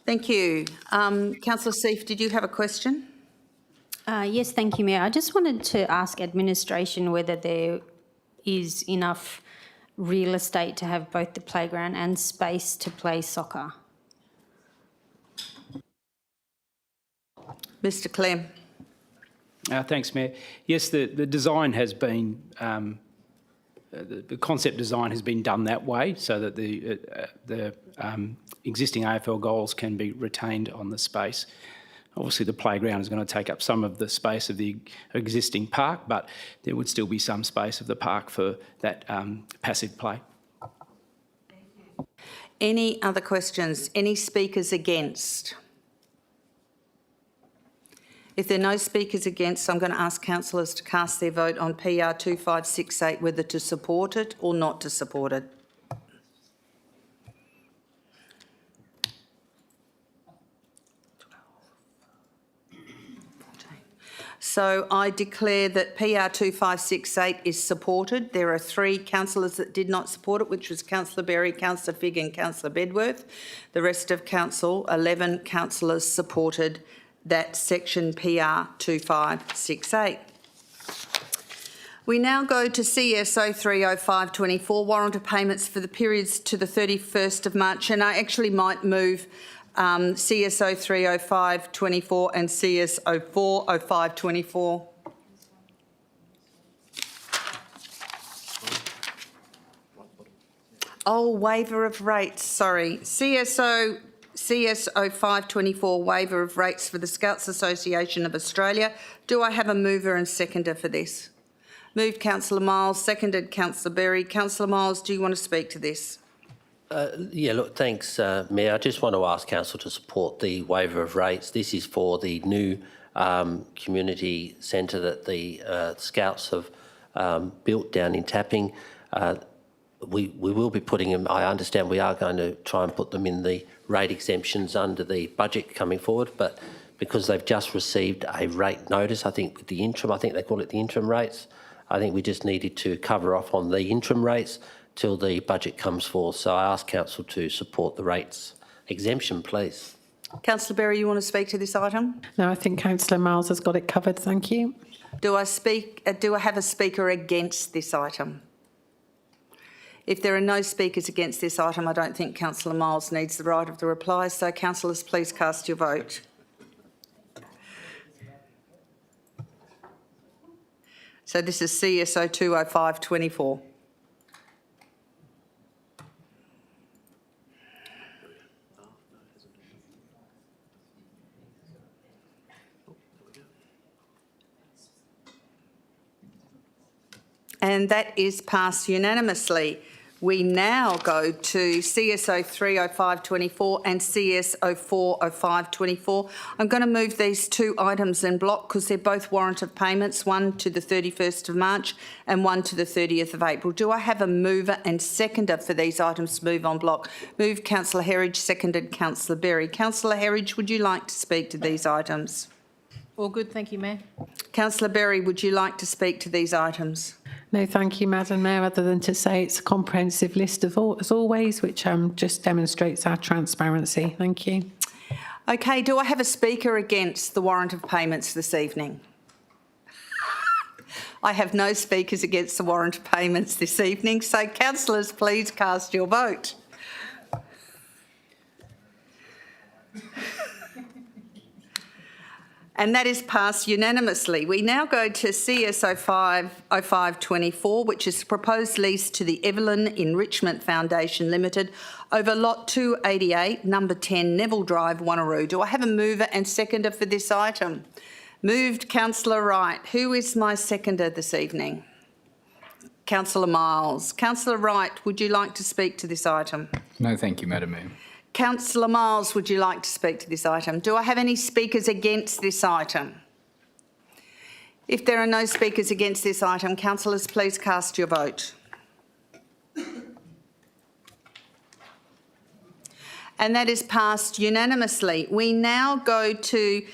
Thank you. Councillor Seif, did you have a question? Yes, thank you, Mayor. I just wanted to ask administration whether there is enough real estate to have both the playground and space to play soccer. Mr Clem. Thanks, Mayor. Yes, the design has been, the concept design has been done that way so that the existing AFL goals can be retained on the space. Obviously, the playground is going to take up some of the space of the existing park, but there would still be some space of the park for that passive play. Any other questions? Any speakers against? If there are no speakers against, I'm going to ask councillors to cast their vote on PR 2568, whether to support it or not to support it. So I declare that PR 2568 is supported. There are 3 councillors that did not support it, which was Councillor Berry, Councillor Figg and Councillor Bedworth. The rest of council, 11 councillors, supported that section PR 2568. We now go to CSO 30524, warrant of payments for the periods to the 31st of March, and I actually might move CSO 30524 and CSO 40524. Oh, waiver of rates, sorry. CSO 524, waiver of rates for the Scouts Association of Australia. Do I have a mover and seconder for this? Moved Councillor Miles, seconded Councillor Berry. Councillor Miles, do you want to speak to this? Yeah, look, thanks, Mayor. I just want to ask Council to support the waiver of rates. This is for the new community centre that the Scouts have built down in Tapping. We will be putting them, I understand we are going to try and put them in the rate exemptions under the budget coming forward, but because they've just received a rate notice, I think with the interim, I think they call it the interim rates, I think we just needed to cover off on the interim rates till the budget comes forth. So I ask Council to support the rates exemption, please. Councillor Berry, you want to speak to this item? No, I think Councillor Miles has got it covered. Thank you. Do I have a speaker against this item? If there are no speakers against this item, I don't think Councillor Miles needs the right of the reply. So, councillors, please cast your vote. So this is CSO 20524. And that is passed unanimously. We now go to CSO 30524 and CSO 40524. I'm going to move these 2 items in block because they're both warrant of payments, one to the 31st of March and one to the 30th of April. Do I have a mover and seconder for these items to move on block? Moved Councillor Herridge, seconded Councillor Berry. Councillor Herridge, would you like to speak to these items? All good, thank you, Mayor. Councillor Berry, would you like to speak to these items? No, thank you, Madam Mayor, other than to say it's a comprehensive list as always, which just demonstrates our transparency. Thank you. Okay, do I have a speaker against the warrant of payments this evening? I have no speakers against the warrant of payments this evening, so councillors, please cast your vote. And that is passed unanimously. We now go to CSO 50524, which is proposed lease to the Evelyn Enrichment Foundation Limited over lot 288, number 10, Neville Drive, Wanneroo. Do I have a mover and seconder for this item? Moved Councillor Wright. Who is my seconder this evening? Councillor Miles. Councillor Wright, would you like to speak to this item? No, thank you, Madam Mayor. Councillor Miles, would you like to speak to this item? Do I have any speakers against this item? If there are no speakers against this item, councillors, please cast your vote. And that is passed unanimously. We now go to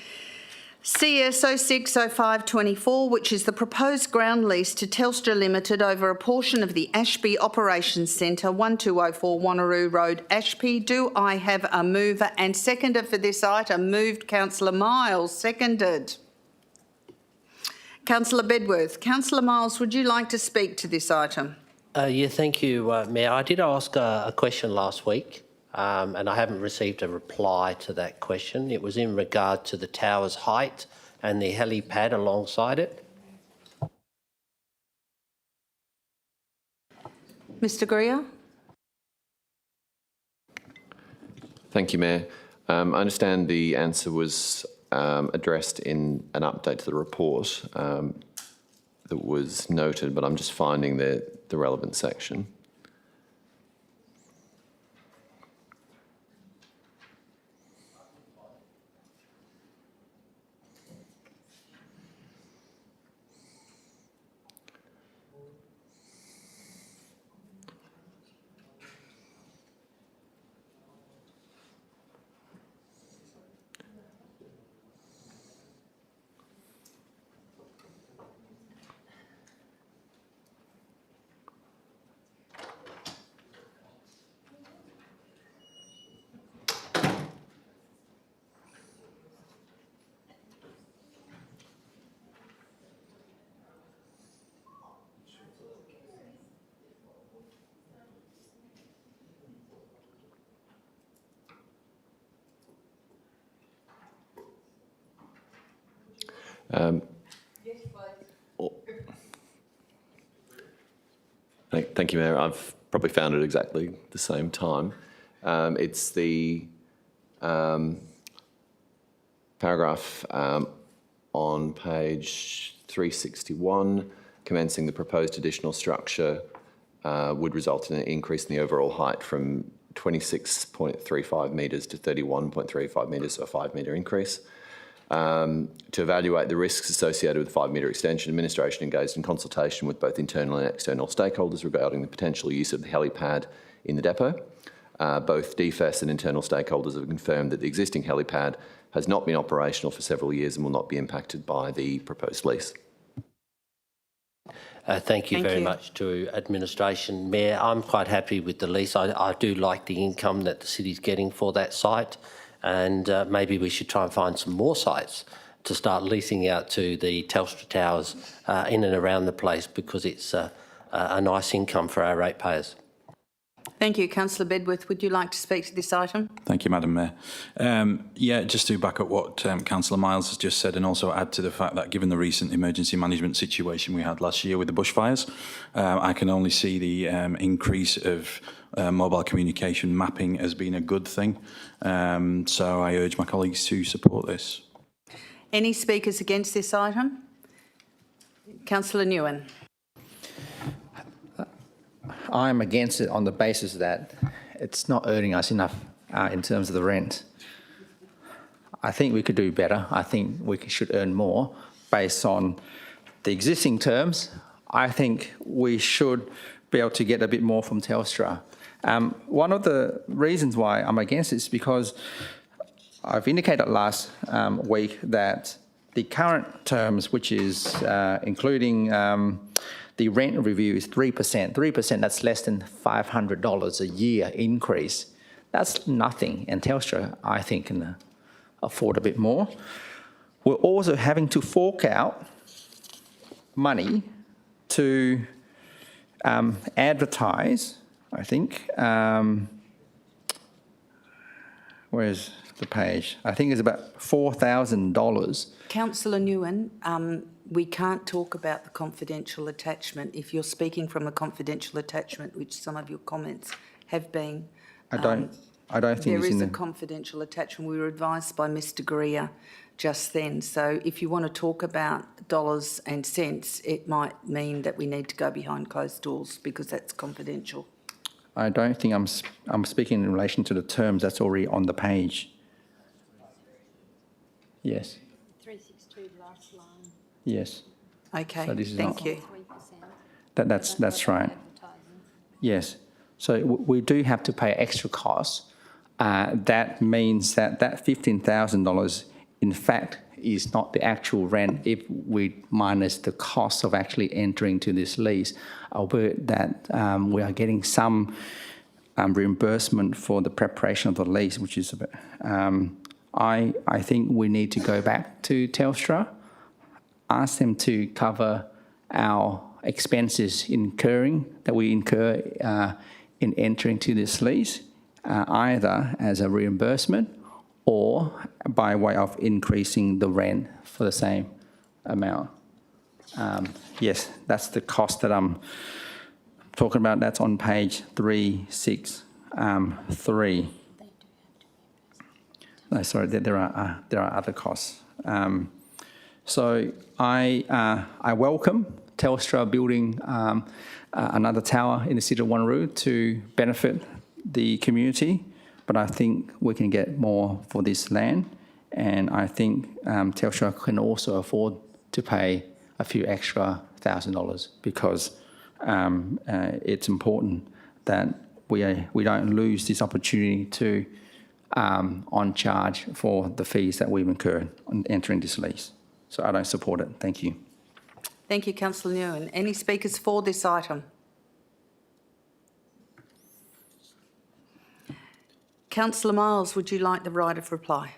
CS 060524, which is the proposed ground lease to Telstra Limited over a portion of the Ashby Operations Centre, 1204 Wanneroo Road, Ashby. Do I have a mover and seconder for this item? Moved Councillor Miles, seconded Councillor Bedworth. Councillor Miles, would you like to speak to this item? Yeah, thank you, Mayor. I did ask a question last week. And I haven't received a reply to that question. It was in regard to the tower's height and the helipad alongside it. Mr Greer? Thank you, Mayor. I understand the answer was addressed in an update to the report that was noted, but I'm just finding the relevant section. Thank you, Mayor. I've probably found it exactly the same time. It's the paragraph on page 361, commencing the proposed additional structure would result in an increase in the overall height from 26.35 metres to 31.35 metres, so a 5 metre increase. To evaluate the risks associated with the 5 metre extension, administration engaged in consultation with both internal and external stakeholders regarding the potential use of the helipad in the depot. Both DFES and internal stakeholders have confirmed that the existing helipad has not been operational for several years and will not be impacted by the proposed lease. Thank you very much to administration. Mayor, I'm quite happy with the lease. I do like the income that the city's getting for that site. And maybe we should try and find some more sites to start leasing out to the Telstra towers in and around the place, because it's a nice income for our ratepayers. Thank you. Councillor Bedworth, would you like to speak to this item? Thank you, Madam Mayor. Yeah, just to back up what Councillor Miles has just said, and also add to the fact that given the recent emergency management situation we had last year with the bushfires, I can only see the increase of mobile communication mapping as being a good thing. So I urge my colleagues to support this. Any speakers against this item? Councillor Nguyen. I'm against it on the basis that it's not earning us enough in terms of the rent. I think we could do better. I think we should earn more based on the existing terms. I think we should be able to get a bit more from Telstra. One of the reasons why I'm against it is because I've indicated last week that the current terms, which is including the rent review, is 3%. 3%, that's less than $500 a year increase. That's nothing, and Telstra, I think, can afford a bit more. We're also having to fork out money to advertise, I think. Where's the page? I think it's about $4,000. Councillor Nguyen, we can't talk about the confidential attachment if you're speaking from a confidential attachment, which some of your comments have been. I don't think there it's is in a confidential attachment. We were advised by Mr Greer just then. So if you want to talk about dollars and cents, it might mean that we need to go behind closed doors because that's confidential. I don't think I'm speaking in relation to the terms that's already on the page. Yes. 362 last line. Yes. Okay, So this is thank not- you. That's right. Yes. So we do have to pay extra costs. That means that $15,000, in fact, is not the actual rent if we minus the cost of actually entering to this lease, albeit that we are getting some reimbursement for the preparation of the lease, which is a bit. I think we need to go back to Telstra, ask them to cover our expenses that we incur in entering to this lease, either as a reimbursement or by way of increasing the rent for the same amount. Yes, that's the cost that I'm talking about. That's on page 363. No, sorry, there are other costs. So I welcome Telstra building another tower in the city of Wanneroo to benefit the community, but I think we can get more for this land, and I think Telstra can also afford to pay a few extra $1,000 because it's important that we don't lose this opportunity to on charge for the fees that we've incurred on entering this lease. So I don't support it. Thank you. Thank you, Councillor Nguyen. Any speakers for this item? Councillor Miles, would you like the right of reply?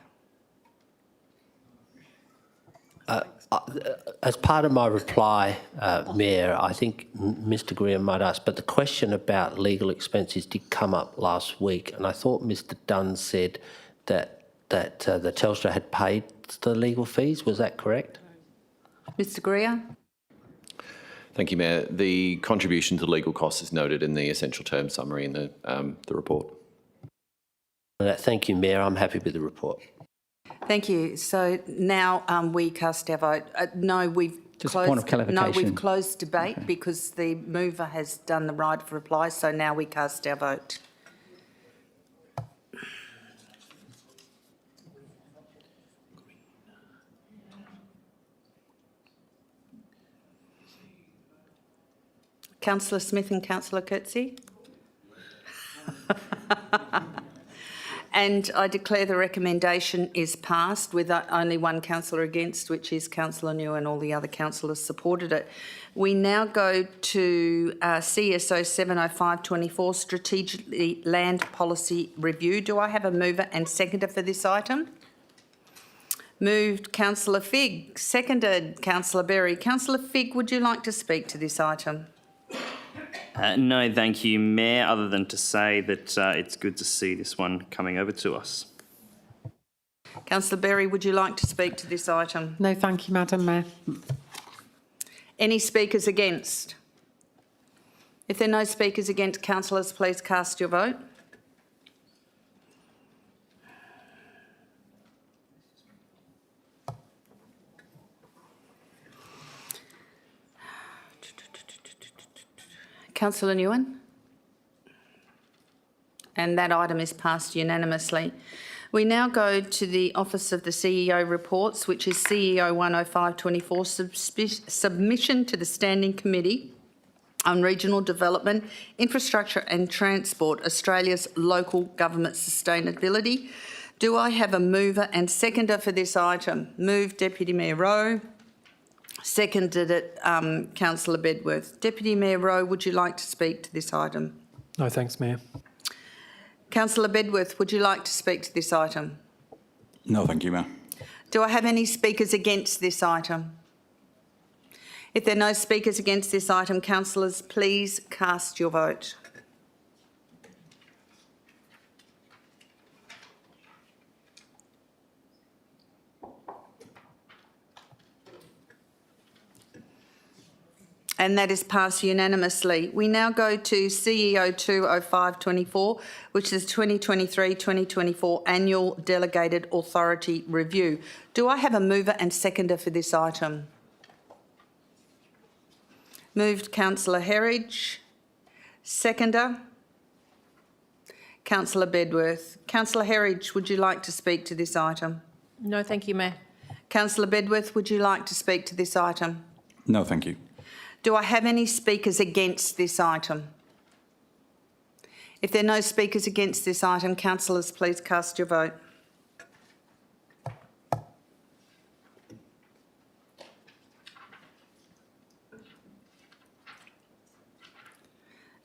As part of my reply, Mayor, I think Mr Graham might ask, but the question about legal expenses did come up last week, and I thought Mr Dunn said that the Telstra had paid the legal fees. Was that correct? Mr Greer? Thank you, Mayor. The contribution to legal costs is noted in the essential term summary in the report. Thank you, Mayor. I'm happy with the report. Thank you. So now we cast our vote. No, we've Just closed. a point of clarification. No, we've closed debate because the mover has done the right of reply. So now we cast our vote. Councillor Smith and Councillor Coetzee. And I declare the recommendation is passed with only one councillor against, which is Councillor New, and all the other councillors supported it. We now go to CSO 70524, Strategic Land Policy Review. Do I have a mover and seconder for this item? Moved Councillor Figg, seconded Councillor Berry. Councillor Figg, would you like to speak to this item? No, thank you, Mayor, other than to say that it's good to see this one coming over to us. Councillor Berry, would you like to speak to this item? No, thank you, Madam Mayor. Any speakers against? If there are no speakers against, councillors, please cast your vote. Councillor Nguyen? And that item is passed unanimously. We now go to the Office of the CEO reports, which is CEO 10524, submission to the Standing Committee on Regional Development, Infrastructure and Transport, Australia's Local Government Sustainability. Do I have a mover and seconder for this item? Moved Deputy Mayor Rowe. Seconded it, Councillor Bedworth. Deputy Mayor Rowe, would you like to speak to this item? No, thanks, Mayor. Councillor Bedworth, would you like to speak to this item? No, thank you, Mayor. Do I have any speakers against this item? If there are no speakers against this item, councillors, please cast your vote. And that is passed unanimously. We now go to CEO 20524, which is 2023-2024 Annual Delegated Authority Review. Do I have a mover and seconder for this item? Moved Councillor Herridge. Seconder? Councillor Bedworth. Councillor Herridge, would you like to speak to this item? No, thank you, Mayor. Councillor Bedworth, would you like to speak to this item? No, thank you. Do I have any speakers against this item? If there are no speakers against this item, councillors, please cast your vote.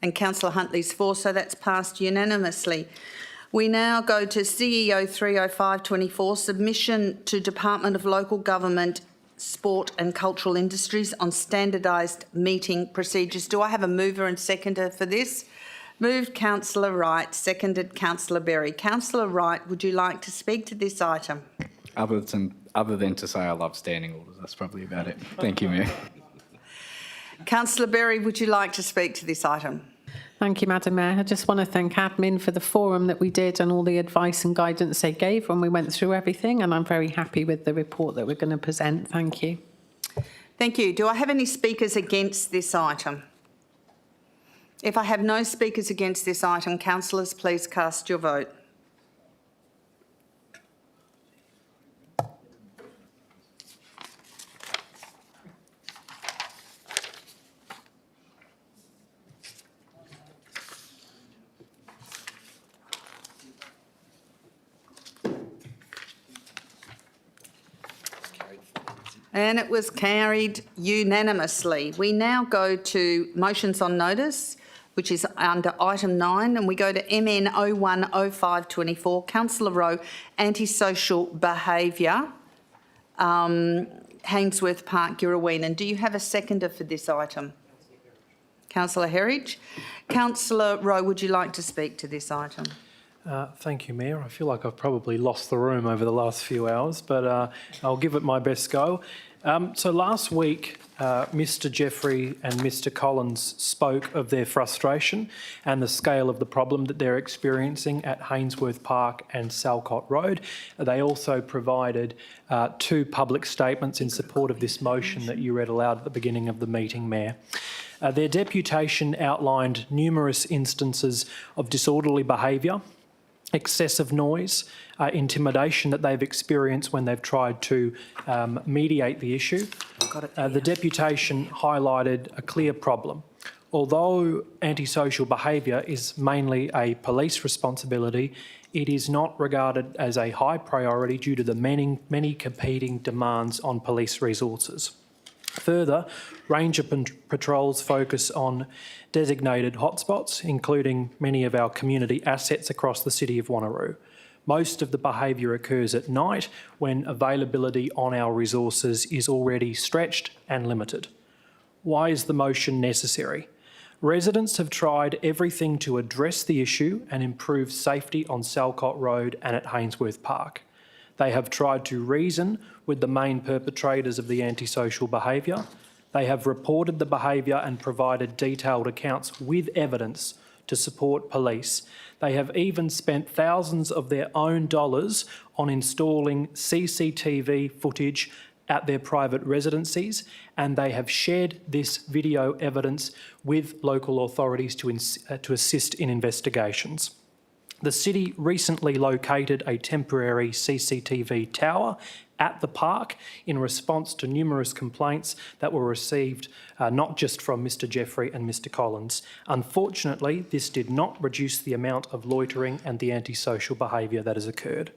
And Councillor Huntley's for, so that's passed unanimously. We now go to CEO 30524, submission to Department of Local Government, Sport and Cultural Industries on standardised meeting procedures. Do I have a mover and seconder for this? Moved Councillor Wright, seconded Councillor Berry. Councillor Wright, would you like to speak to this item? Other than to say I love standing orders, that's probably about it. Thank you, Mayor. Councillor Berry, would you like to speak to this item? Thank you, Madam Mayor. I just want to thank admin for the forum that we did and all the advice and guidance they gave when we went through everything, and I'm very happy with the report that we're going to present. Thank you. Thank you. Do I have any speakers against this item? If I have no speakers against this item, councillors, please cast your vote. And it was carried unanimously. We now go to motions on notice, which is under item 9, and we go to MN 010524, Councillor Rowe, antisocial behaviour, Hainsworth Park, Girraween. Do you have a seconder for this item? Councillor Herridge. Councillor Rowe, would you like to speak to this item? Thank you, Mayor. I feel like I've probably lost the room over the last few hours, but I'll give it my best go. So last week, Mr Jeffrey and Mr Collins spoke of their frustration and the scale of the problem that they're experiencing at Hainsworth Park and Salcott Road. They also provided 2 public statements in support of this motion that you read aloud at the beginning of the meeting, Mayor. Their deputation outlined numerous instances of disorderly behaviour, excessive noise, intimidation that they've experienced when they've tried to mediate the issue. The deputation highlighted a clear problem. Although antisocial behaviour is mainly a police responsibility, it is not regarded as a high priority due to the many competing demands on police resources. Further, ranger patrols focus on designated hotspots, including many of our community assets across the city of Wanneroo. Most of the behaviour occurs at night when availability on our resources is already stretched and limited. Why is the motion necessary? Residents have tried everything to address the issue and improve safety on Salcott Road and at Hainsworth Park. They have tried to reason with the main perpetrators of the antisocial behaviour. They have reported the behaviour and provided detailed accounts with evidence to support police. They have even spent thousands of their own dollars on installing CCTV footage at their private residencies, and they have shared this video evidence with local authorities to assist in investigations. The city recently located a temporary CCTV tower at the park in response to numerous complaints that were received not just from Mr Jeffrey and Mr Collins. Unfortunately, this did not reduce the amount of loitering and the antisocial behaviour that has occurred.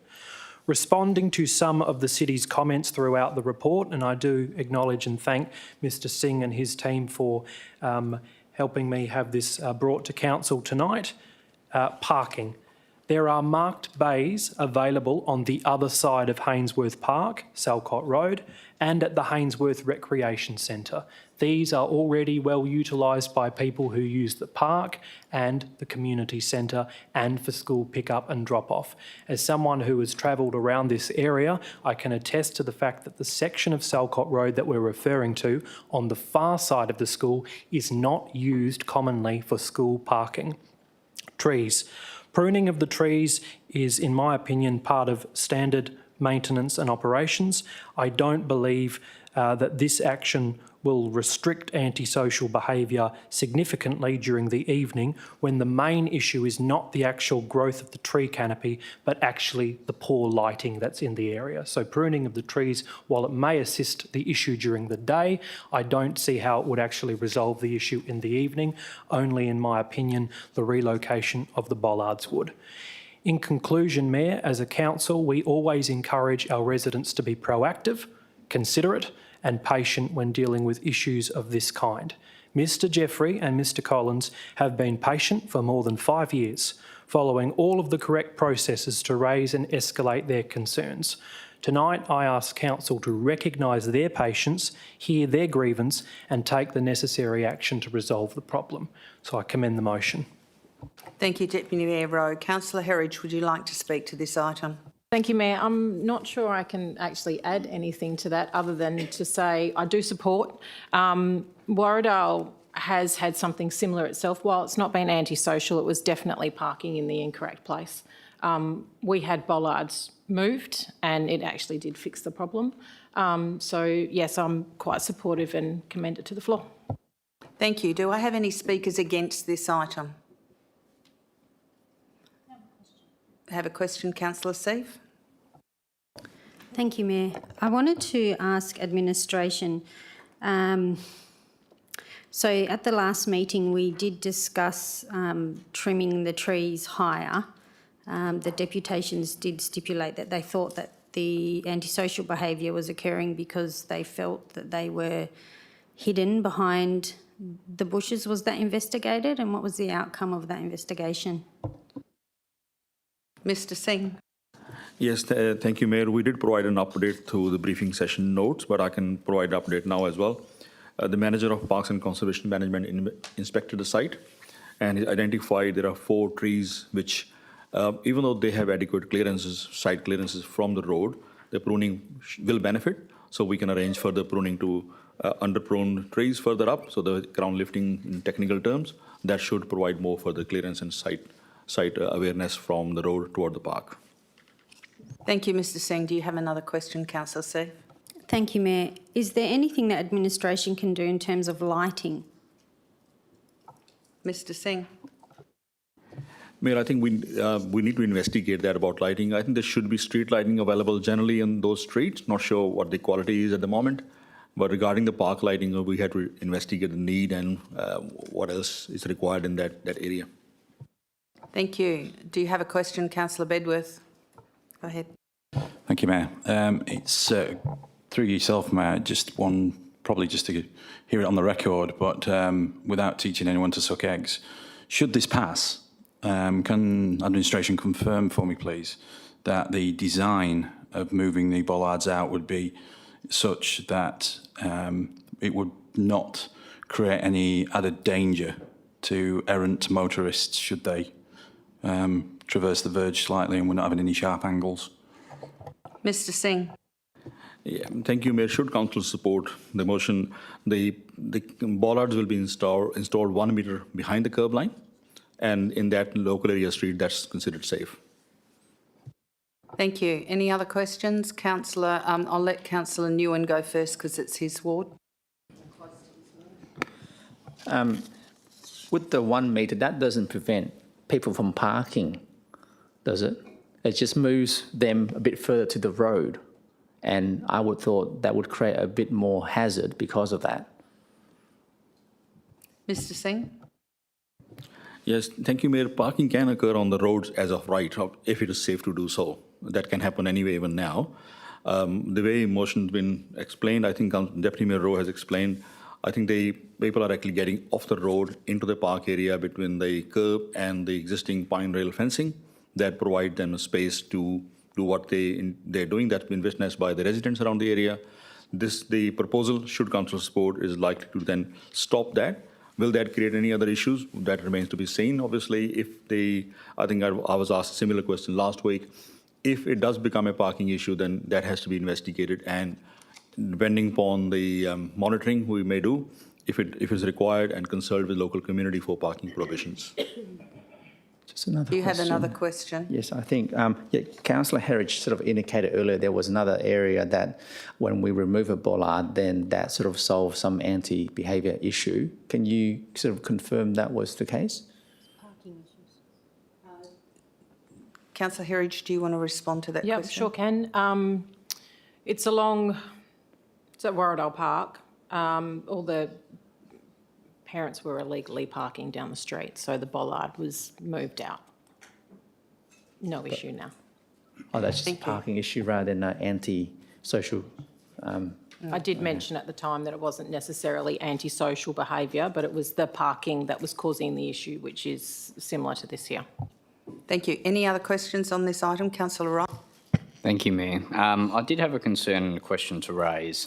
Responding to some of the city's comments throughout the report, and I do acknowledge and thank Mr Singh and his team for helping me have this brought to council tonight, parking. There are marked bays available on the other side of Hainsworth Park, Salcott Road, and at the Hainsworth Recreation Centre. These are already well utilised by people who use the park and the community centre and for school pick-up and drop-off. As someone who has travelled around this area, I can attest to the fact that the section of Salcott Road that we're referring to on the far side of the school is not used commonly for school parking. Trees. Pruning of the trees is, in my opinion, part of standard maintenance and operations. I don't believe that this action will restrict antisocial behaviour significantly during the evening when the main issue is not the actual growth of the tree canopy, but actually the poor lighting that's in the area. So pruning of the trees, while it may assist the issue during the day, I don't see how it would actually resolve the issue in the evening. Only, in my opinion, the relocation of the bollards would. In conclusion, Mayor, as a council, we always encourage our residents to be proactive, considerate and patient when dealing with issues of this kind. Mr Jeffrey and Mr Collins have been patient for more than 5 years, following all of the correct processes to raise and escalate their concerns. Tonight, I ask Council to recognise their patience, hear their grievance and take the necessary action to resolve the problem. So I commend the motion. Thank you, Deputy Mayor Rowe. Councillor Herridge, would you like to speak to this item? Thank you, Mayor. I'm not sure I can actually add anything to that other than to say I do support. Warradale has had something similar itself. While it's not been antisocial, it was definitely parking in the incorrect place. We had bollards moved and it actually did fix the problem. So, yes, I'm quite supportive and commend it to the floor. Thank you. Do I have any speakers against this item? Have a question, Councillor Seif? Thank you, Mayor. I wanted to ask administration, so at the last meeting we did discuss trimming the trees higher. The deputations did stipulate that they thought that the antisocial behaviour was occurring because they felt that they were hidden behind the bushes. Was that investigated, and what was the outcome of that investigation? Mr Singh. Yes, thank you, Mayor. We did provide an update through the briefing session notes, but I can provide an update now as well. The manager of Parks and Conservation Management inspected the site and he identified there are 4 trees which, even though they have adequate clearances, site clearances from the road, the pruning will benefit. So we can arrange further pruning to under-pruned trees further up. So the ground lifting in technical terms, that should provide more further clearance and site awareness from the road toward the park. Thank you, Mr Singh. Do you have another question, Councillor Seif? Thank you, Mayor. Is there anything that administration can do in terms of lighting? Mr Singh. Mayor, I think we need to investigate that about lighting. I think there should be street lighting available generally in those streets. Not sure what the quality is at the moment. But regarding the park lighting, we had to investigate the need and what else is required in that area. Thank you. Do you have a question, Councillor Bedworth? Go ahead. Thank you, Mayor. It's through yourself, Mayor, just one, probably just to hear it on the record, but without teaching anyone to suck eggs. Should this pass, can administration confirm for me, please, that the design of moving the bollards out would be such that it would not create any added danger to errant motorists should they traverse the verge slightly and we're not having any sharp angles? Mr Singh. Yeah, thank you, Mayor. Should Council support the motion, the bollards will be installed 1 metre behind the curb line, and in that local area street, that's considered safe. Thank you. Any other questions? Councillor, I'll let Councillor Nguyen go first because it's his ward. With the 1 metre, that doesn't prevent people from parking, does it? It just moves them a bit further to the road. And I would thought that would create a bit more hazard because of that. Mr Singh. Yes, thank you, Mayor. Parking can occur on the roads as of right, if it is safe to do so. That can happen anyway, even now. The way motion's been explained, I think Deputy Mayor Rowe has explained, I think the people are actually getting off the road into the park area between the curb and the existing pine rail fencing that provide them a space to do what they're doing. That's been witnessed by the residents around the area. The proposal, should Council support, is likely to then stop that. Will that create any other issues? That remains to be seen. Obviously, I think I was asked a similar question last week. If it does become a parking issue, then that has to be investigated, and depending upon the monitoring we may do, if it's required, and consult with local community for parking provisions. Just another You have question. another question? Yes, I think, Councillor Herridge sort of indicated earlier there was another area that when we remove a bollard, then that sort of solves some anti-behaviour issue. Can you sort of confirm that was the case? Councillor Herridge, do you want to respond to that Yep, question? sure can. It's at Warradale Park. All the parents were illegally parking down the street, so the bollard was moved out. No issue now. Oh, that's just a parking issue rather than an anti-social... I did mention at the time that it wasn't necessarily antisocial behaviour, but it was the parking that was causing the issue, which is similar to this here. Thank you. Any other questions on this item? Councillor Wright. Thank you, Mayor. I did have a concern and a question to raise.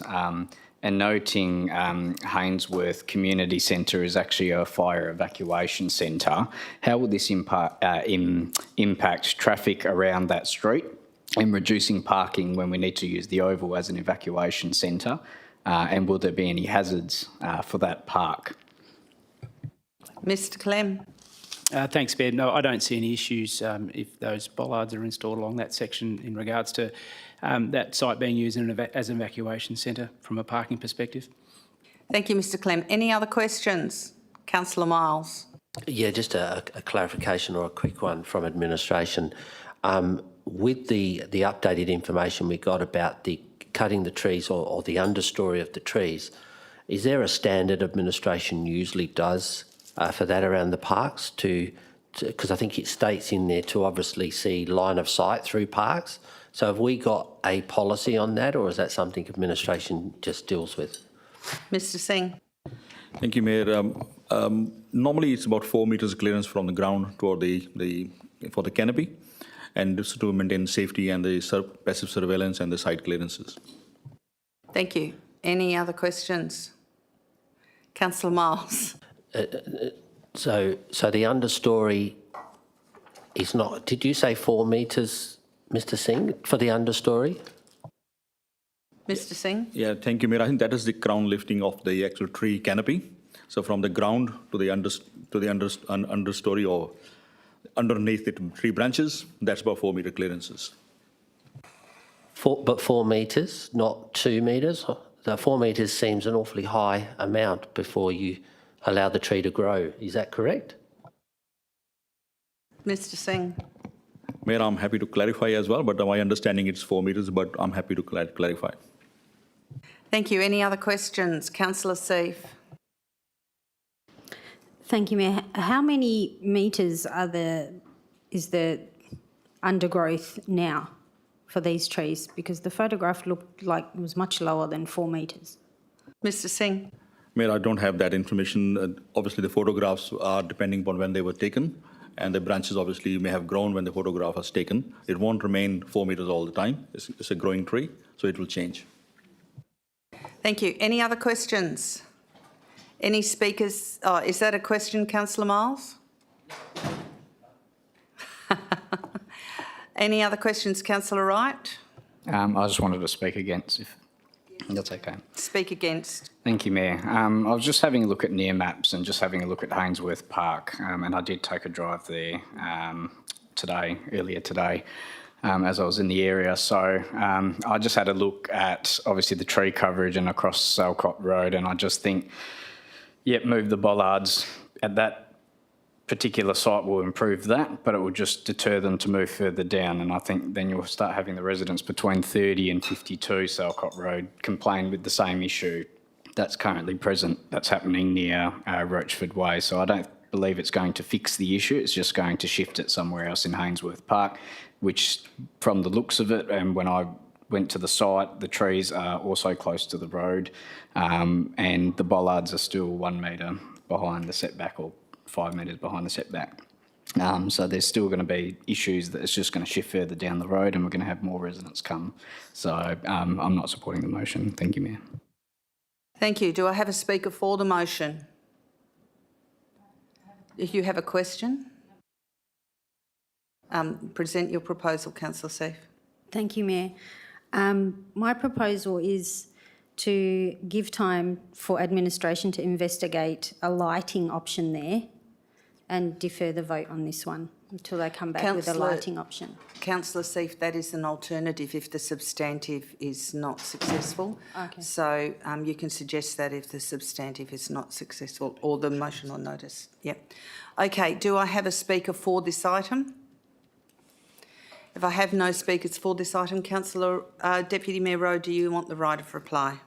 And noting Hainsworth Community Centre is actually a fire evacuation centre, how will this impact traffic around that street and reducing parking when we need to use the Oval as an evacuation centre? And will there be any hazards for that park? Mr Clem. Thanks, Mayor. No, I don't see any issues if those bollards are installed along that section in regards to that site being used as an evacuation centre from a parking perspective. Thank you, Mr Clem. Any other questions? Councillor Miles. Yeah, just a clarification or a quick one from administration. With the updated information we got about the cutting the trees or the understory of the trees, is there a standard administration usually does for that around the parks because I think it states in there to obviously see line of sight through parks. So have we got a policy on that, or is that something administration just deals with? Mr Singh. Thank you, Mayor. Normally, it's about 4 metres clearance from the ground toward for the canopy, and this to maintain safety and the passive surveillance and the site clearances. Thank you. Any other questions? Councillor Miles. So the understory is not. Did you say 4 metres, Mr Singh, for the understory? Mr Singh. Yeah, thank you, Mayor. I think that is the crown lifting of the actual tree canopy. So from the ground to the understory or underneath the tree branches, that's about 4 metre clearances. But 4 metres, not 2 metres? The 4 metres seems an awfully high amount before you allow the tree to grow. Is that correct? Mr Singh. Mayor, I'm happy to clarify as well, but my understanding it's 4 metres, but I'm happy to clarify. Thank you. Any other questions? Councillor Seif. Thank you, Mayor. How many metres is the undergrowth now for these trees? Because the photograph looked like it was much lower than 4 metres. Mr Singh. Mayor, I don't have that information. Obviously, the photographs are depending upon when they were taken, and the branches obviously may have grown when the photograph was taken. It won't remain 4 metres all the time. It's a growing tree, so it will change. Thank you. Any other questions? Any speakers? Oh, is that a question, Councillor Miles? Any other questions, Councillor Wright? I just wanted to speak against, if that's okay. Speak against. Thank you, Mayor. I was just having a look at near maps and just having a look at Hainsworth Park, and I did take a drive there earlier today, as I was in the area. So I just had a look at, obviously, the tree coverage and across Salcott Road, and I just think, yep, move the bollards at that particular site will improve that, but it will just deter them to move further down. And I think then you'll start having the residents between 30 and 52 Salcott Road complain with the same issue that's currently present, that's happening near Rochford Way. So I don't believe it's going to fix the issue. It's just going to shift it somewhere else in Hainsworth Park, which from the looks of it, and when I went to the site, the trees are also close to the road, and the bollards are still 1 metre behind the setback or 5 metres behind the setback. So there's still going to be issues that it's just going to shift further down the road and we're going to have more residents come. So I'm not supporting the motion. Thank you, Mayor. Thank you. Do I have a speaker for the motion? If you have a question, present your proposal, Councillor Seif. Thank you, Mayor. My proposal is to give time for administration to investigate a lighting option there and defer the vote on this one. until they come back with a lighting option. Councillor Seif, that is an alternative if the substantive is not successful. Okay. So you can suggest that if the substantive is not successful, or the motion on notice. Yep. Okay, do I have a speaker for this item? If I have no speakers for this item, Councillor Deputy Mayor Rowe, do you want the right of reply?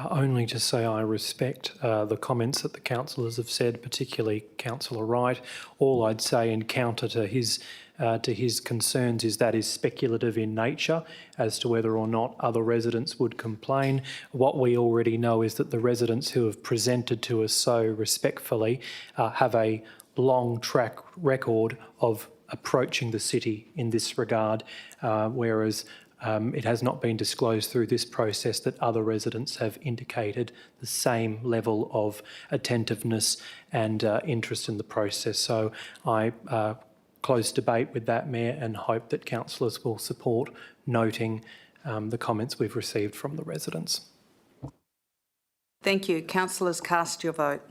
Only to say I respect the comments that the councillors have said, particularly Councillor Wright. All I'd say in counter to his concerns is that is speculative in nature as to whether or not other residents would complain. What we already know is that the residents who have presented to us so respectfully have a long track record of approaching the city in this regard, whereas it has not been disclosed through this process that other residents have indicated the same level of attentiveness and interest in the process. So I close debate with that, Mayor, and hope that councillors will support noting the comments we've received from the residents. Thank you. Councillors, cast your vote.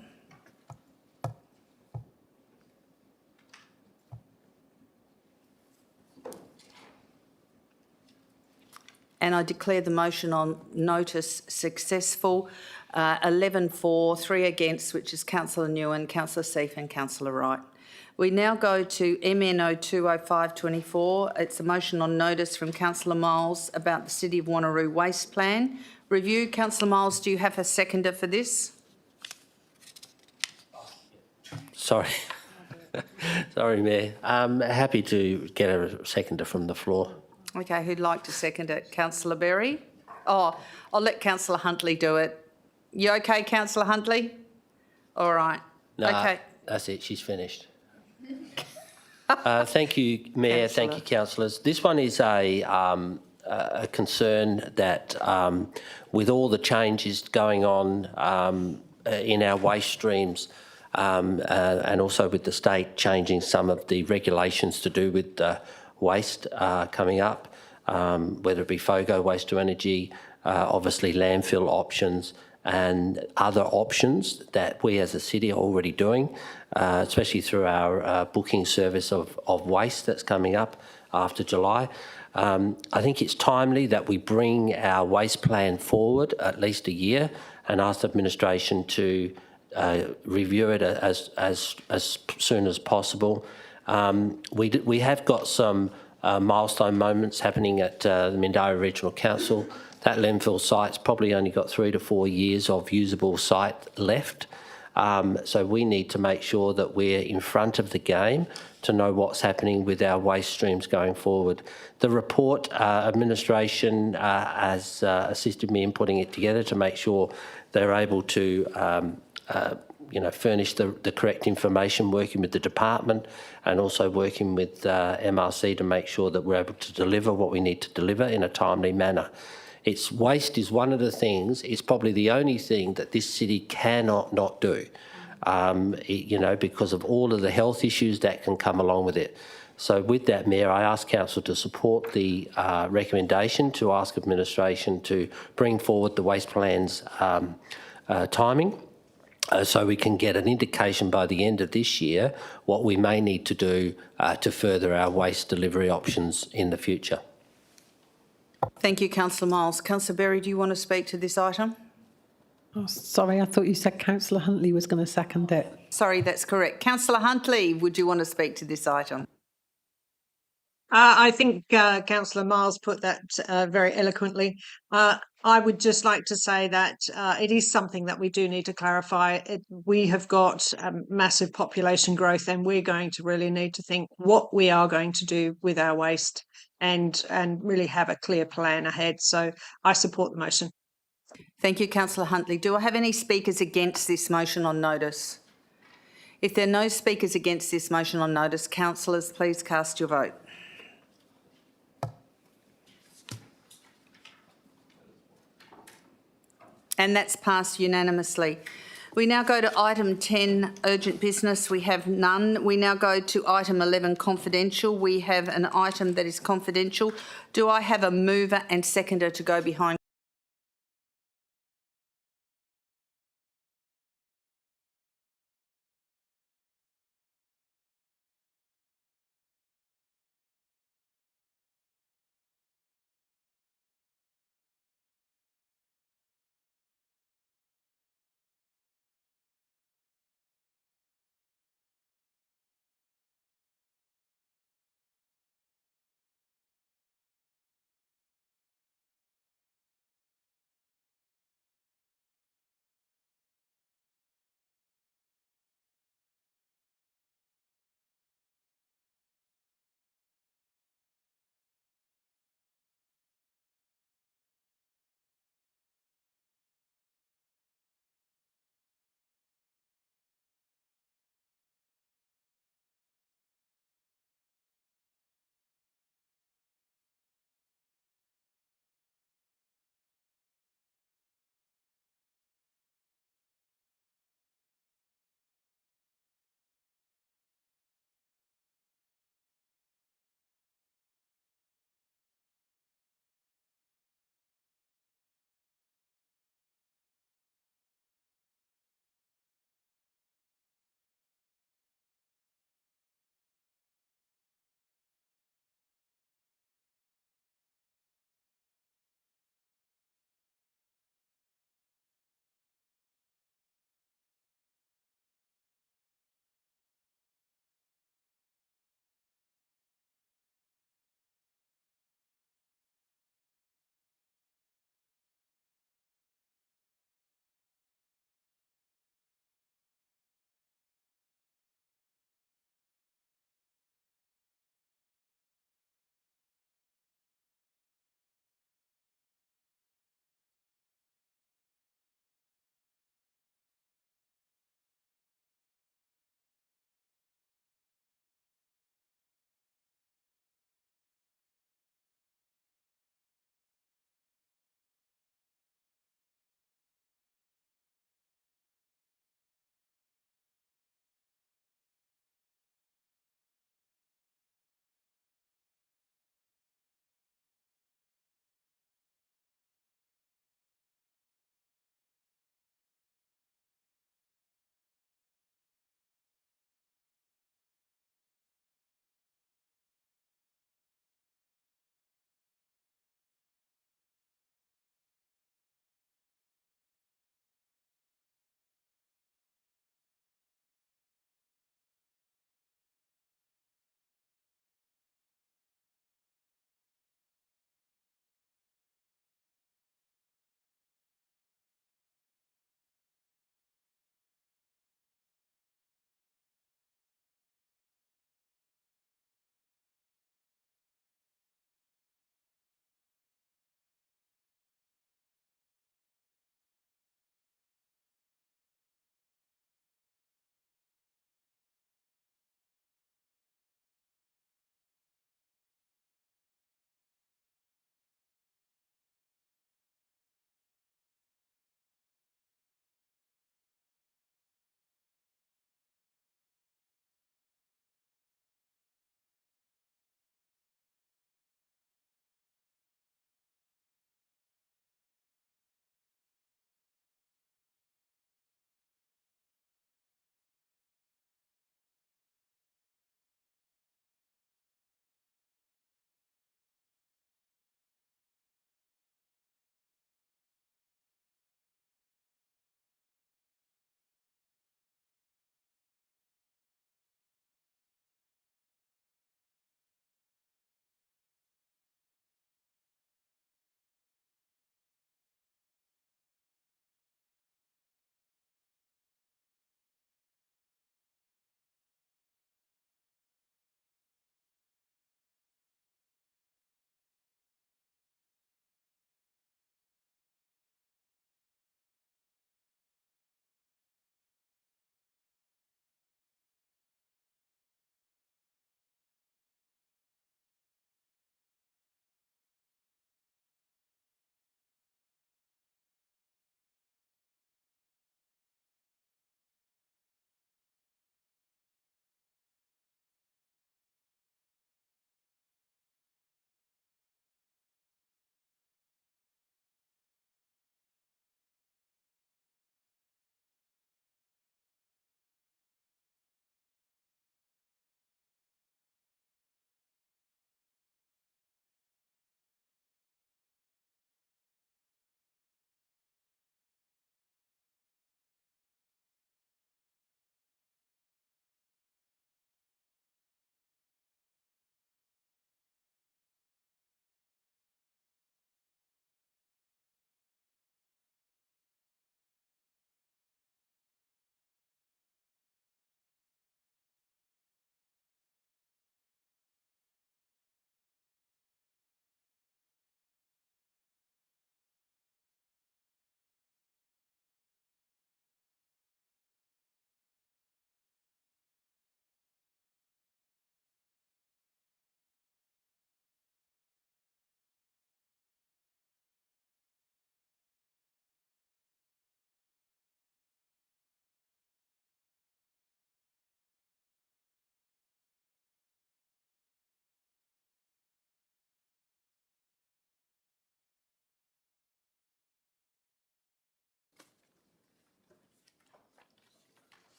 And I declare the motion on notice successful. 11 for, 3 against, which is Councillor Nguyen, Councillor Seif and Councillor Wright. We now go to MN 020524. It's a motion on notice from Councillor Miles about the City of Wanneroo Waste Plan review. Councillor Miles, do you have a seconder for this? Sorry. Sorry, Mayor. I'm happy to get a seconder from the floor. Okay, who'd like to second it? Councillor Berry? Oh, I'll let Councillor Huntley do it. You okay, Councillor Huntley? All right. No, okay. That's it. She's finished. Thank you, Mayor. Thank you, councillors. This one is a concern that with all the changes going on in our waste streams and also with the state changing some of the regulations to do with waste coming up, whether it be FOGO, waste to energy, obviously landfill options and other options that we as a city are already doing, especially through our booking service of waste that's coming up after July. I think it's timely that we bring our waste plan forward at least a year and ask the administration to review it as soon as possible. We have got some milestone moments happening at the Mindarie Regional Council. That landfill site's probably only got 3 to 4 years of usable site left. So we need to make sure that we're in front of the game to know what's happening with our waste streams going forward. The report administration has assisted me in putting it together to make sure they're able to furnish the correct information, working with the department and also working with MRC to make sure that we're able to deliver what we need to deliver in a timely manner. Waste is one of the things, it's probably the only thing that this city cannot not do, because of all of the health issues that can come along with it. So with that, Mayor, I ask Council to support the recommendation to ask administration to bring forward the waste plans timing, so we can get an indication by the end of this year what we may need to do to further our waste delivery options in the future. Thank you, Councillor Miles. Councillor Berry, do you want to speak to this item? Oh, sorry, I thought you said Councillor Huntley was going to second it. Sorry, that's correct. Councillor Huntley, would you want to speak to this item? I think Councillor Miles put that very eloquently. I would just like to say that it is something that we do need to clarify. We have got massive population growth and we're going to really need to think what we are going to do with our waste and really have a clear plan ahead. So I support the motion. Thank you, Councillor Huntley. Do I have any speakers against this motion on notice? If there are no speakers against this motion on notice, councillors, please cast your vote. And that's passed unanimously. We now go to item 10, urgent business. We have none. We now go to item 11, confidential. We have an item that is confidential. Do I have a mover and seconder to go behind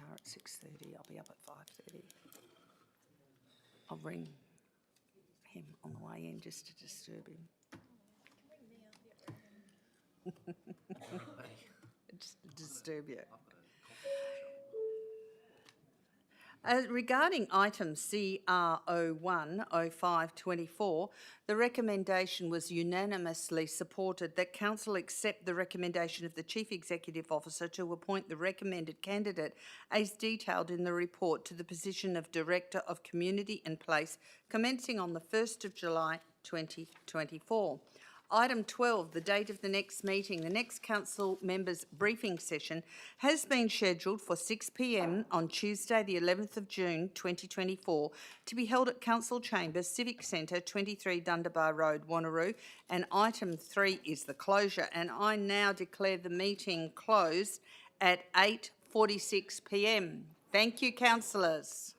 car at 6:30. I'll be up at 5:30. I'll ring him on the way in just to disturb him. Just to disturb you. Regarding item CR010524, the recommendation was unanimously supported that Council accept the recommendation of the Chief Executive Officer to appoint the recommended candidate as detailed in the report to the position of Director of Community and Place commencing on the 1st of July 2024. Item 12, the date of the next meeting. The next council members' briefing session has been scheduled for 6 p.m. on Tuesday, the 11th of June 2024, to be held at Council Chambers, Civic Centre, 23 Dundebar Road, Wanneroo. And item 3 is the closure. And I now declare the meeting closed at 8:46 p.m. Thank you, councillors.